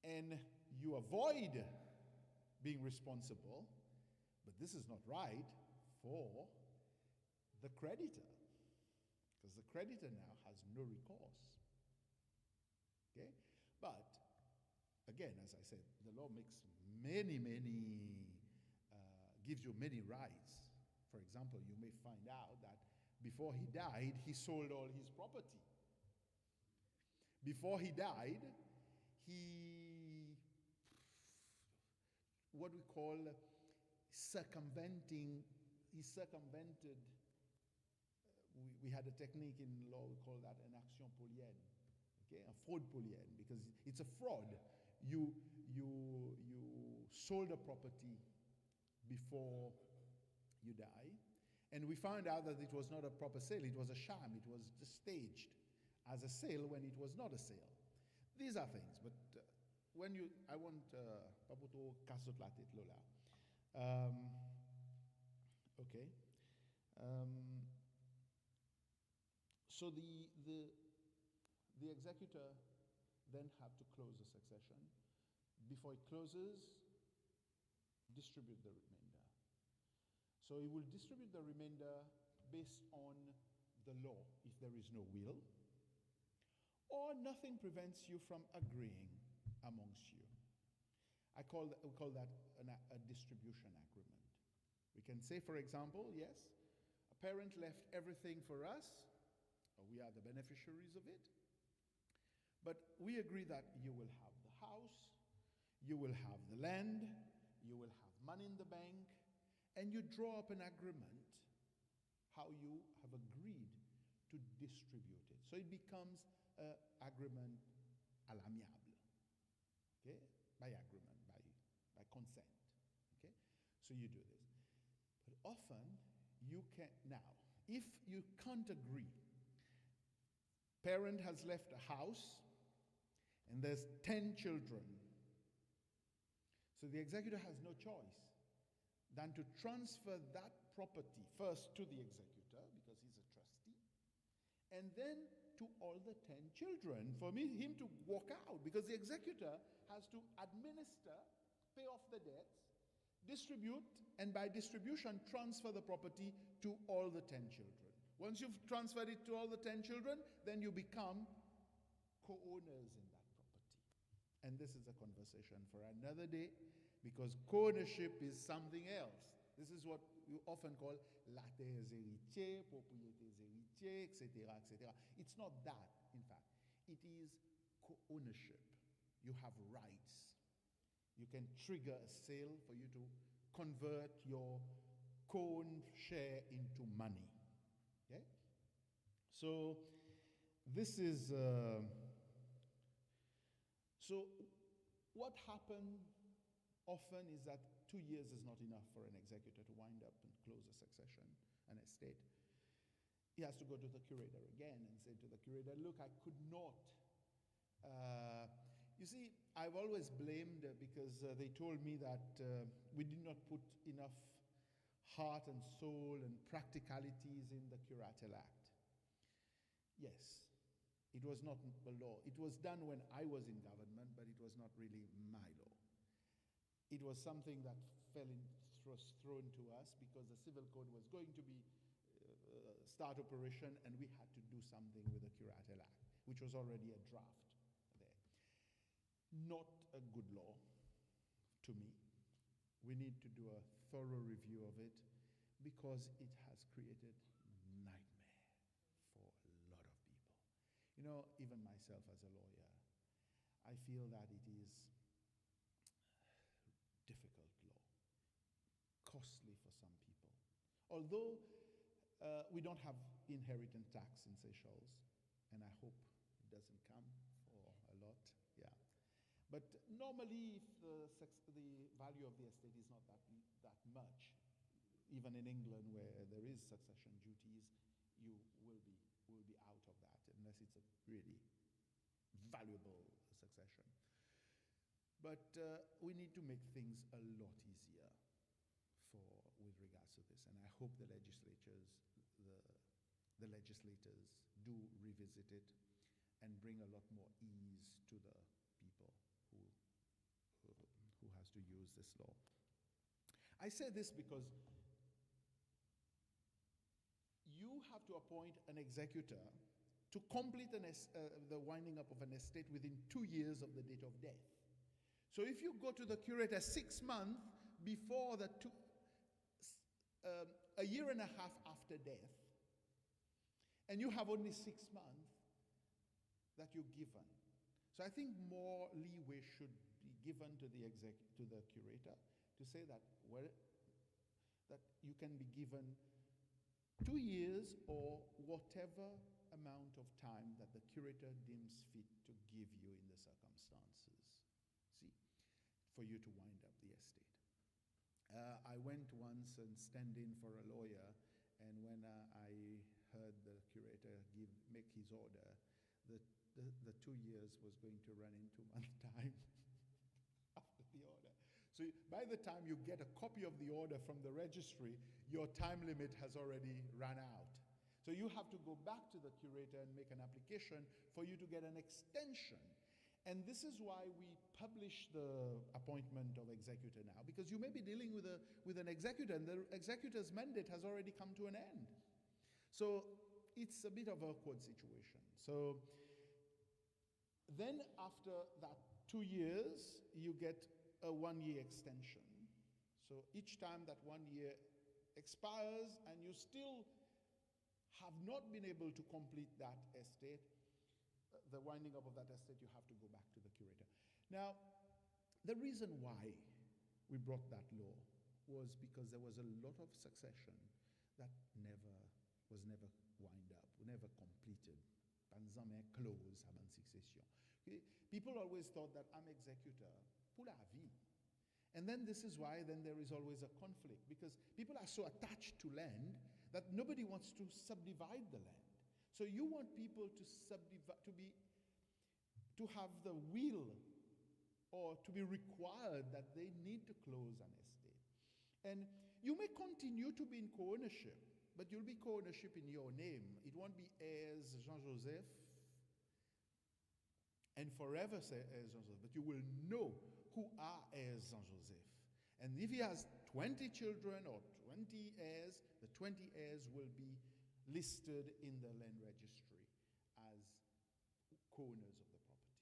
and you avoid being responsible, but this is not right for the creditor, because the creditor now has no recourse. Okay? But, again, as I said, the law makes gives you many rights. For example, you may find out that before he died, he sold all his property. Before he died, he circumvented, we had a technique in law, we call that an action polienne, okay, a fraud polienne, because it's a fraud. You sold a property before you die, and we found out that it was not a proper sale, it was a sham, it was just staged as a sale when it was not a sale. These are things, but I want Paputo kasot latit lola. Okay. So the executor then have to close the succession. Before it closes, distribute the remainder. So he will distribute the remainder based on the law, if there is no will, or nothing prevents you from agreeing amongst you. We call that a distribution agreement. We can say, for example, yes, a parent left everything for us, or we are the beneficiaries of it, but we agree that you will have the house, you will have the land, you will have money in the bank, and you draw up an agreement how you have agreed to distribute it. So it becomes an agreement à l'amiable, okay? By agreement, by consent, okay? So you do this. But often you can, now, if you can't agree, parent has left a house and there's 10 children. So the executor has no choice than to transfer that property first to the executor, because he's a trustee, and then to all the 10 children, for him to walk out, because the executor has to administer, pay off the debts, distribute, and by distribution transfer the property to all the 10 children. Once you've transferred it to all the 10 children, then you become co-owners in that property. And this is a conversation for another day, because co-ownership is something else. This is what you often call la terres héritiers, propriétés héritières. héritier, etc., etc. It's not that, in fact. It is co-ownership. You have rights. You can trigger a sale for you to convert your co-owned share into money. Okay? So this is... so what happened often is that 2 years is not enough for an executor to wind up and close a succession, an estate. He has to go to the curator again and say to the curator, look, I could not. You see, I've always blamed because they told me that we did not put enough heart and soul and practicalities in the Curatel Act. Yes, it was not a law. It was done when I was in government, but it was not really my law. It was something that was thrown to us because the civil code was going to be start operation, and we had to do something with the Curatel Act, which was already a draft there. Not a good law to me. We need to do a thorough review of it because it has created nightmare for a lot of people. You know, even myself as a lawyer, I feel that it is difficult law, costly for some people. Although we don't have inheritance tax in Seychelles, and I hope it doesn't come for a lot, yeah. But normally, if the value of the estate is not that much, even in England where there is succession duties, you will be out of that unless it's a really valuable succession. But we need to make things a lot easier with regards to this, and I hope the legislators do revisit it and bring a lot more ease to the people who has to use this law. I say this because you have to appoint an executor to complete the winding up of an estate within 2 years of the date of death. So if you go to the curator 6 months before a year and a half after death, and you have only 6 months that you're given. So I think more leeway should be given to the curator to say that you can be given 2 years or whatever amount of time that the curator deems fit to give you in the circumstances, for you to wind up the estate. I went once and stand in for a lawyer, and when I heard the curator make his order, the 2 years was going to run in 2 months' time after the order. So by the time you get a copy of the order from the registry, your time limit has already run out. So you have to go back to the curator and make an application for you to get an extension. And this is why we publish the appointment of executor now, because you may be dealing with an executor, and the executor's mandate has already come to an end. So it's a bit of an awkward situation. So then after that 2 years, you get a 1-year extension. So each time that 1 year expires and you still have not been able to complete that estate, the winding up of that estate, you have to go back to the curator. Now, the reason why we brought that law was because there was a lot of succession that was never wind up, never completed. Pas jamais close avant succession. People always thought that I'm executor pour la vie. And then this is why then there is always a conflict, because people are so attached to land that nobody wants to subdivide the land. So you want people to have the will, or to be required that they need to close an estate. And you may continue to be in co-ownership, but you'll be co-ownership in your name. It won't be Heirs Jean-Joseph, and forever say Heirs Jean-Joseph, but you will know who are Heirs Jean-Joseph. And if he has 20 children or 20 heirs, the 20 heirs will be listed in the land registry as co-owners of the property.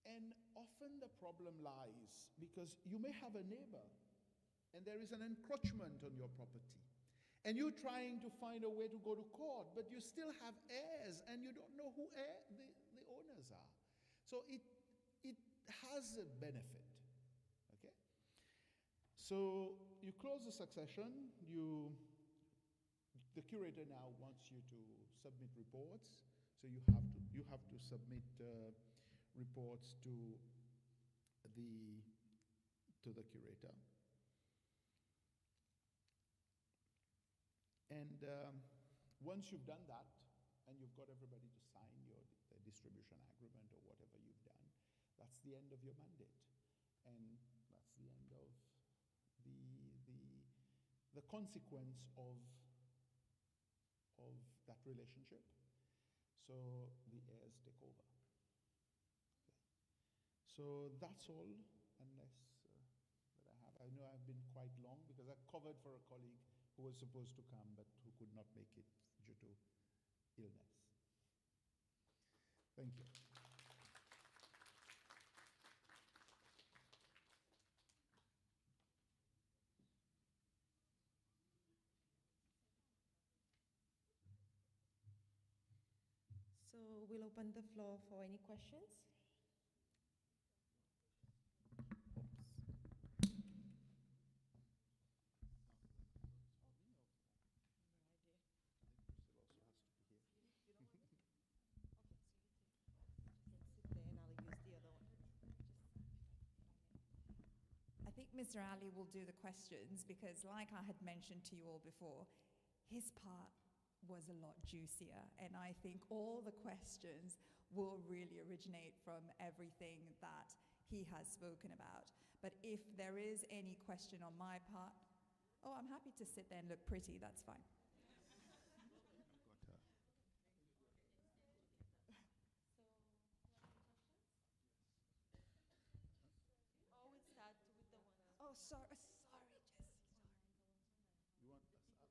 And often the problem lies because you may have a neighbor and there is an encroachment on your property. And you're trying to find a way to go to court, but you still have heirs, and you don't know who the owners are. So it has a benefit. Okay? So you close the succession. The curator now wants you to submit reports. So you have to submit reports to the curator. And once you've done that, and you've got everybody to sign the distribution agreement or whatever you've done, that's the end of your mandate. And that's the end of the consequence of that relationship. So the heirs take over. Okay. So that's all, unless that I have. I know I've been quite long because I covered for a colleague who was supposed to come but who could not make it due to illness. Thank you. So we'll open the floor for any questions. I think Mr. Ali will do the questions because, like I had mentioned to you all before, his part was a lot juicier, and I think all the questions will really originate from everything that he has spoken about. But if there is any question on my part, oh, I'm happy to sit there and look pretty, that's fine. Oh, sorry, Jesse, sorry. You want us up?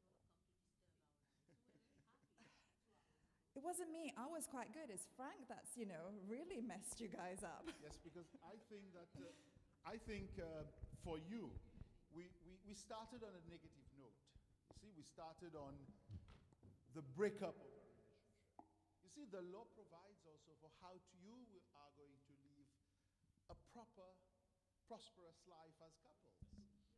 It wasn't me. I was quite good. It's Frank that's, really messed you guys up. Yes, because I think that for you, we started on a negative note. You see, we started on the breakup of a relationship. You see, the law provides also for how you are going to live a proper, prosperous life as couples.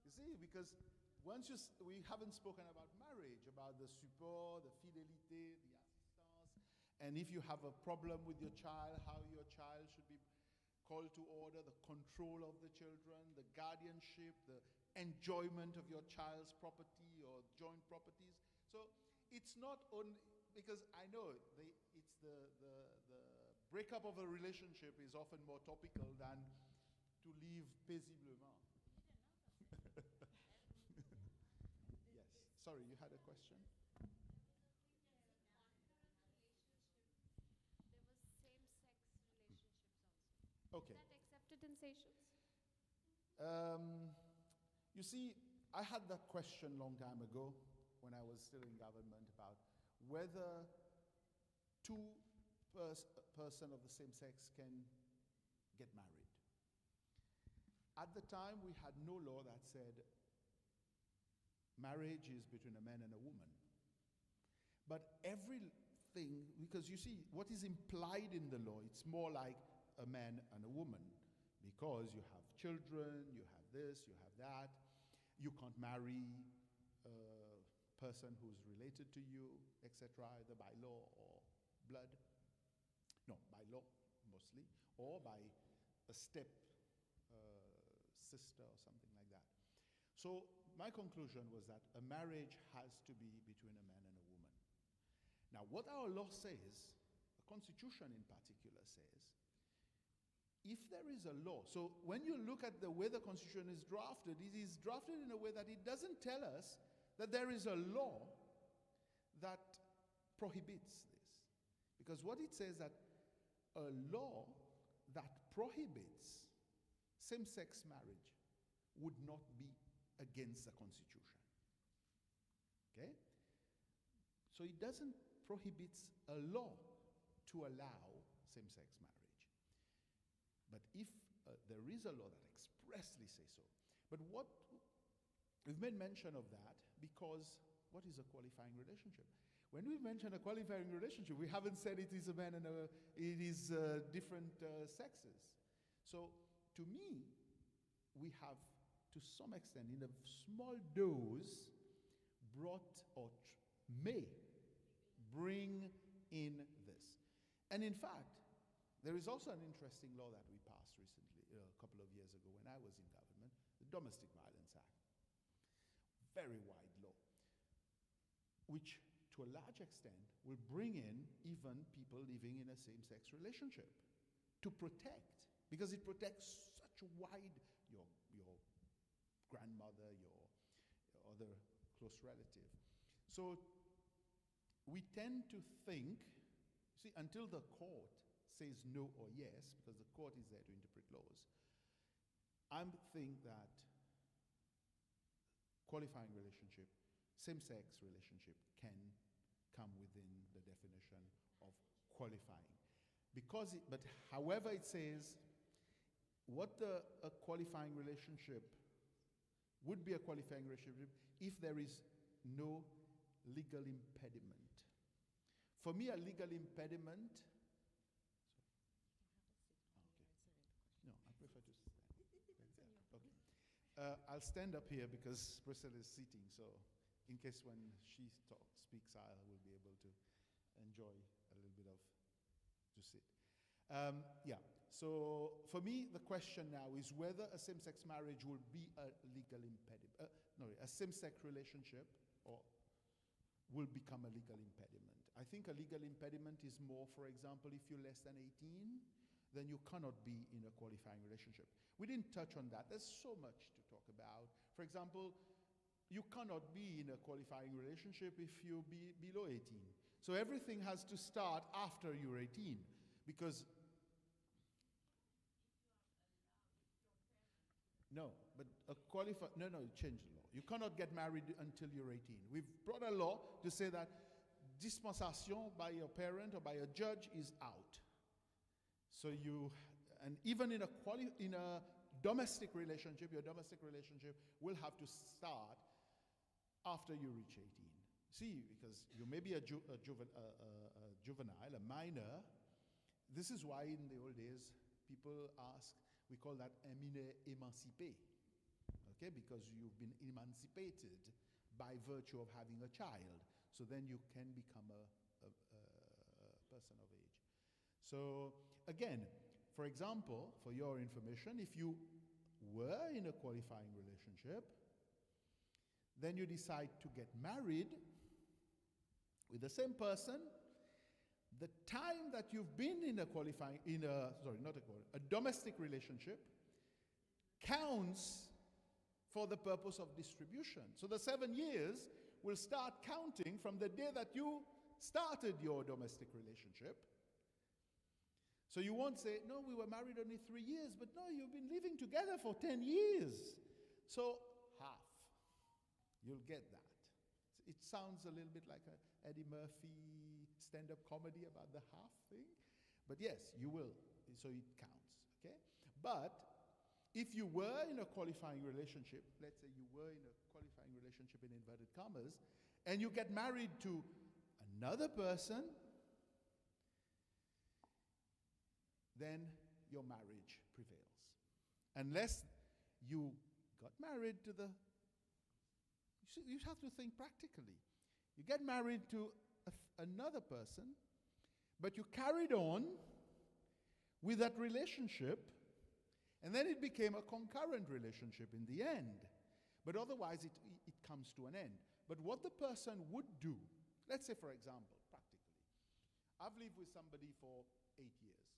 You see, because we haven't spoken about marriage, about the support, the fidelité, the assistance, and if you have a problem with your child, how your child should be called to order, the control of the children, the guardianship, the enjoyment of your child's property or joint properties. So it's not only, because I know the breakup of a relationship is often more topical than to live paisiblement. Yes. Sorry, you had a question? Okay. Is that accepted in Seychelles? You see, I had that question long time ago when I was still in government about whether two person of the same sex can get married. At the time, we had no law that said marriage is between a man and a woman. But everything, because you see, what is implied in the law, it's more like a man and a woman, because you have children, you have this, you have that. You can't marry a person who's related to you, etc., either by law or blood. No, by law, mostly, or by a step sister or something like that. So my conclusion was that a marriage has to be between a man and a woman. Now, what our law says, the Constitution in particular says, if there is a law, so when you look at the way the Constitution is drafted, it is drafted in a way that it doesn't tell us that there is a law that prohibits this. Because what it says that a law that prohibits same-sex marriage would not be against the Constitution. Okay? So it doesn't prohibit a law to allow same-sex marriage. But if there is a law that expressly says so. But we've made mention of that because what is a qualifying relationship? When we mention a qualifying relationship, we haven't said it is a man and it is different sexes. So to me, we have, to some extent, in a small dose, brought or may bring in this. And in fact, there is also an interesting law that we passed recently, a couple of years ago when I was in government, the Domestic Violence Act. Very wide law, which to a large extent will bring in even people living in a same-sex relationship to protect, because it protects such a wide, your grandmother, your other close relative. So we tend to think, see, until the court says no or yes, because the court is there to interpret laws, I think that qualifying relationship, same-sex relationship, can come within the definition of qualifying. But however it says, what a qualifying relationship would be a qualifying relationship if there is no legal impediment. For me, a legal impediment. No, I prefer to stand. Okay. I'll stand up here because Priscilla is sitting, so in case when she speaks, I will be able to enjoy a little bit of to sit. So for me, the question now is whether a same-sex marriage will be a legal impediment. A same-sex relationship will become a legal impediment. I think a legal impediment is more, for example, if you're less than 18, then you cannot be in a qualifying relationship. We didn't touch on that. There's so much to talk about. For example, you cannot be in a qualifying relationship if you're below 18. So everything has to start after you're 18, because change the law. You cannot get married until you're 18. We've brought a law to say that dispensation by your parent or by a judge is out. So and even in a domestic relationship, your domestic relationship will have to start after you reach 18. See, because you may be a juvenile, a minor. This is why in the old days, people ask, we call that éminé émancipé, okay? Because you've been emancipated by virtue of having a child. So then you can become a person of age. So again, for example, for your information, if you were in a qualifying relationship, then you decide to get married with the same person, the time that you've been in a domestic relationship counts for the purpose of distribution. So the 7 years will start counting from the day that you started your domestic relationship. So you won't say, no, we were married only 3 years, but no, you've been living together for 10 years. So half. You'll get that. It sounds a little bit like a Eddie Murphy stand-up comedy about the half thing. But yes, you will. So it counts, okay? But if you were in a qualifying relationship, let's say you were in a qualifying relationship in inverted commas, and you get married to another person, then your marriage prevails. Unless you got married to you have to think practically. You get married to another person, but you carried on with that relationship, and then it became a concurrent relationship in the end. But otherwise, it comes to an end. But what the person would do, let's say, for example, practically, I've lived with somebody for 8 years,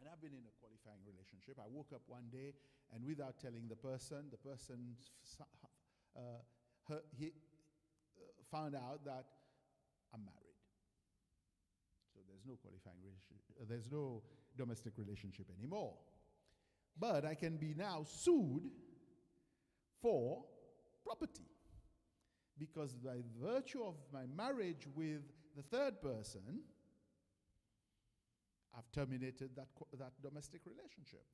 and I've been in a qualifying relationship. I woke up one day, and without telling the person found out that I'm married. So there's no qualifying relationship, there's no domestic relationship anymore. But I can be now sued for property, because by virtue of my marriage with the third person, I've terminated that domestic relationship.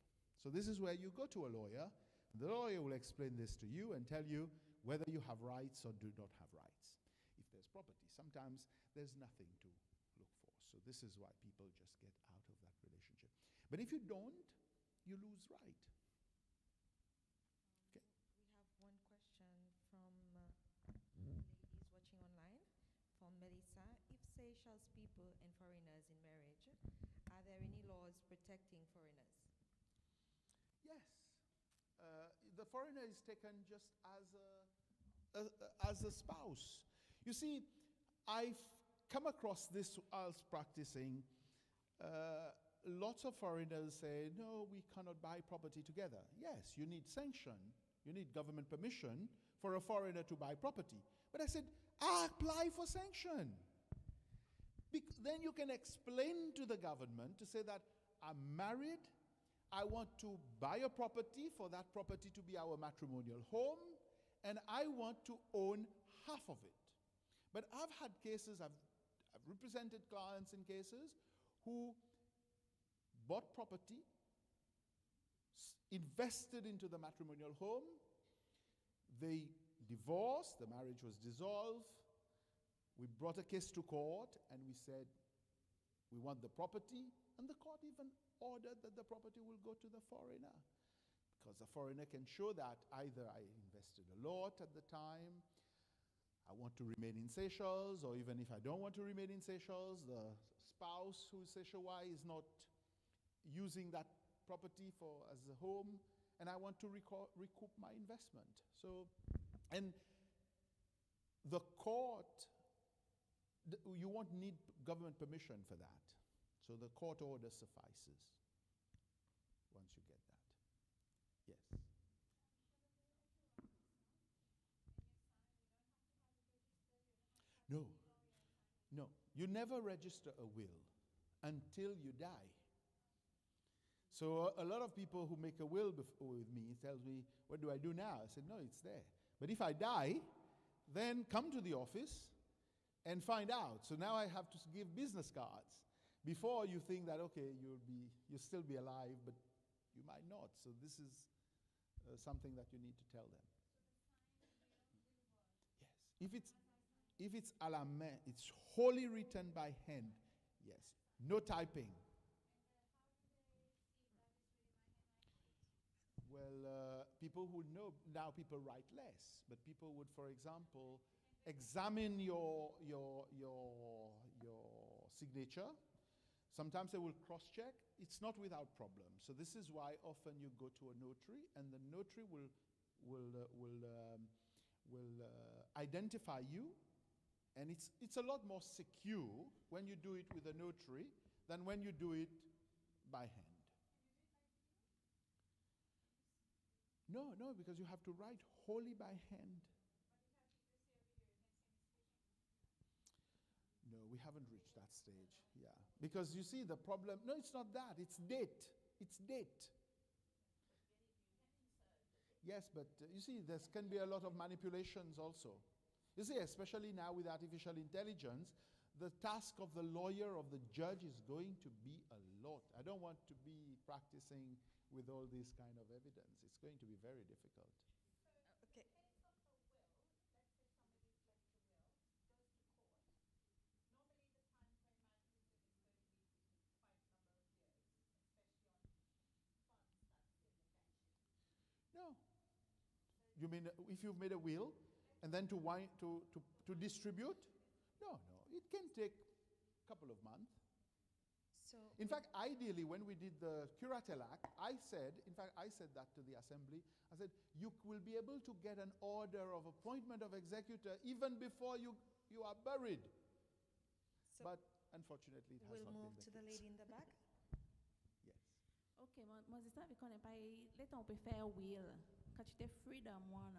So this is where you go to a lawyer. The lawyer will explain this to you and tell you whether you have rights or do not have rights. property. Sometimes there's nothing to look for. So this is why people just get out of that relationship. But if you don't, you lose right. Okay. We have one question from ladies watching online, from Melissa. If Seychelles people and foreigners in marriage, are there any laws protecting foreigners? Yes. The foreigner is taken just as a spouse. You see, I've come across this whilst practicing. Lots of foreigners say, no, we cannot buy property together. Yes, you need sanction. You need government permission for a foreigner to buy property. But I said, apply for sanction. Then you can explain to the government to say that I'm married, I want to buy a property for that property to be our matrimonial home, and I want to own half of it. But I've had cases, I've represented clients in cases who bought property, invested into the matrimonial home, they divorced, the marriage was dissolved, we brought a case to court and we said, we want the property, and the court even ordered that the property will go to the foreigner. Because the foreigner can show that either I invested a lot at the time, I want to remain in Seychelles, or even if I don't want to remain in Seychelles, the spouse who is Seychellese is not using that property as a home, and I want to recoup my investment. So, and the court, you won't need government permission for that. So the court order suffices once you get that. Yes. No. No. You never register a will until you die. So a lot of people who make a will with me tells me, what do I do now? I said, no, it's there. But if I die, then come to the office and find out. So now I have to give business cards. Before you think that, okay, you'll still be alive, but you might not. So this is something that you need to tell them. Yes. If it's à la main, it's wholly written by hand. Yes. No typing. Well, people who know, now people write less, but people would, for example, examine your signature. Sometimes they will cross-check. It's not without problem. So this is why often you go to a notary, and the notary will identify you, and it's a lot more secure when you do it with a notary than when you do it by hand. No, because you have to write wholly by hand. No, we haven't reached that stage. Yeah. Because you see the problem, no, it's not that, it's date. It's date. Yes, but you see, there can be a lot of manipulations also. You see, especially now with artificial intelligence, the task of the lawyer, of the judge is going to be a lot. I don't want to be practicing with all this kind of evidence. It's going to be very difficult. Okay. No. You mean if you've made a will and then to distribute? No. It can take a couple of months. So in fact, ideally, when we did the Curatel Act, I said that to the Assembly. I said, you will be able to get an order of appointment of executor even before you are buried. So but unfortunately, it has we'll not move been to the the case. lady in the back. Yes. Ok, moi c'est ça, vi konen pa l'étan on peut faire will. Quand tu t'es freedom one,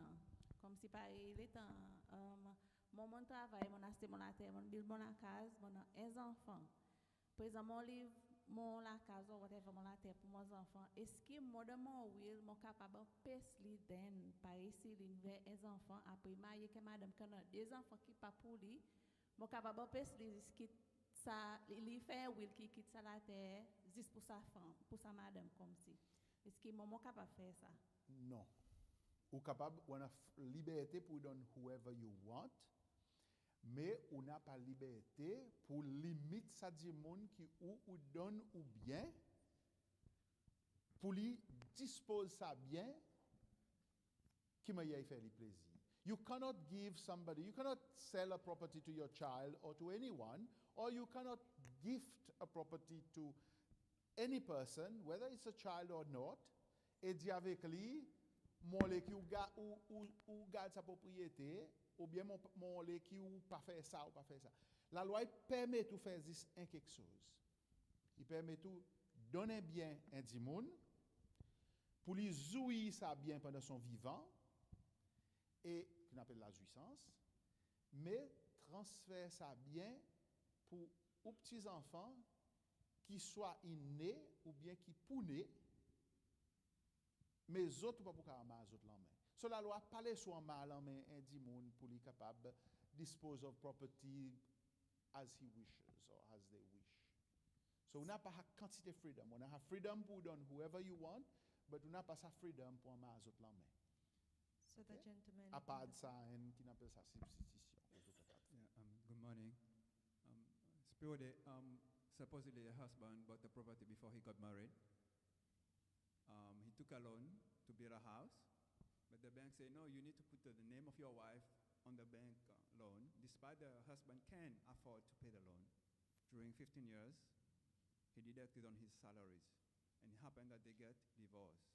comme si pa l'étan mon travail, mon acheter mon la terre, mon build mon la case, mon un enfant. Par exemple, mon livre, mon la case ou whatever mon la terre pour mes enfants. Est-ce que moi dans mon will, mon capable passe li den par ici l'invers un enfant après marié que madame quand deux enfants qui pas pour lui, mon capable passe li qui ça li fait will qui quitte ça la terre juste pour sa femme, pour sa madame comme si. Est-ce que moi capable faire ça? Non. Ou capable, on a liberté pour donner whoever you want. Mais on n'a pas liberté pour limite ça dit monde qui ou donne ou bien pour lui dispose ça bien qui m'a y fait le plaisir. You cannot give somebody, you cannot sell a property to your child or to anyone, or you cannot gift a property to any person, whether it's a child or not, et dire avec lui, mon lé qui ou garde sa propriété, ou bien mon lé qui ou pas faire ça ou pas faire ça. La loi permet tout faire en quelque chose. Il permet tout donner bien un dimoun, pour lui jouir ça bien pendant son vivant, et qu'on appelle la jouissance, mais transfère ça bien pour aux petits-enfants qui soient innés ou bien qui pounés, mais les autres pas pour qu'à les autres en main. So la loi parle soit mal en main un dimoun pour lui capable dispose of property as he wishes or as they wish. So on n'a pas quantité de freedom. On a freedom pour donner whoever you want, but on n'a pas sa freedom pour les autres en main. So the gentleman. À part ça, qui appelle ça substitution. Yeah, good morning. Supposedly, supposedly the husband bought the property before he got married. He took a loan to build a house, but the bank said, no, you need to put the name of your wife on the bank loan, despite the husband can afford to pay the loan. During 15 years, he deducted on his salaries, and it happened that they get divorced.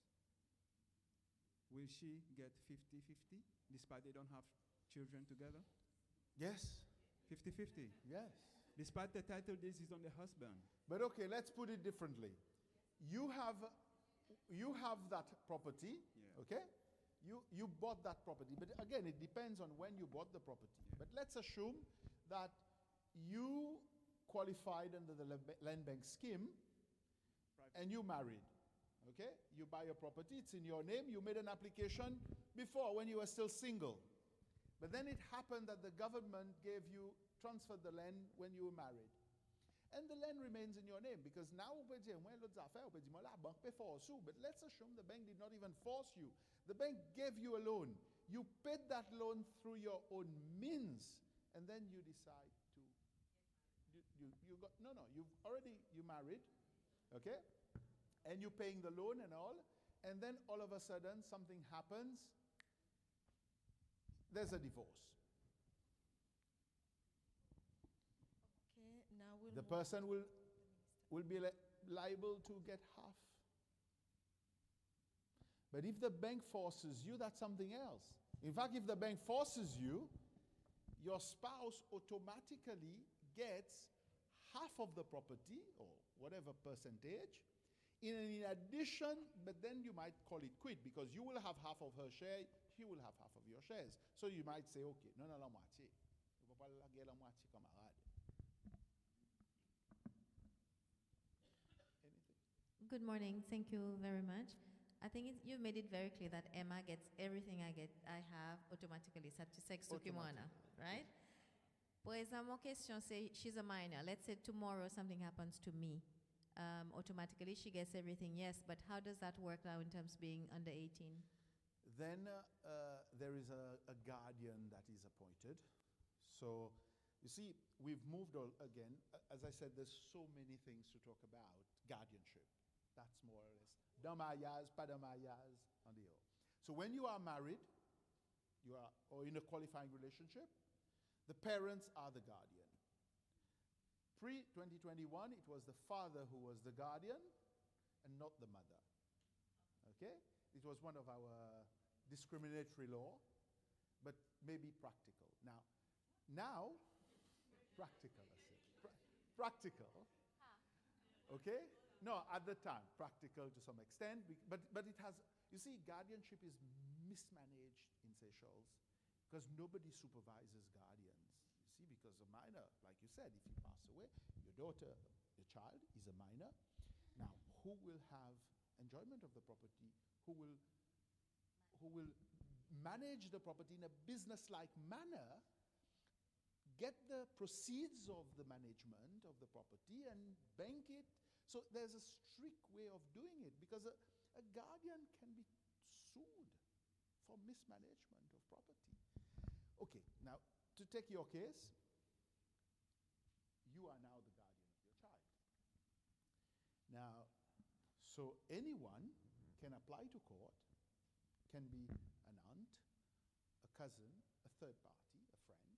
Will she get 50-50, despite they don't have children together? Yes. 50-50. Yes. Despite the title deed is on the husband. But okay, let's put it differently. You have that property, Yeah. okay? You bought that property, but again, it depends on when you bought the property. Yeah. But let's assume that you qualified under the land bank scheme and you married, okay? You buy a property, it's in your name, you made an application before when you were still single. But then it happened that the government transferred the land when you were married. And the land remains in your name because now, but let's assume the bank did not even force you. The bank gave you a loan. You paid that loan through your own means, and then you decide to, you married, okay? And you're paying the loan and all, and then all of a sudden something happens, there's a divorce. Okay, now we'll The move person to will the next step. be liable to get half. But if the bank forces you, that's something else. In fact, if the bank forces you, your spouse automatically gets half of the property or whatever percentage. In addition, but then you might call it quit because you will have half of her share, she will have half of your shares. So you might say, okay, non, la moitié. On va pas la guerre la moitié, camarade. Anything? Good morning. Thank you very much. I think you made it very clear that Emma gets everything I have automatically. Right? Pues my question say she's a minor. Let's say tomorrow something happens to me. Automatically she gets everything. Yes, but how does that work now in terms of being under 18? Then there is a guardian that is appointed. So you see, we've moved on again. As I said, there's so many things to talk about. Guardianship. That's more or less. Damayas, padamayas, and the all. So when you are married, or in a qualifying relationship, the parents are the guardian. Pre-2021, it was the father who was the guardian and not the mother. Okay? It was one of our discriminatory law, but maybe practical. Now, practical, I say. Practical. Okay? No, at the time, practical to some extent, but it has, you see, guardianship is mismanaged in Seychelles because nobody supervises guardians. You see, because a minor, like you said, if you pass away, your daughter, your child is a minor. Now, who will have enjoyment of the property? Who will manage the property in a business-like manner, get the proceeds of the management of the property and bank it? So there's a strict way of doing it because a guardian can be sued for mismanagement of property. Okay, now to take your case, you are now the guardian of your child. Now, so anyone can apply to court, can be an aunt, a cousin, a third party, a friend,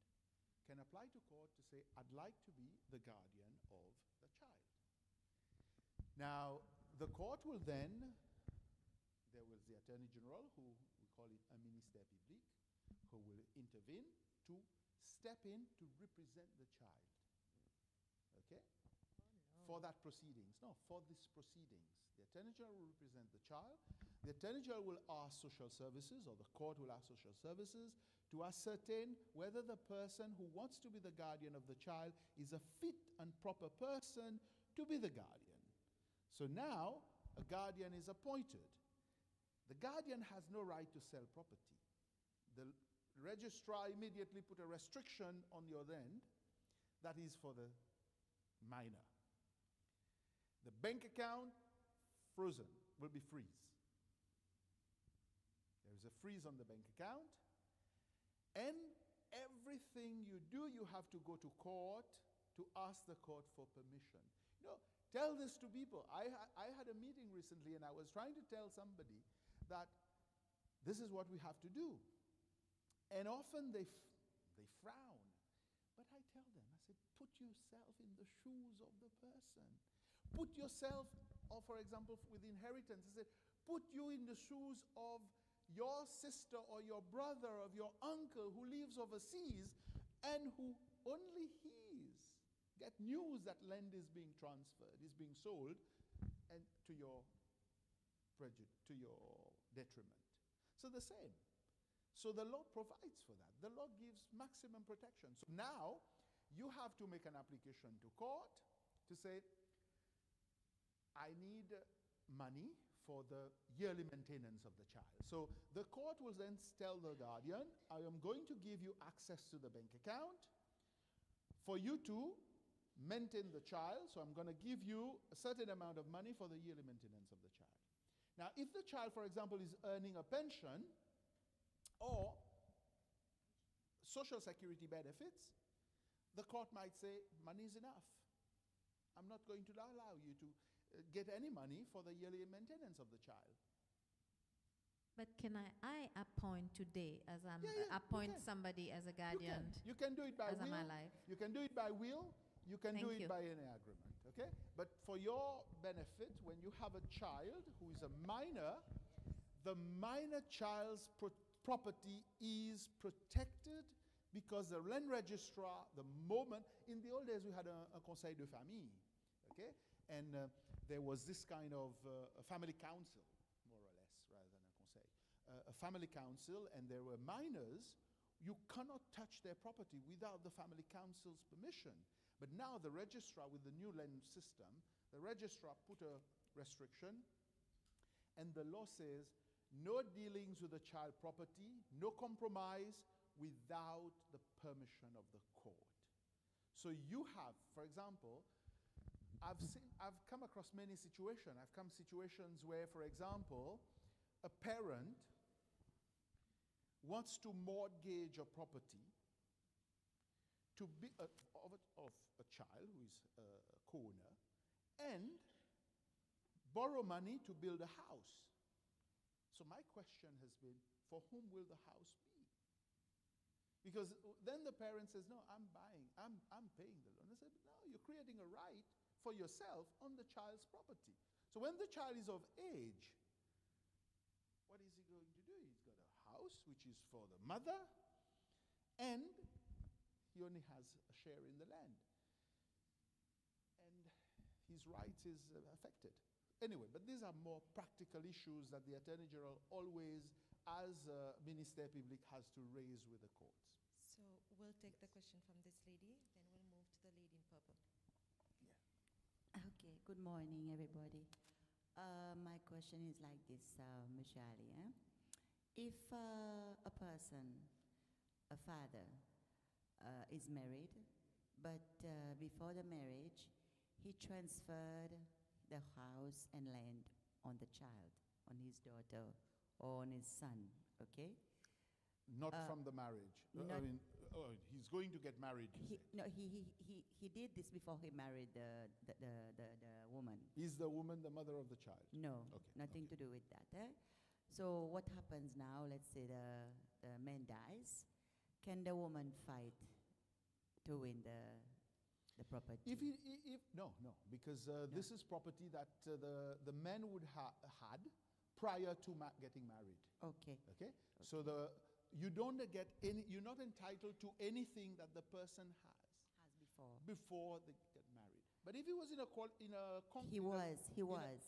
can apply to court to say, I'd like to be the guardian of the child. Now, the court will then, there was the Attorney General, who we call it a ministère public, who will intervene to step in to represent the child. Okay? For that proceedings. No, for this proceedings. The Attorney General will represent the child. The Attorney General will ask social services, or the court will ask social services, to ascertain whether the person who wants to be the guardian of the child is a fit and proper person to be the guardian. So now, a guardian is appointed. The guardian has no right to sell property. The registrar immediately put a restriction on the other end that is for the minor. The bank account, frozen, will be freeze. There is a freeze on the bank account, and everything you do, you have to go to court to ask the court for permission. You know, tell this to people. I had a meeting recently, and I was trying to tell somebody that this is what we have to do. And often they frown. But I tell them, I said, put yourself in the shoes of the person. Put yourself, or for example, with inheritance, I said, put you in the shoes of your sister or your brother, of your uncle who lives overseas and who only hears, get news that land is being transferred, is being sold, and to your detriment. So the same. So the law provides for that. The law gives maximum protection. So now you have to make an application to court to say, I need money for the yearly maintenance of the child. So the court will then tell the guardian, I am going to give you access to the bank account for you to maintain the child. So I'm going to give you a certain amount of money for the yearly maintenance of the child. Now, if the child, for example, is earning a pension or social security benefits, the court might say, money is enough. I'm not going to allow you to get any money for the yearly maintenance of the child. But can I appoint today as Yeah, appoint somebody as a guardian? You can do it by as will. my life. You can do it by will. You can do Thank it you. by any agreement. Okay? But for your benefit, when you have a child who is a minor, the minor child's property is protected because the land registrar, the moment, in the old days we had a conseil de famille, okay? And there was this kind of a family council, more or less, rather than a conseil. A family council, and there were minors. You cannot touch their property without the family council's permission. But now the registrar, with the new land system, the registrar put a restriction, and the law says no dealings with the child property, no compromise without the permission of the court. So you have, for example, I've come across many situations. I've come situations where, for example, a parent wants to mortgage a property to be of a child who is a co-owner and borrow money to build a house. So my question has been, for whom will the house be? Because then the parent says, no, I'm paying the loan. They said, no, you're creating a right for yourself on the child's property. So when the child is of age, what is he going to do? He's got a house, which is for the mother, and he only has a share in the land. And his rights is affected. Anyway, but these are more practical issues that the Attorney General always, as Ministère Public, has to raise with the courts. So we'll take the question from this lady, then we'll move to the lady in purple. Okay, good morning, everybody. My question is like this, Monsieur Ali. If a person, a father, is married, but before the marriage, he transferred the house and land on the child, on his daughter, or on his son, okay? Not from the marriage. I not- mean, he's going to get married. You said. No, he did this before he married the woman. Is the woman the mother of the child? No, Okay, nothing to do with that. So what happens now? Let's say the man dies. Can the woman fight to win the property? No, because this is property that the man would had prior to getting married. Okay. Okay, so you're not entitled to anything that the person has Has before. before they get married. But if he was in a He was.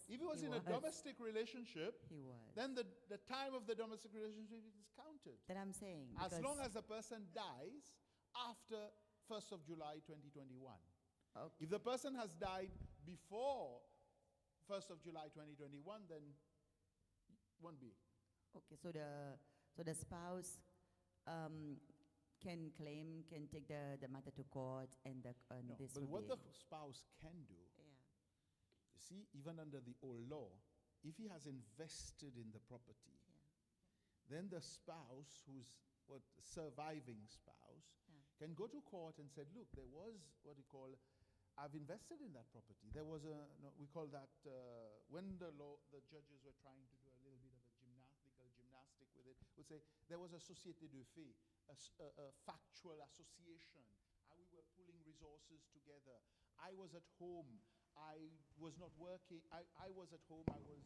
if he was in a domestic relationship, He was. then the time of the domestic relationship is counted. That I'm saying. As because- long as the person dies after 1st of July 2021. Okay. If the person has died before 1st of July 2021, then won't be. Okay, so the spouse can take the matter to court, and No, this but will what be the spouse can do, yeah. you see, even under the old law, if he has invested in the property, then the spouse, who's what surviving spouse, can go to court and say, look, there was what you call, I've invested in that property. There was we call that, when the judges were trying to do a little bit of a legal gymnastic with it, would say there was a société de fait, a factual association. We were pulling resources together. I was at home. I was not working. I was at home. I was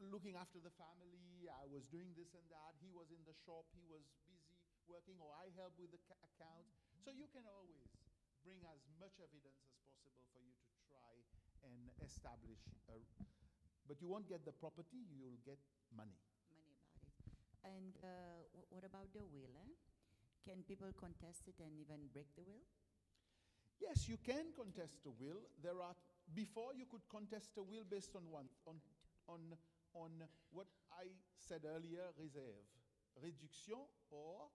looking after the family. I was doing this and that. He was in the shop. He was busy working, or I helped with the accounts. So you can always bring as much evidence as possible for you to try and establish. But you won't get the property. You'll get money. Money about it. And what about the will? Can people contest it and even break the will? Yes, you can contest a will. Before you could contest a will based on what I said earlier, reserve, réduction or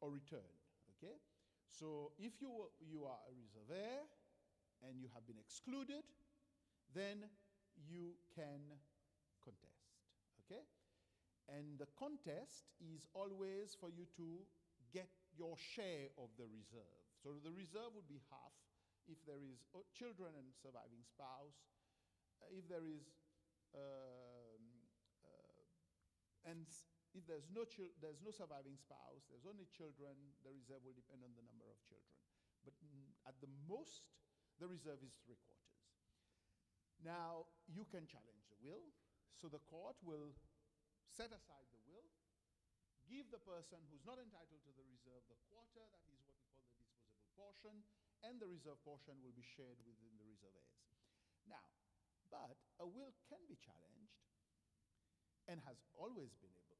return. Okay, so if you are a reservoir and you have been excluded, then you can contest. Okay, and the contest is always for you to get your share of the reserve. So the reserve would be half if there is children and surviving spouse. If there is, if there's no surviving spouse, there's only children, the reserve will depend on the number of children. But at the most, the reserve is 3/4. Now, you can challenge the will, so the court will set aside the will, give the person who's not entitled to the reserve the quarter, that is what we call the disposable portion, and the reserve portion will be shared within the reservoirs. Now, but a will can be challenged, and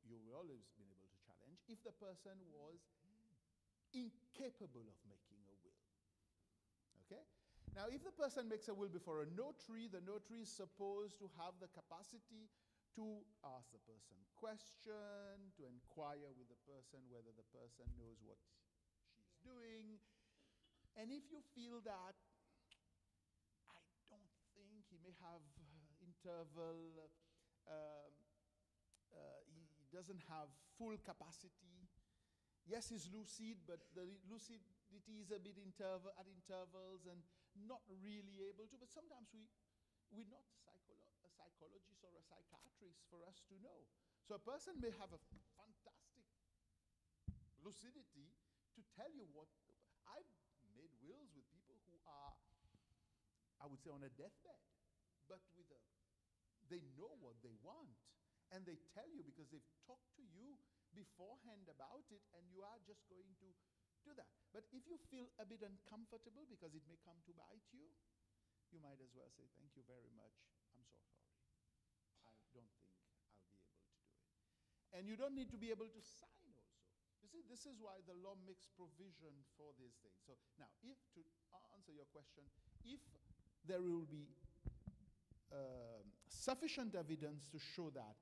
you will always been able to challenge if the person was incapable of making a will. Okay? Now, if the person makes a will before a notary, the notary is supposed to have the capacity to ask the person question, to inquire with the person whether the person knows what she's doing. And if you feel that, I don't think he may have interval, he doesn't have full capacity. Yes, he's lucid, but the lucidity is a bit at intervals and not really able to. But sometimes we're not a psychologist or a psychiatrist for us to know. So a person may have a fantastic lucidity to tell you what. I've made wills with people who are, I would say, on a deathbed, but they know what they want, and they tell you because they've talked to you beforehand about it, and you are just going to do that. But if you feel a bit uncomfortable because it may come to bite you, you might as well say, thank you very much, I'm so sorry. I don't think I'll be able to do it. And you don't need to be able to sign also. You see, this is why the law makes provision for these things. So now, if to answer your question, if there will be sufficient evidence to show that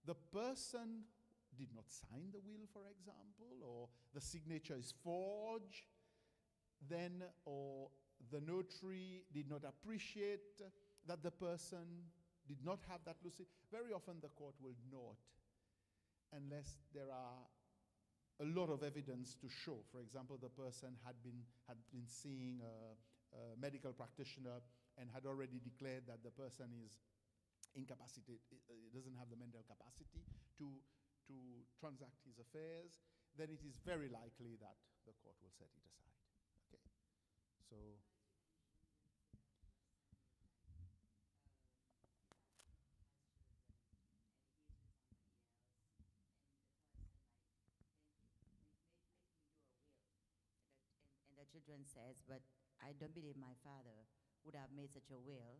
the person did not sign the will, for example, or the signature is forged, then, or the notary did not appreciate that the person did not have that lucid, very often the court will not, unless there are a lot of evidence to show. For example, the person had been seeing a medical practitioner and had already declared that the person is incapacitated, doesn't have the mental capacity to transact his affairs, then it is very likely that the court will set it aside. Okay, so. And the children says, but I don't believe my father would have made such a will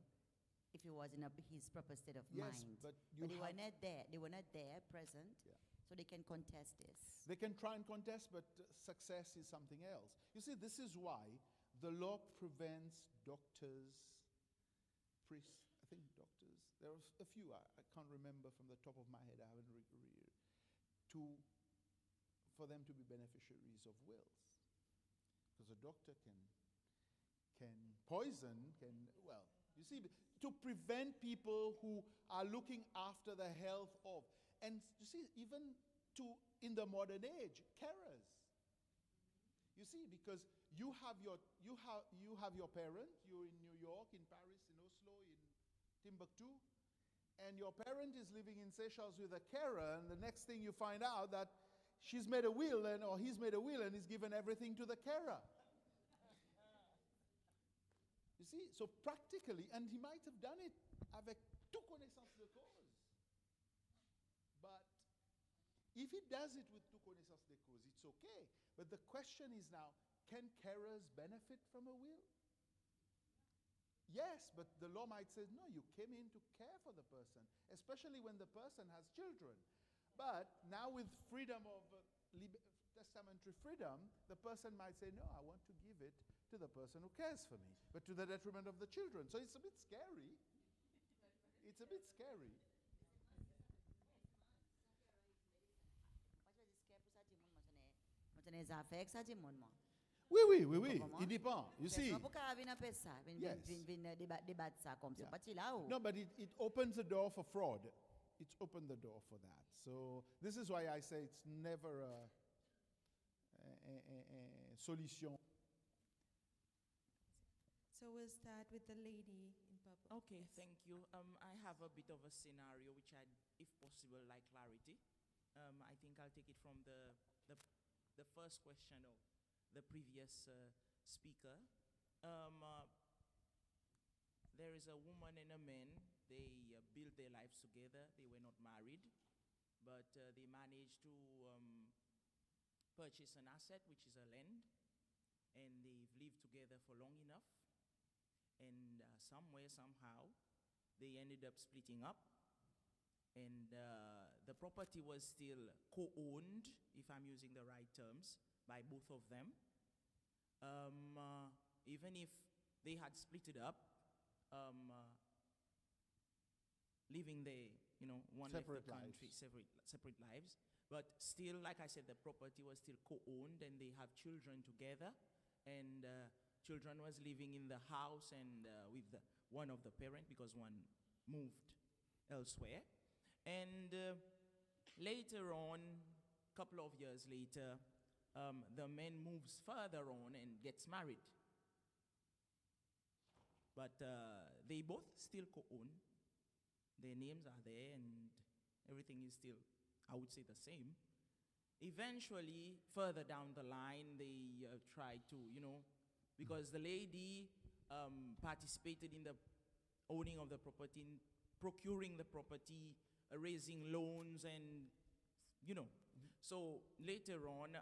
if he was in his proper state of Yes, mind. but But they were not there. They were not there, present, Yeah. so they can contest this. They can try and contest, but success is something else. You see, this is why the law prevents doctors, priests, I think doctors, there are a few, I can't remember from the top of my head, I haven't for them to be beneficiaries of wills. Because a doctor can poison, you see, to prevent people who are looking after the health of, and you see, even in the modern age, carers. You see, because you have your parent, you're in New York, in Paris, in Oslo, in Timbuktu, and your parent is living in Seychelles with a carer, and the next thing you find out that she's made a will, or he's made a will, and he's given everything to the carer. You see, so practically, and he might have done it avec toute connaissance de cause. But if he does it with toute connaissance de cause, it's okay. But the question is now, can carers benefit from a will? Yes, but the law might say, no, you came in to care for the person, especially when the person has children. But now with freedom of testamentary freedom, the person might say, no, I want to give it to the person who cares for me, but to the detriment of the children. So it's a bit scary. It's a bit scary. Oui, oui, oui, oui. It depends. You see. Yes. No, but it opens the door for fraud. It's opened the door for that. So this is why I say it's never a solution. So we'll start with the lady in purple. Okay, thank you. I have a bit of a scenario which I'd, if possible, like clarity. I think I'll take it from the first question of the previous speaker. There is a woman and a man. They built their lives together. They were not married, but they managed to purchase an asset, which is a land, and they've lived together for long enough. And somewhere, somehow, they ended up splitting up. And the property was still co-owned, if I'm using the right terms, by both of them. Even if they had split it up, living there, one left the country, separate lives. But still, like I said, the property was still co-owned, and they have children together. And children was living in the house and with one of the parent, because one moved elsewhere. And later on, a couple of years later, the man moves further on and gets married. But they both still co-own. Their names are there and everything is still, I would say, the same. Eventually, further down the line, they try to, because the lady participated in the owning of the property, in procuring the property, raising loans, and, So later on,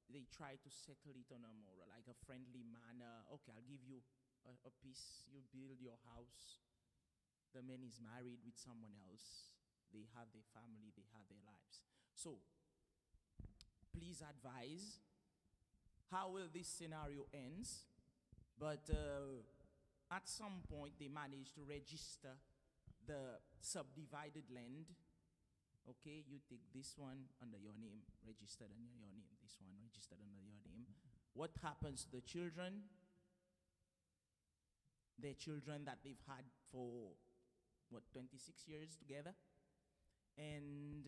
they try to settle it on a more like a friendly manner. Okay, I'll give you a piece. You build your house. The man is married with someone else. They have their family. They have their lives. So, please advise how will this scenario ends. But at some point, they manage to register the subdivided land. Okay, you take this one under your name, registered under your name. This one registered under your name. What happens to the children? Their children that they've had for what, 26 years together. And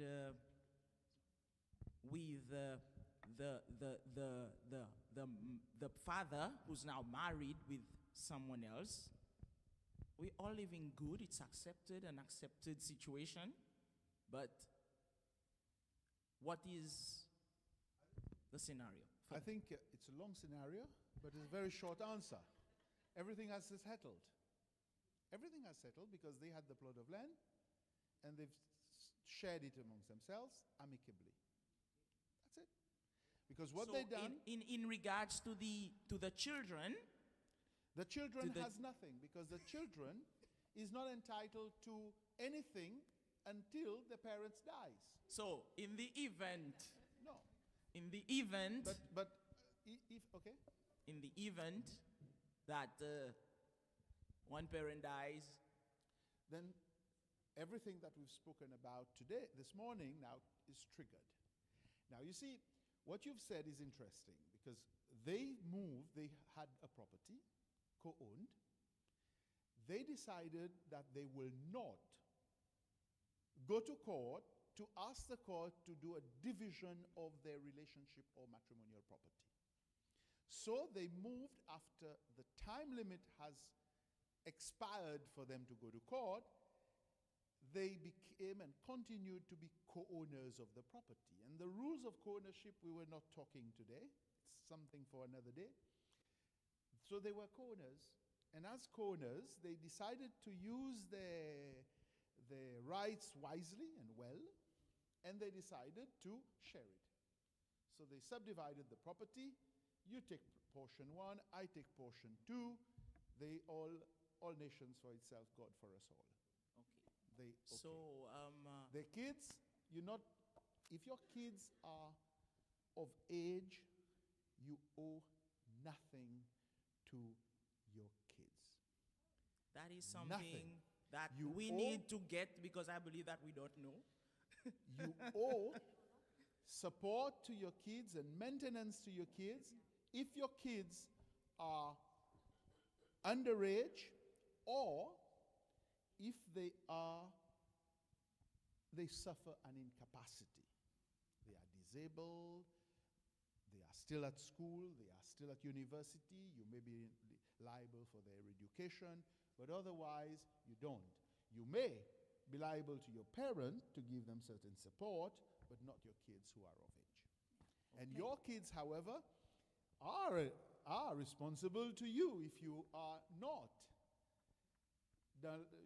with the father who's now married with someone else, we all living good. It's an accepted situation. But what is the scenario? I think it's a long scenario, but it's a very short answer. Everything has settled. Everything has settled because they had the plot of land and they've shared it amongst themselves amicably. That's it. Because what So they done, in regards to the children, the children to the- has nothing because the children is not entitled to anything until the parents dies. so in the event, No. in the event, But if okay, in the event that one parent dies, then everything that we've spoken about today, this morning, now is triggered. Now, you see, what you've said is interesting because they moved, they had a property, co-owned. They decided that they will not go to court to ask the court to do a division of their relationship or matrimonial property. So they moved after the time limit has expired for them to go to court. They became and continued to be co-owners of the property. And the rules of co-ownership we were not talking today. It's something for another day. So they were co-owners. And as co-owners, they decided to use their rights wisely and well, and they decided to share it. So they subdivided the property. You take portion 1, I take portion 2. They all nations for itself, God for us all. okay. Okay. So The kids, if your kids are of age, you owe nothing to your kids. that is something Nothing. that You we owe- need to get because I believe that we don't know. You owe support to your kids and maintenance to your kids. If your kids are underage or if they suffer an incapacity. They are disabled, they are still at school, they are still at university, you may be liable for their education, but otherwise you don't. You may be liable to your parent to give them certain support, but not your kids who are of age. And your kids, however, are responsible to you if you are not.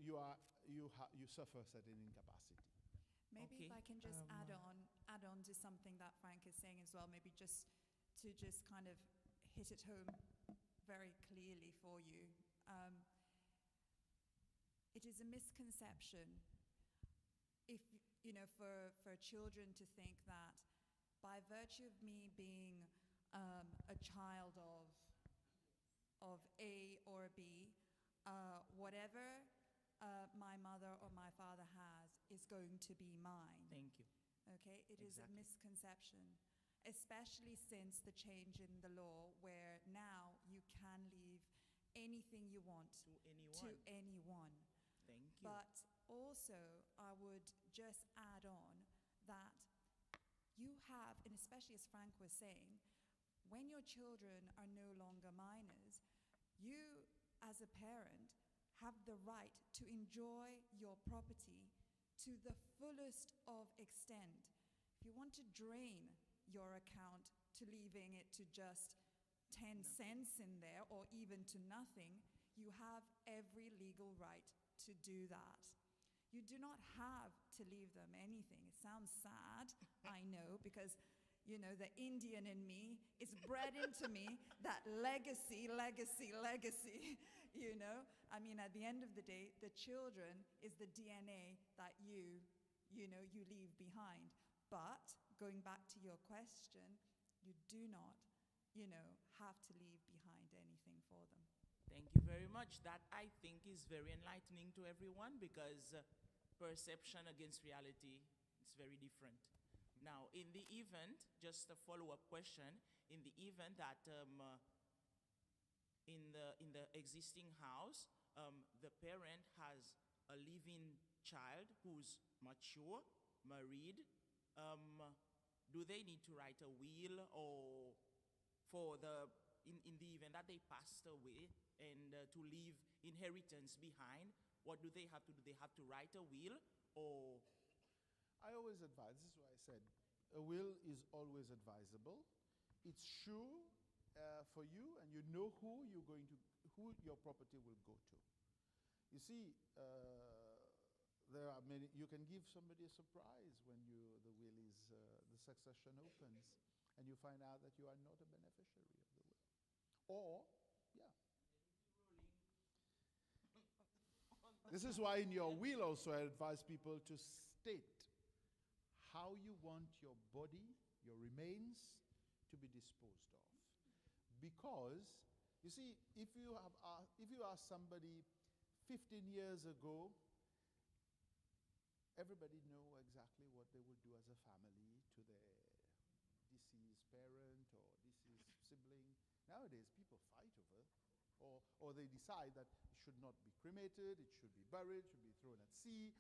You suffer certain incapacity. Maybe if Okay, I can just add on to something that Frank is saying as well, maybe just to kind of hit it home very clearly for you. It is a misconception if, for children to think that by virtue of me being a child of A or B, whatever my mother or my father has is going to be mine. Thank you. Okay, it is a Exactly. misconception, especially since the change in the law where now you can leave anything you want To anyone. to anyone. Thank you. But also, I would just add on that you have, and especially as Frank was saying, when your children are no longer minors, you as a parent have the right to enjoy your property to the fullest of extent. If you want to drain your account to leaving it to just 10 cents in there or even to nothing, you have every legal right to do that. You do not have to leave them anything. It sounds sad, I know, because the Indian in me is bred into me that legacy. I mean, at the end of the day, the children is the DNA that you leave behind. But going back to your question, you do not, have to leave behind anything for them. Thank you very much. That, I think, is very enlightening to everyone because perception against reality is very different. Now, in the event, just a follow-up question, in the event that in the existing house, the parent has a living child who's mature, married, do they need to write a will, or in the event that they passed away and to leave inheritance behind, what do they have to do? They have to write a will, or? I always advise, this is why I said, a will is always advisable. It's sure for you, and you know who your property will go to. You see, there are many, you can give somebody a surprise when the will is, the succession opens, and you find out that you are not a beneficiary of the will. Or, yeah. This is why in your will also I advise people to state how you want your body, your remains, to be disposed of. Because, you see, if you ask somebody 15 years ago, everybody know exactly what they will do as a family to their deceased parent or deceased sibling. Nowadays, people fight over, or they decide that it should not be cremated, it should be buried, should be thrown at sea.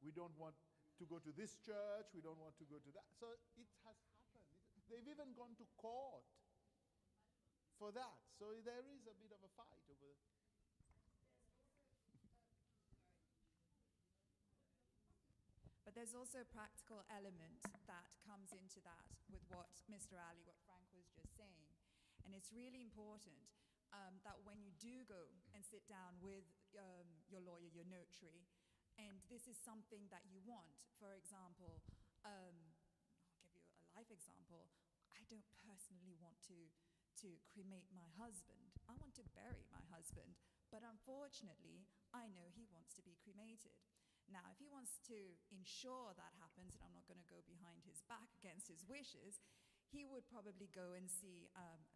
We don't want to go to this church, we don't want to go to that. So it has happened. They've even gone to court for that. So there is a bit of a fight over. But there's also a practical element that comes into that with what Mr. Ali, what Frank was just saying. And it's really important that when you do go and sit down with your lawyer, your notary, and this is something that you want, for example, I'll give you a life example. I don't personally want to cremate my husband. I want to bury my husband. But unfortunately, I know he wants to be cremated. Now, if he wants to ensure that happens, and I'm not going to go behind his back against his wishes, he would probably go and see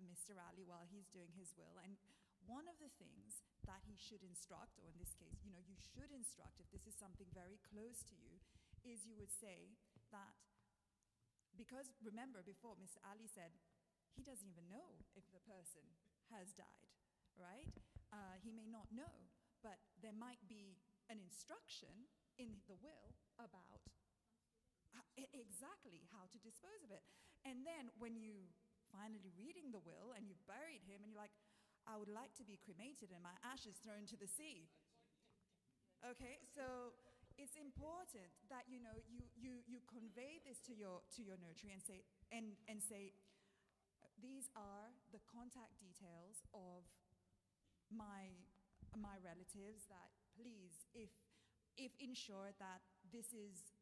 Mr. Ali while he's doing his will. And one of the things that he should instruct, or in this case, you should instruct, if this is something very close to you, is you would say that, because remember before Mr. Ali said, he doesn't even know if the person has died, right? He may not know, but there might be an instruction in the will about exactly how to dispose of it. And then when you finally reading the will and you've buried him and you're like, I would like to be cremated and my ashes thrown to the sea. Okay, so it's important that you convey this to your notary and say these are the contact details of my relatives, that please, if ensure that this is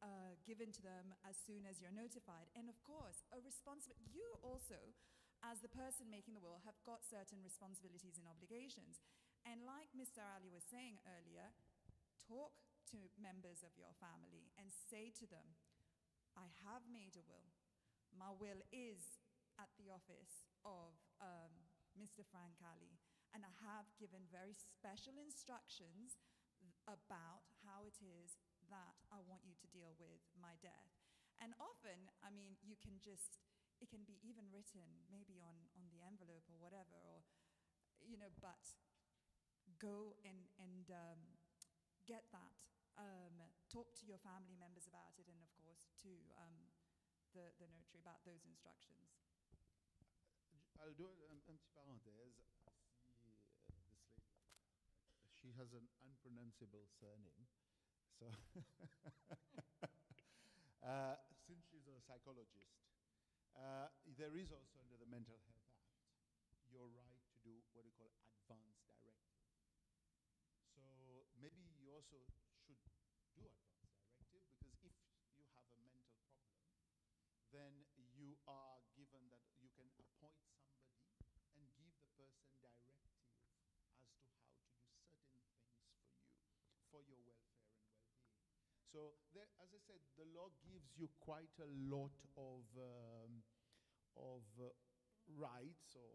given to them as soon as you're notified. And of course, you also, as the person making the will, have got certain responsibilities and obligations. And like Mr. Ali was saying earlier, talk to members of your family and say to them, I have made a will. My will is at the office of Mr. Frank Ali, and I have given very special instructions about how it is that I want you to deal with my death. And often, I mean, it can be even written maybe on the envelope or whatever, or, but go and get that, talk to your family members about it, and of course to the notary about those instructions. I'll do un petit parenthèse. This lady, she has an unpronounceable surname. So, since she's a psychologist, there is also under the Mental Health Act your right to do what we call advance directive. So maybe you also should do advance directive, because if you have a mental problem, then you are given that you can appoint somebody and give the person directive as to how to do certain things for your welfare and well-being. So there, as I said, the law gives you quite a lot of rights or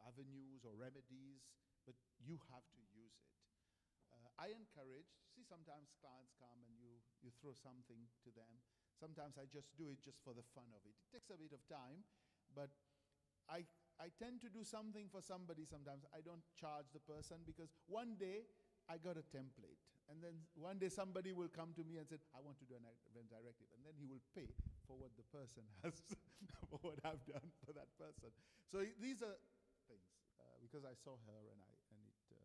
avenues or remedies, but you have to use it. I encourage, see, sometimes clients come and you throw something to them. Sometimes I just do it just for the fun of it. It takes a bit of time, but I tend to do something for somebody sometimes. I don't charge the person, because one day I got a template And then one day somebody will come to me and say, I want to do an event directive. And then he will pay for what the person has, for what I've done for that person. So these are things, because I saw her and it. Okay,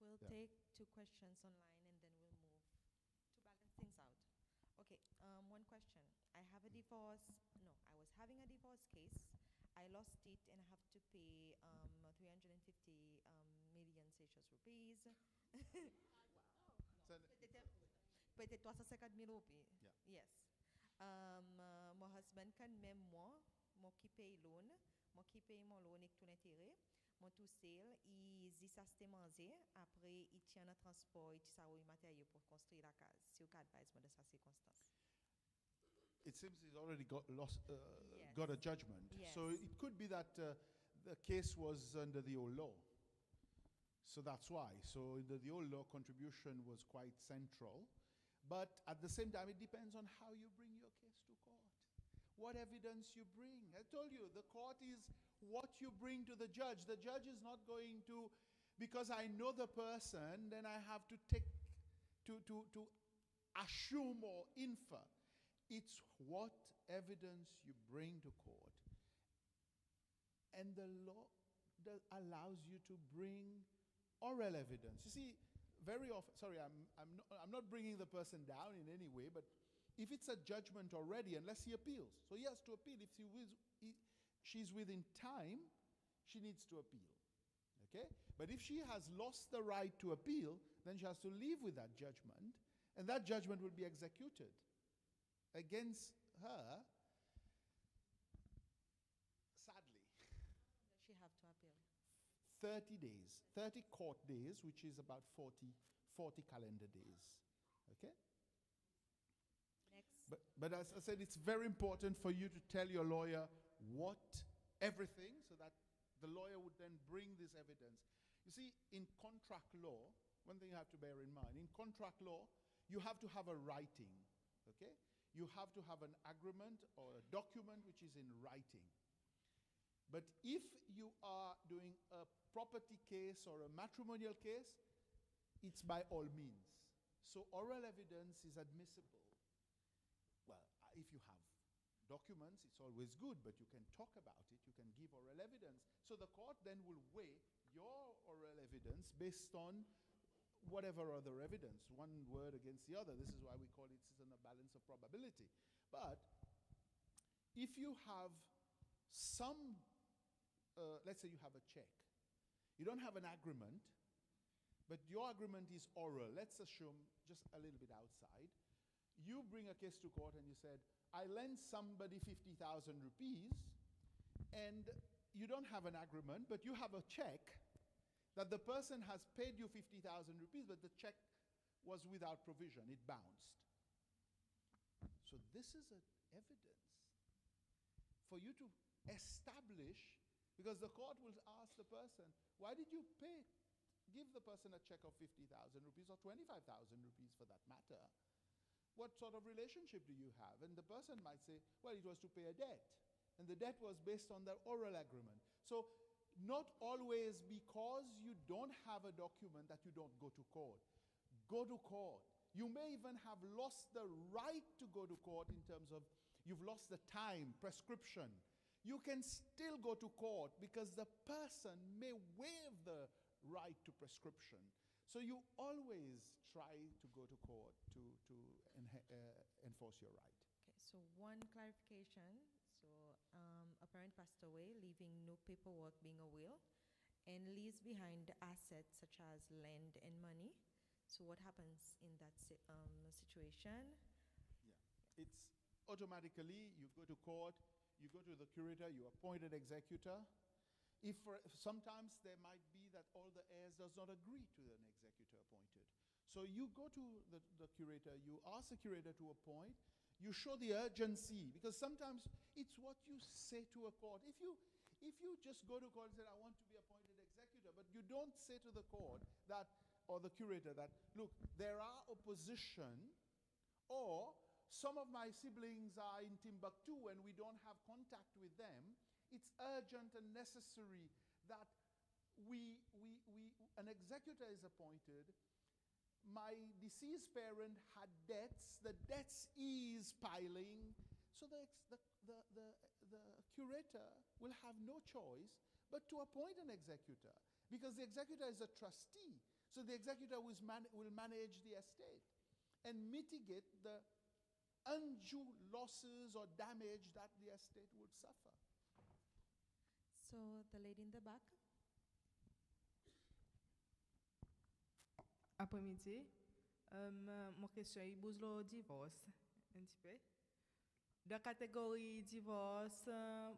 we'll Yeah. take 2 questions online and then we'll move to balance things out. Okay, one question. I was having a divorce case. I lost it and I have to pay 350 million Seychelles rupees. So, Peut-être 350,000 roupies. Yeah. Yes. Mon husband kan même moi qui paye loan, moi qui paye mon loan et tout l'intérêt, mon tout sale, il dit ça c'était manger, après il tient un transport, il ça ou matériel pour construire la case. Si vous advise moi de sa circonstance. it seems he's already got Yes. got a judgment. Yes. So it could be that the case was under the old law. So that's why. So under the old law, contribution was quite central. But at the same time, it depends on how you bring your case to court. What evidence you bring. I told you, the court is what you bring to the judge. The judge is not going to, because I know the person, then I have to assume or infer. It's what evidence you bring to court. And the law allows you to bring oral evidence. You see, very often, sorry, I'm not bringing the person down in any way, but if it's a judgment already, unless he appeals, so he has to appeal. If she's within time, she needs to appeal. Okay? But if she has lost the right to appeal, then she has to live with that judgment, and that judgment will be executed against her, sadly. Does she have to appeal? 30 days, 30 court days, which is about 40 calendar days. Okay? Next. But as I said, it's very important for you to tell your lawyer everything, so that the lawyer would then bring this evidence. You see, in contract law, one thing you have to bear in mind, in contract law, you have to have a writing, okay? You have to have an agreement or a document which is in writing. But if you are doing a property case or a matrimonial case, it's by all means. So oral evidence is admissible. Well, if you have documents, it's always good, but you can talk about it, you can give oral evidence. So the court then will weigh your oral evidence based on whatever other evidence, one word against the other. This is why we call it in a balance of probability. But if you have some, let's say you have a check, you don't have an agreement, but your agreement is oral. Let's assume, just a little bit outside, you bring a case to court and you said, I lent somebody 50,000 rupees, and you don't have an agreement, but you have a check that the person has paid you 50,000 rupees, but the check was without provision. It bounced. So this is an evidence for you to establish, because the court will ask the person, why did you give the person a check of 50,000 rupees or 25,000 rupees for that matter? What sort of relationship do you have? And the person might say, well, it was to pay a debt. And the debt was based on the oral agreement. So not always because you don't have a document that you don't go to court. Go to court. You may even have lost the right to go to court in terms of you've lost the time, prescription. You can still go to court because the person may waive the right to prescription. So you always try to go to court to enforce your right. Okay, so one clarification. So a parent passed away, leaving no paperwork being a will, and leaves behind assets such as land and money. So what happens in that situation? Yeah, it's automatically, you go to court, you go to the curator, you appoint an executor. If sometimes there might be that all the heirs does not agree to an executor appointed. So you go to the curator, you ask the curator to appoint, you show the urgency, because sometimes it's what you say to a court. If you just go to court and say, I want to be appointed executor, but you don't say to the court that, or the curator that, look, there are opposition, or some of my siblings are in Timbuktu and we don't have contact with them, it's urgent and necessary that an executor is appointed, my deceased parent had debts, the debts is piling, so the curator will have no choice but to appoint an executor, because the executor is a trustee. So the executor will manage the estate and mitigate the undue losses or damage that the estate would suffer. So the lady in the back. Après-midi, mon question est pour le divorce, un petit peu. Dans la catégorie divorce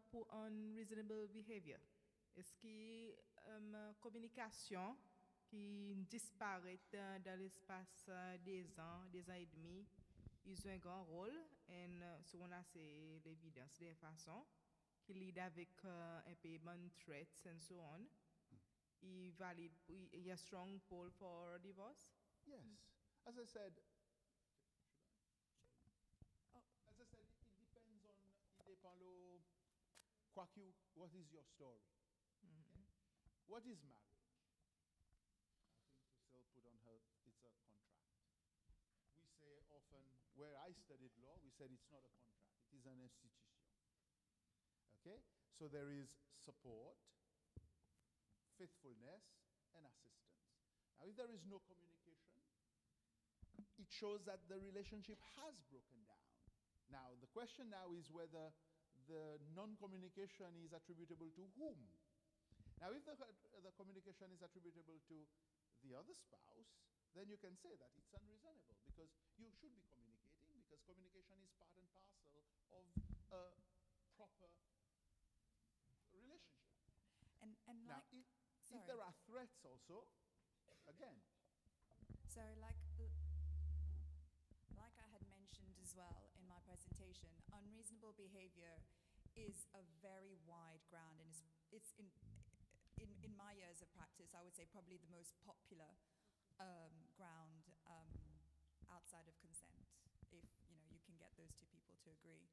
pour unreasonable behavior, est-ce que communication qui disparaît dans l'espace des ans et demi, ils ont un grand rôle, et si on a l'évidence des façons qui lead avec un payment threats and so on, il y a strong pull for divorce? Yes. As I said, it depends on what is your story? Okay? What is marriage? I think Priscilla put on her, it's a contract. We say often, where I studied law, we said it's not a contract, it is an institution. Okay? So there is support, faithfulness, and assistance. Now, if there is no communication, it shows that the relationship has broken down. Now, the question now is whether the non-communication is attributable to whom? Now, if the communication is attributable to the other spouse, then you can say that it's unreasonable, because you should be communicating, because communication is part and parcel of a proper relationship. And Now, like, if there are threats also, again. So like I had mentioned as well in my presentation, unreasonable behavior is a very wide ground, and it's in my years of practice, I would say probably the most popular ground outside of consent, if you can get those two people to agree.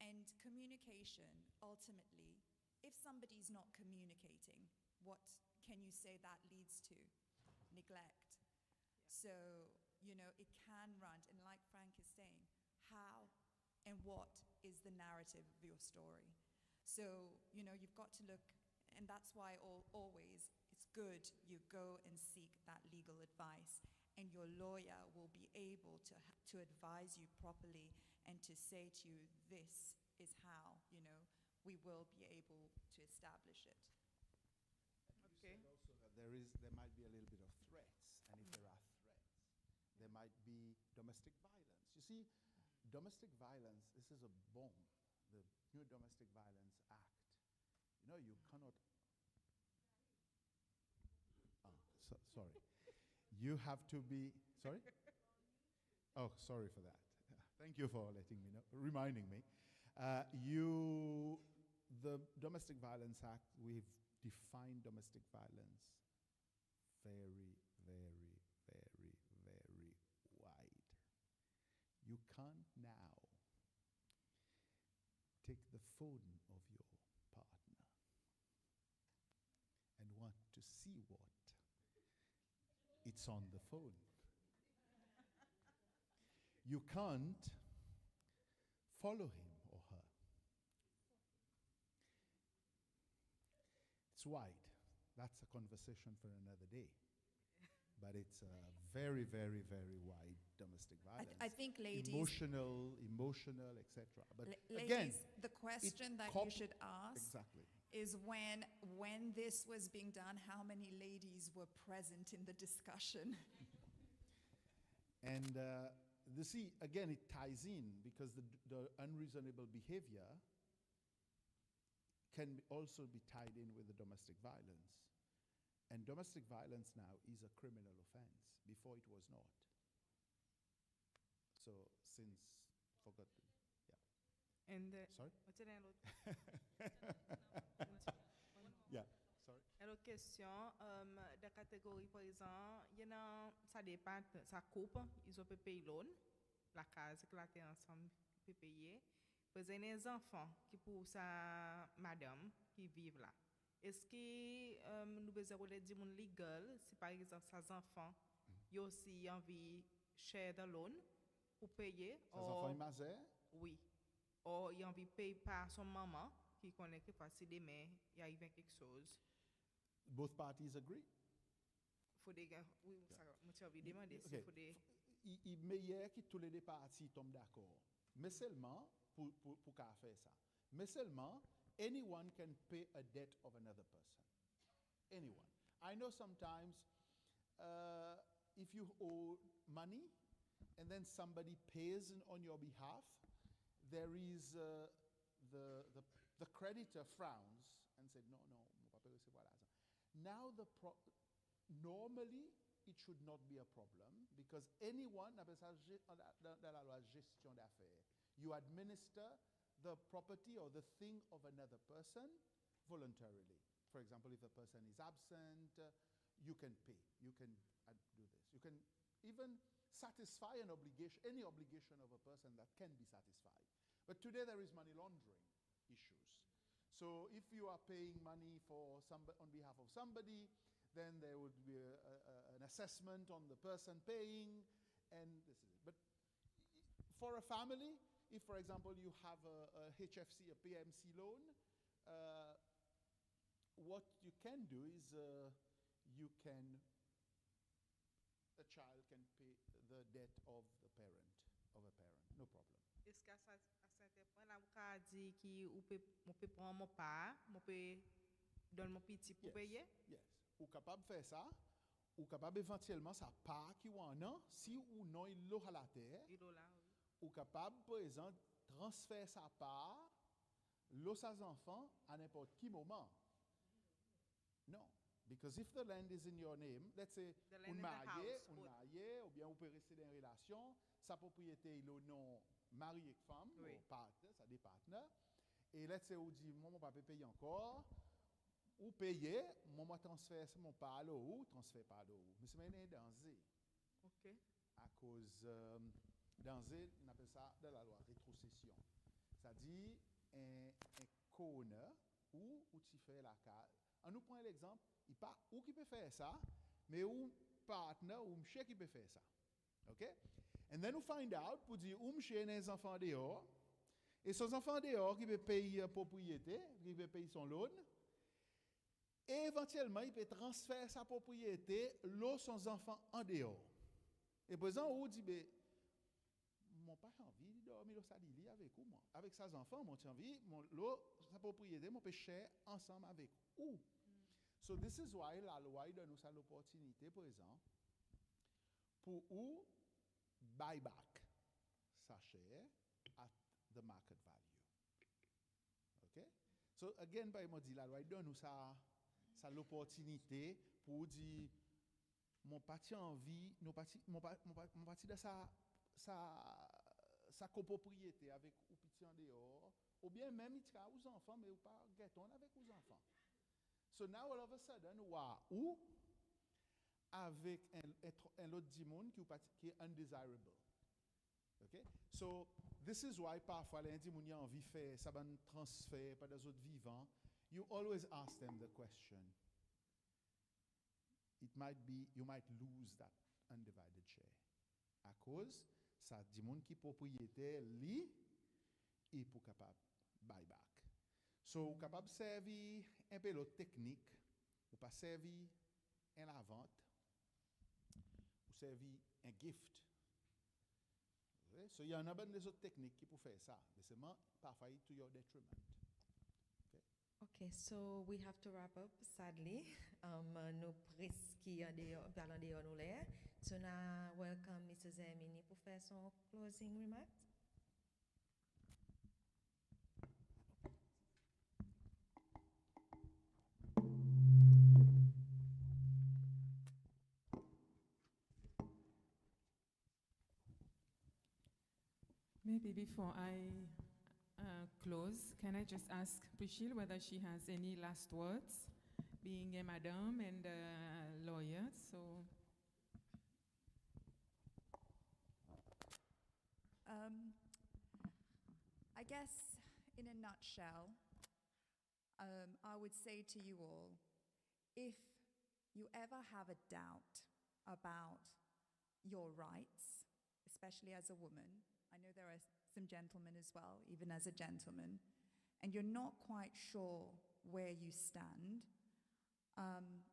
And communication, ultimately, if somebody's not communicating, what can you say that leads to? Neglect. So, it can run, and like Frank is saying, how and what is the narrative of your story? So, you've got to look, and that's why always it's good you go and seek that legal advice, and your lawyer will be able to advise you properly and to say to you, this is how, we will be able to establish it. Okay. You said also that there might be a little bit of threats, and if there are threats, there might be domestic violence. You see, domestic violence, this is a bomb, the new Domestic Violence Act. You cannot... sorry. You have to be... Sorry? Oh, sorry for that. Thank you for letting me know, reminding me. The Domestic Violence Act, we've defined domestic violence very, very, very, very wide. You can't now take the phone of your partner and want to see what it's on the phone. You can't follow him or her. It's wide. That's a conversation for another day. But it's a very, very, very wide domestic violence. I think, ladies... Emotional, etc. But ladies, again... the question that you should ask exactly. is when this was being done, how many ladies were present in the discussion? And see, again, it ties in, because the unreasonable behavior can also be tied in with the domestic violence. And domestic violence now is a criminal offense. Before it was not. So since, forgot, yeah. And sorry? What's the name? Yeah, sorry. Alors, question, de catégorie, par exemple, ça dépend, ça coupe, ils ont payé loan, la case que la terre ensemble peut payer. Parce qu'il y a des enfants qui pour sa madame qui vivent là. Est-ce que nous besoin de dire mon legal, si par exemple ces enfants yo si envie share the loan pour payer Ces enfants ils mazè, oui. Ou il envie payer par son maman qui connaît que si demain il arrive quelque chose. both parties agree. Faut des gars, oui, ça, moi envie demander si Okay. faut des Il meilleur que tous les deux parties tombent d'accord. Mais seulement, pour qu'à faire ça. Mais seulement, anyone can pay a debt of another person. Anyone. I know sometimes if you owe money and then somebody pays on your behalf, there is the creditor frowns and said, no, mon papa recevoir l'argent. Now normally, it should not be a problem because anyone, appelle ça dans la loi gestion d'affaires, you administer the property or the thing of another person voluntarily. For example, if the person is absent, you can pay. You can do this. You can even satisfy an obligation, any obligation of a person that can be satisfied. But today there is money laundering issues. So if you are paying money for on behalf of somebody, then there would be an assessment on the person paying, and this is it. But for a family, if, for example, you have a HFC, a PMC loan, what you can do is a child can pay the debt of a parent, no problem. est-ce qu'à certain point là vous a dit qui ou peut prendre mon part, mon peut donner mon petit pour payer? Yes. Ou capable de faire ça, ou capable éventuellement ça part qui ou en an, si ou non il l'a à la terre, Il est là, oui. ou capable par exemple transférer sa part, l'eau ses enfants à n'importe quel moment. Non. Because if the land is in your name, let's say, The land on in the marié, house, ou bien vous pouvez rester dans une relation, sa propriété il est au nom marié avec femme, Oui. ou partenaire, ça des partenaires. Et let's say, vous dit, moi, mon papa paye encore, ou payer, moi, transfère mon part à l'eau, transfère pas à l'eau. Mais c'est un danger. OK. À cause, danger, on appelle ça dans la loi, rétrocession. C'est-à-dire, un corner où tu fais la case. On nous prend l'exemple, il pas où qui peut faire ça, mais où partenaire ou monsieur qui peut faire ça. OK? And then we find out pour dire où monsieur les enfants dehors et son enfant dehors qui peut payer propriété, qui peut payer son loan. Et éventuellement, il peut transférer sa propriété là son enfant en dehors. Et par exemple, on dit ben mon pas envie de dormir au salili avec ou moi, avec ses enfants, mon envie, mon là sa propriété, mon peut share ensemble avec ou. So this is why la loi donne nous l'opportunité, par exemple, pour ou buy back sa share at the market value. Okay? So again, by moi dit la loi donne nous ça l'opportunité pour dire mon parti envie, mon parti de sa copropriété avec ou petit en dehors, ou bien même il tient aux enfants mais ou pas gâton avec aux enfants. So now all of a sudden, ou avec un autre dimon qui est undesirable. Okay? So this is why parfois les dimon y a envie de faire ça un transfert par des autres vivants. You always ask them the question. It might be you might lose that undivided share. À cause ça dimon qui propriétaire li et pour capable buy back. So, capable de servir un peu l'autre technique, ou pas servir un la vente, ou servir un gift. Okay? So, il y en a des autres techniques qui peuvent faire ça, mais c'est parfois to your detriment. Okay, so we have to wrap up, sadly. Nous presque parlons de nous là. So now, welcome Mrs. Emini pour faire son closing remarks. Maybe before I close, can I just ask Prishil whether she has any last words, being a madam and a lawyer? So, I guess in a nutshell, I would say to you all, if you ever have a doubt about your rights, especially as a woman. I know there are some gentlemen as well, even as a gentleman, and you're not quite sure where you stand,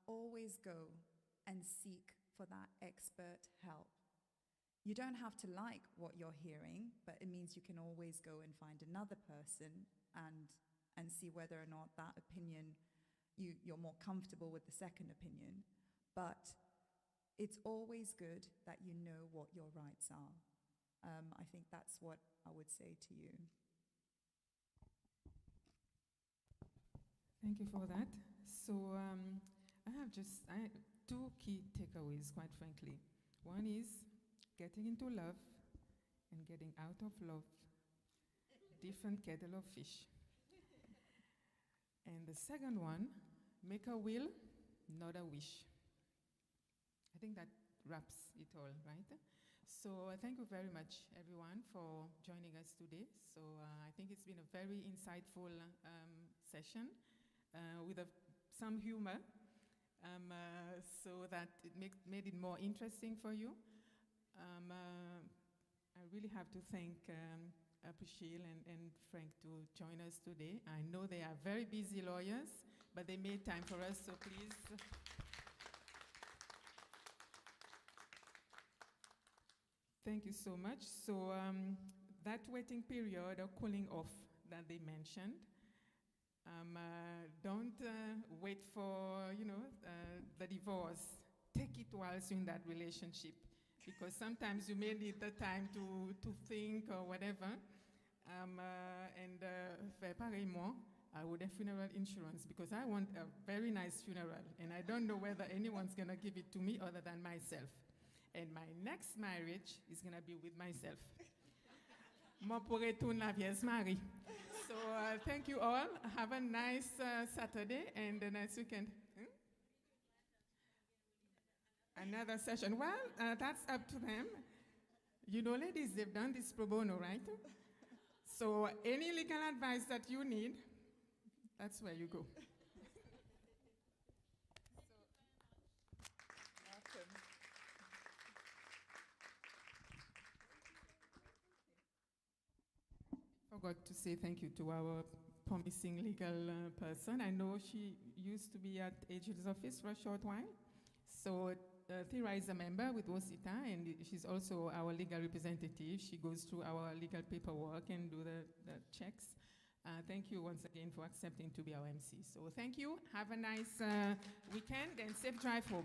always go and seek for that expert help. You don't have to like what you're hearing, but it means you can always go and find another person and see whether or not that opinion, you're more comfortable with the second opinion. But it's always good that you know what your rights are. I think that's what I would say to you. Thank you for that. So I have two key takeaways, quite frankly. One is getting into love and getting out of love. Different kettle of fish. And the second one, make a will, not a wish. I think that wraps it all, right? So thank you very much, everyone, for joining us today. So I think it's been a very insightful session with some humor, so that it made it more interesting for you. I really have to thank Prashil and Frank to join us today. I know they are very busy lawyers, but they made time for us, so please. Thank you so much. So that waiting period or cooling off that they mentioned, don't wait for, the divorce. Take it whilst you're in that relationship, because sometimes you may need the time to think or whatever. Pareillement, I would have funeral insurance because I want a very nice funeral, and I don't know whether anyone's going to give it to me other than myself. And my next marriage is going to be with myself. Mo pourrai tourner la vieille Marie. So thank you all. Have a nice Saturday and a nice weekend. Another session. Well, that's up to them. You know, ladies, they've done this pro bono, right? So any legal advice that you need, that's where you go. Forgot to say thank you to our promising legal person. I know she used to be at Executors office for a short while. So Thera is a member with Wosita, and she's also our legal representative. She goes through our legal paperwork and do the checks. Thank you once again for accepting to be our MC. So thank you. Have a nice weekend and safe drive home.